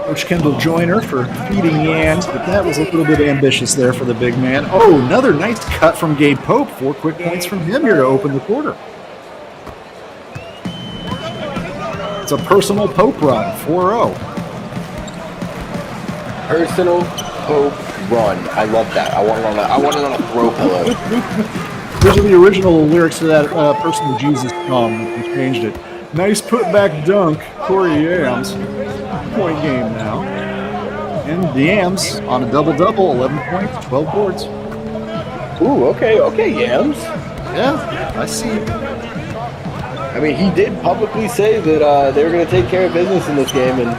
Coach Kendall Joyner for feeding Yams, but that was a little bit ambitious there for the big man. Oh, another nice cut from Gabe Pope. 4 quick points from him here to open the quarter. It's a personal Pope run, 4-0. Personal Pope run. I love that. I want it on a throw pillow. Those are the original lyrics to that Personal Jesus song. We changed it. Nice putback dunk, Corey Yams. Point game now. And Yams on a double-double, 11 points, 12 boards. Ooh, okay, Yams. Yeah, I see. I mean, he did publicly say that they were going to take care of business in this game, and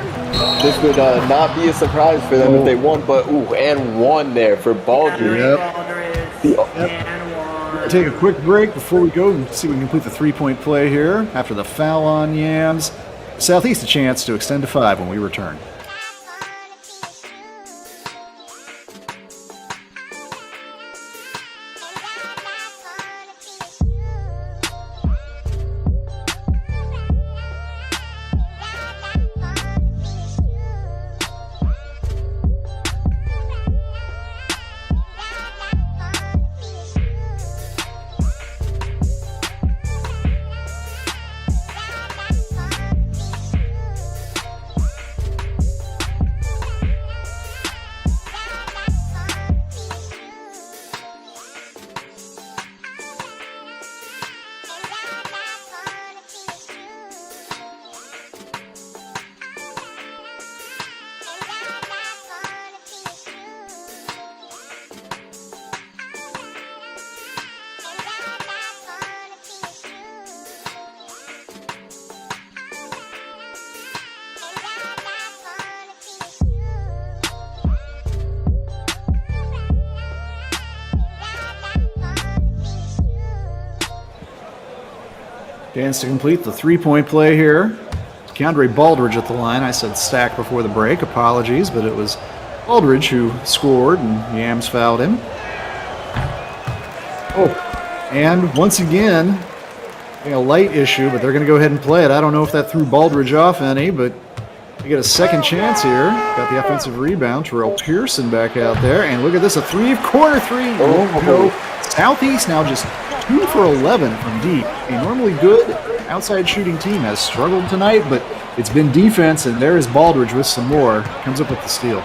this would not be a surprise for them if they won. But, and one there for Baldridge. Take a quick break before we go and see if we can complete the three-point play here. After the foul on Yams, Southeast a chance to extend to 5 when we return. Chance to complete the three-point play here. Keandre Baldridge at the line. I said Stack before the break. Apologies, but it was Baldridge who scored, and Yams fouled him. And once again, a light issue, but they're going to go ahead and play it. I don't know if that threw Baldridge off any, but we get a second chance here. Got the offensive rebound. Terrell Pearson back out there. And look at this, a corner three. No. Southeast now just 2 for 11 from deep. A normally good outside shooting team has struggled tonight, but it's been defense, and there is Baldridge with some more. Comes up with the steal.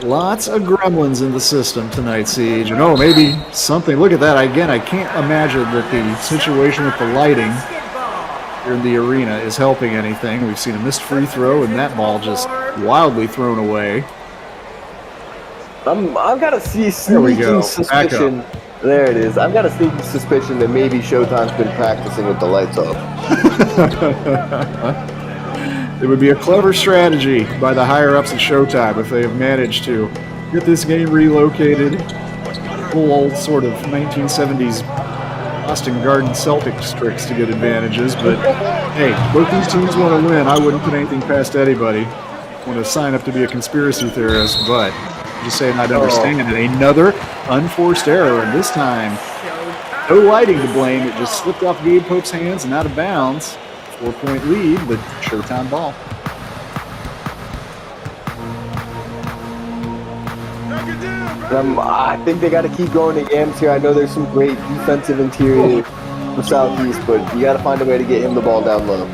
Lots of gremlins in the system tonight, Siege. And maybe something. Look at that. Again, I can't imagine that the situation with the lighting here in the arena is helping anything. We've seen a missed free throw, and that ball just wildly thrown away. I've got a sneaking suspicion. There it is. I've got a sneaking suspicion that maybe Showtime's been practicing with the lights off. It would be a clever strategy by the higher-ups at Showtime if they have managed to get this game relocated. Full old sort of 1970s Boston Garden Celtics tricks to get advantages. But, hey, both these teams want to win. I wouldn't put anything past anybody. I want to sign up to be a conspiracy theorist, but I'm just saying I'd understand it. Another unforced error, and this time, no lighting to blame. It just slipped off Gabe Pope's hands and out of bounds. 4-point lead, but Showtime ball. I think they got to keep going to Yams here. I know there's some great defensive interior for Southeast, but you got to find a way to get him the ball down low.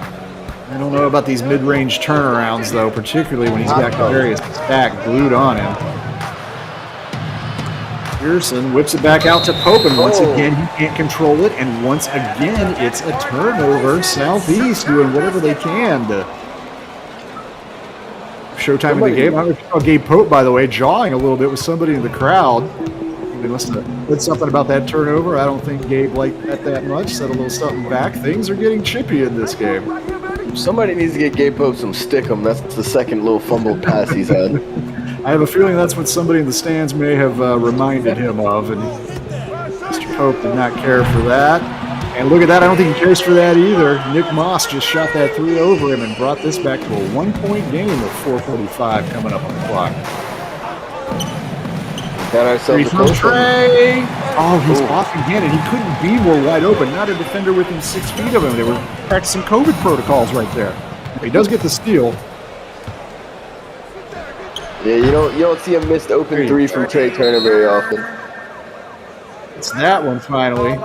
I don't know about these mid-range turnarounds, though, particularly when he's got Darius Stack glued on him. Pearson whips it back out to Pope, and once again, he can't control it, and once again, it's a turnover. Southeast doing whatever they can to Showtime in the game. I saw Gabe Pope, by the way, jawing a little bit with somebody in the crowd. They must have said something about that turnover. I don't think Gabe liked that much. Said a little something back. Things are getting chippy in this game. Somebody needs to get Gabe Pope some stickum. That's the second little fumbled pass he's had. I have a feeling that's what somebody in the stands may have reminded him of, and Mr. Pope did not care for that. And look at that, I don't think he cares for that either. Nick Moss just shot that three over him and brought this back to a 1-point game with 4:45 coming up on the clock. Got ourselves from Trey. He's off again, and he couldn't be more wide open. Not a defender within 6 feet of him. They were practicing COVID protocols right there. He does get the steal. Yeah, you don't see a missed open three from Trey Turner very often. It's that one finally.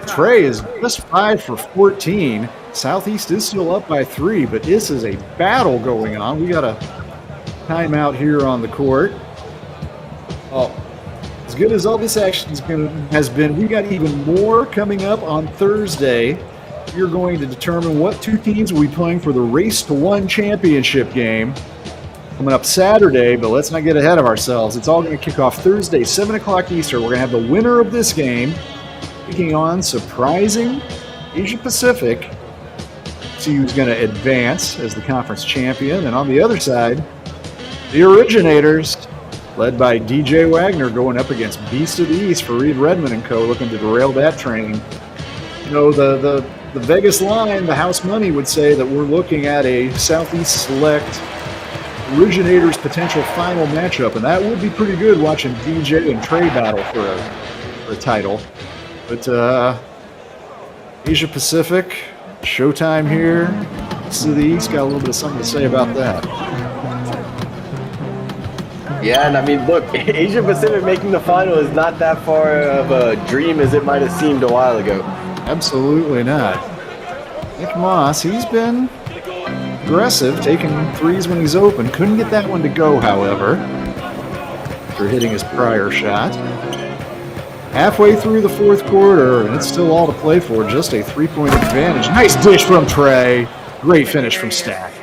Trey is just 5 for 14. Southeast is still up by 3, but this is a battle going on. We got a timeout here on the court. As good as all this action has been, we got even more coming up on Thursday. We're going to determine what two teams will be playing for the Race to One championship game. coming up Saturday, but let's not get ahead of ourselves. It's all going to kick off Thursday, 7 o'clock Eastern. We're going to have the winner of this game taking on surprising Asia Pacific. See who's going to advance as the conference champion. And on the other side, the Originators, led by DJ Wagner, going up against Beast of the East for Reed Redmond and co., looking to derail that train. You know, the Vegas line, the house money would say that we're looking at a Southeast Select Originators potential final matchup, and that would be pretty good watching DJ and Trey battle for a title. But Asia Pacific, Showtime here. Beast of the East got a little bit of something to say about that. Yeah, and I mean, look, Asia Pacific making the final is not that far of a dream as it might have seemed a while ago. Absolutely not. Nick Moss, he's been aggressive, taking threes when he's open. Couldn't get that one to go, however, after hitting his prior shot. Halfway through the fourth quarter, and it's still all to play for, just a 3-point advantage. Nice dish from Trey. Great finish from Stack.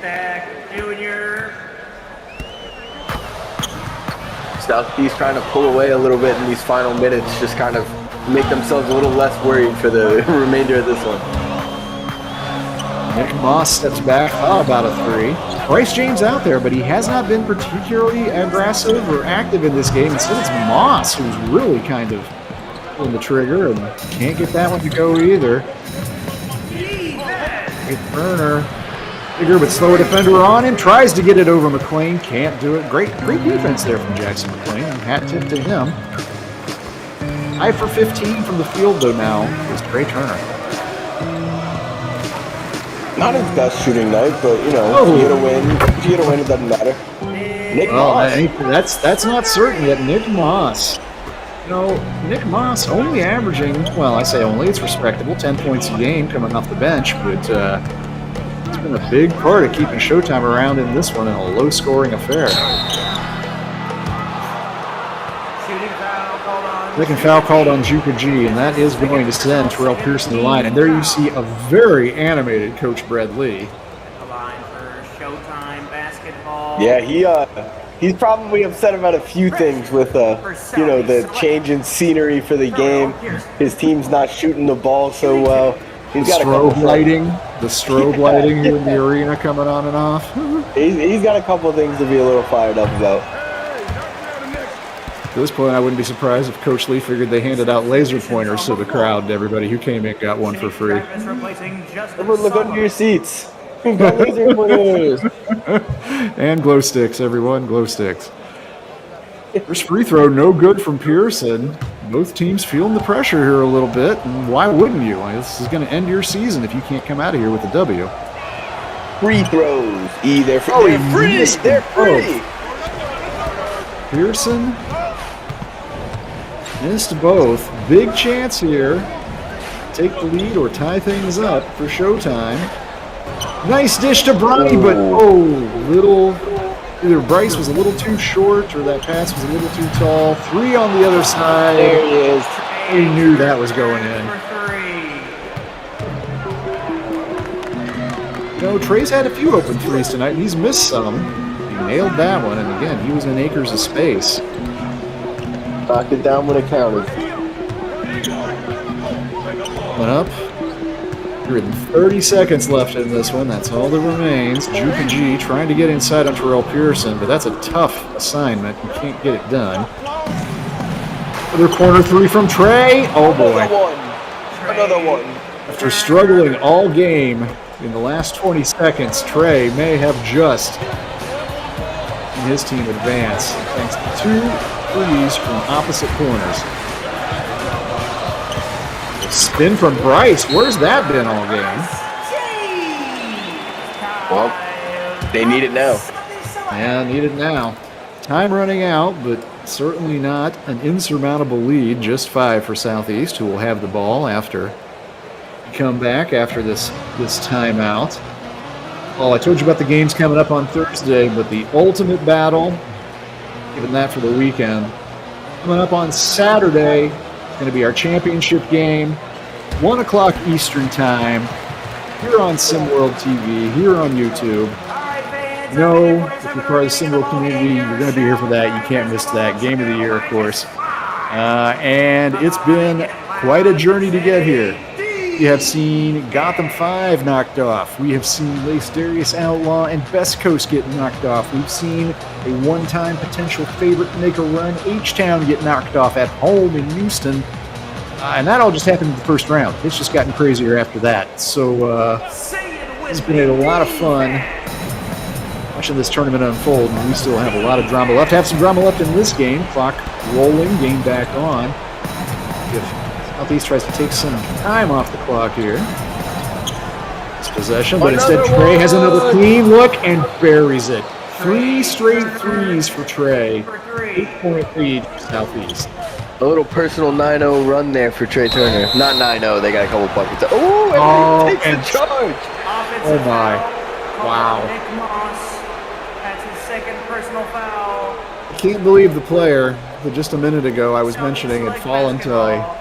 Southeast trying to pull away a little bit in these final minutes, just kind of make themselves a little less worried for the remainder of this one. Nick Moss steps back, thought about a three. Bryce James out there, but he has not been particularly aggressive or active in this game. Instead, it's Moss who's really kind of pulling the trigger and can't get that one to go either. Great Turner. Bigger but slower defender on him. Tries to get it over McLean. Can't do it. Great defense there from Jackson McLean. Hat tip to him. 5 for 15 from the field, though, now is Trey Turner. Not his best shooting night, but, you know, if you get a win, it doesn't matter. Nick Moss. That's not certain yet. Nick Moss. You know, Nick Moss only averaging, well, I say only, it's respectable, 10 points a game coming off the bench, but it's been a big part of keeping Showtime around in this one in a low-scoring affair. Second foul called on Juka G, and that is going to send Terrell Pearson to the line. And there you see a very animated Coach Brad Lee. The line for Showtime basketball. Yeah, he's probably upset about a few things with, you know, the change in scenery for the game. His team's not shooting the ball so well. He's got strobe lighting here in the arena coming on and off. He's got a couple things to be a little fired up about. At this point, I wouldn't be surprised if Coach Lee figured they handed out laser pointers to the crowd. Everybody who came in got one for free. Everyone look under your seats. We've got laser pointers. And glow sticks, everyone, glow sticks. First free throw, no good from Pearson. Both teams feeling the pressure here a little bit, and why wouldn't you? This is going to end your season if you can't come out of here with a W. Free throws. They're free. They're free. Pearson missed both. Big chance here. Take the lead or tie things up for Showtime. Nice dish to Bronny, but either Bryce was a little too short or that pass was a little too tall. Three on the other side. There he is. He knew that was going in. You know, Trey's had a few open threes tonight, and he's missed some. He nailed that one, and again, he was in acres of space. Knocked it down when it counted. Went up. 30 seconds left in this one. That's all that remains. Juka G trying to get inside on Terrell Pearson, but that's a tough assignment. You can't get it done. Another corner three from Trey. Oh boy. Another one. After struggling all game in the last 20 seconds, Trey may have just seen his team advance thanks to 2 threes from opposite corners. Spin from Bryce. Where's that been all game? Well, they need it now. Yeah, need it now. Time running out, but certainly not an insurmountable lead. Just 5 for Southeast, who will have the ball after we come back after this timeout. Oh, I told you about the games coming up on Thursday, but the ultimate battle, given that for the weekend, coming up on Saturday. Going to be our championship game, 1 o'clock Eastern time, here on SimWorld TV, here on YouTube. No, if you're part of the SimWorld community, you're going to be here for that. You can't miss that. Game of the year, of course. And it's been quite a journey to get here. We have seen Gotham 5 knocked off. We have seen Lace Darius Outlaw and Best Coast get knocked off. We've seen a one-time potential favorite to make a run, H-Town, get knocked off at home in Houston. And that all just happened in the first round. It's just gotten crazier after that. So it's been a lot of fun watching this tournament unfold, and we still have a lot of drama left. Have some drama left in this game. Clock rolling, game back on. If Southeast tries to take some time off the clock here. It's possession, but instead Trey has another clean look and buries it. 3 straight threes for Trey. 8-point lead for Southeast. A little personal 9-0 run there for Trey Turner. Not 9-0, they got a couple buckets. Oh, and he takes the charge. Oh my. Wow. Nick Moss has his second personal foul. I can't believe the player that just a minute ago I was mentioning had fallen to a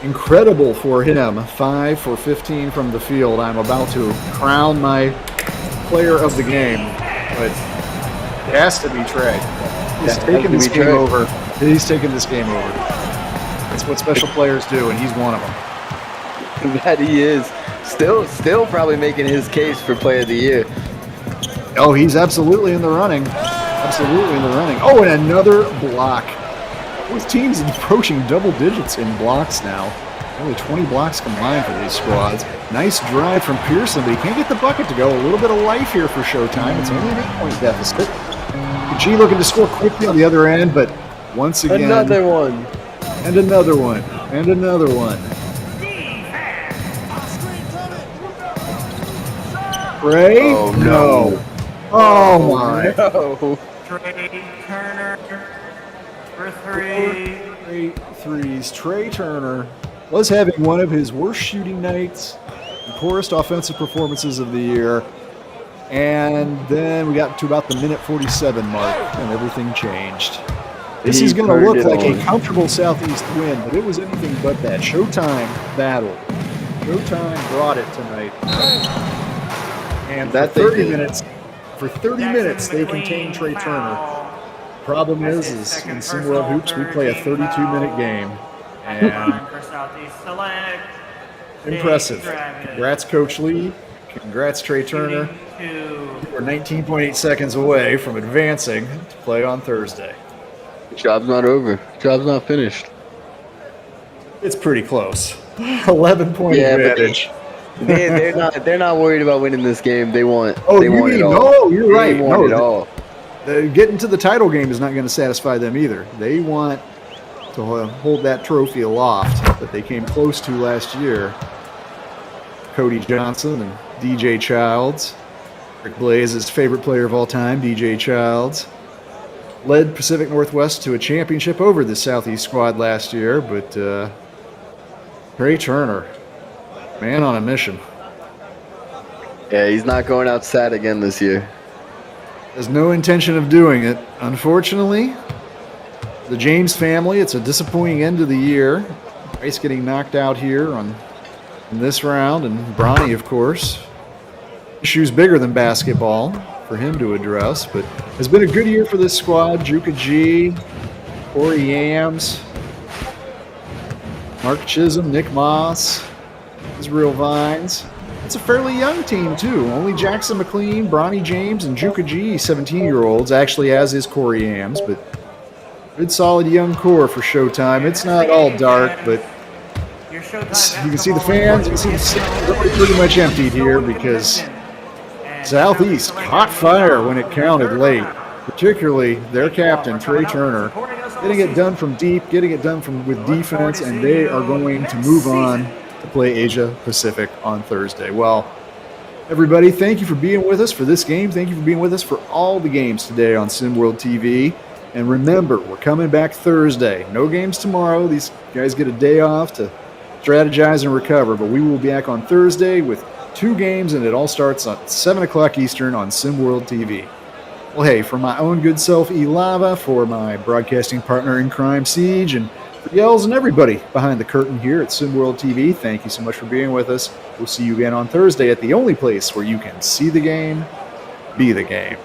incredible for him. 5 for 15 from the field. I'm about to crown my player of the game, but it has to be Trey. He's taking this game over. He's taking this game over. That's what special players do, and he's one of them. That he is. Still probably making his case for player of the year. Oh, he's absolutely in the running. Absolutely in the running. Oh, and another block. Both teams approaching double digits in blocks now. Only 20 blocks combined for these squads. Nice drive from Pearson, but he can't get the bucket to go. A little bit of life here for Showtime. It's only an 8-point deficit. G looking to score quickly on the other end, but once again... Another one. And another one. And another one. Trey? Oh, no. Oh, my. No. Trey Turner for 3. Great threes. Trey Turner was having one of his worst shooting nights, the poorest offensive performances of the year. And then we got to about the minute 47 mark, and everything changed. This is going to look like a comfortable Southeast win, but it was anything but that. Showtime battle. Showtime brought it tonight. And for 30 minutes, they contained Trey Turner. Problem is in SimWorld Hoops, we play a 32-minute game. And impressive. Congrats, Coach Lee. Congrats, Trey Turner. We're 19.8 seconds away from advancing to play on Thursday. Job's not over. Job's not finished. It's pretty close. 11-point advantage. They're not worried about winning this game. They want. Oh, they want it all. No, you're right. They want it all. Getting to the title game is not going to satisfy them either. They want to hold that trophy aloft that they came close to last year. Cody Johnson and DJ Childs. Rick Blaze's favorite player of all time, DJ Childs, led Pacific Northwest to a championship over the Southeast squad last year, but Trey Turner, man on a mission. Yeah, he's not going outside again this year. Has no intention of doing it. Unfortunately, the James family, it's a disappointing end of the year. Bryce getting knocked out here in this round, and Bronny, of course. Issues bigger than basketball for him to address, but has been a good year for this squad. Juka G, Corey Yams, Mark Chisholm, Nick Moss, Israel Vines. It's a fairly young team, too. Only Jackson McLean, Bronny James, and Juka G, 17-year-olds, actually as is Corey Yams, but good solid young core for Showtime. It's not all dark, but you can see the fans, you can see the stands are pretty much emptied here because Southeast caught fire when it counted late, particularly their captain, Trey Turner, getting it done from deep, getting it done with defense, and they are going to move on to play Asia Pacific on Thursday. Well, everybody, thank you for being with us for this game. Thank you for being with us for all the games today on SimWorld TV. And remember, we're coming back Thursday. No games tomorrow. These guys get a day off to strategize and recover, but we will be back on Thursday with 2 games, and it all starts at 7 o'clock Eastern on SimWorld TV. Well, hey, for my own good self, E Lava, for my broadcasting partner in crime, Siege, and for Yells and everybody behind the curtain here at SimWorld TV, thank you so much for being with us. We'll see you again on Thursday at the only place where you can see the game, be the game.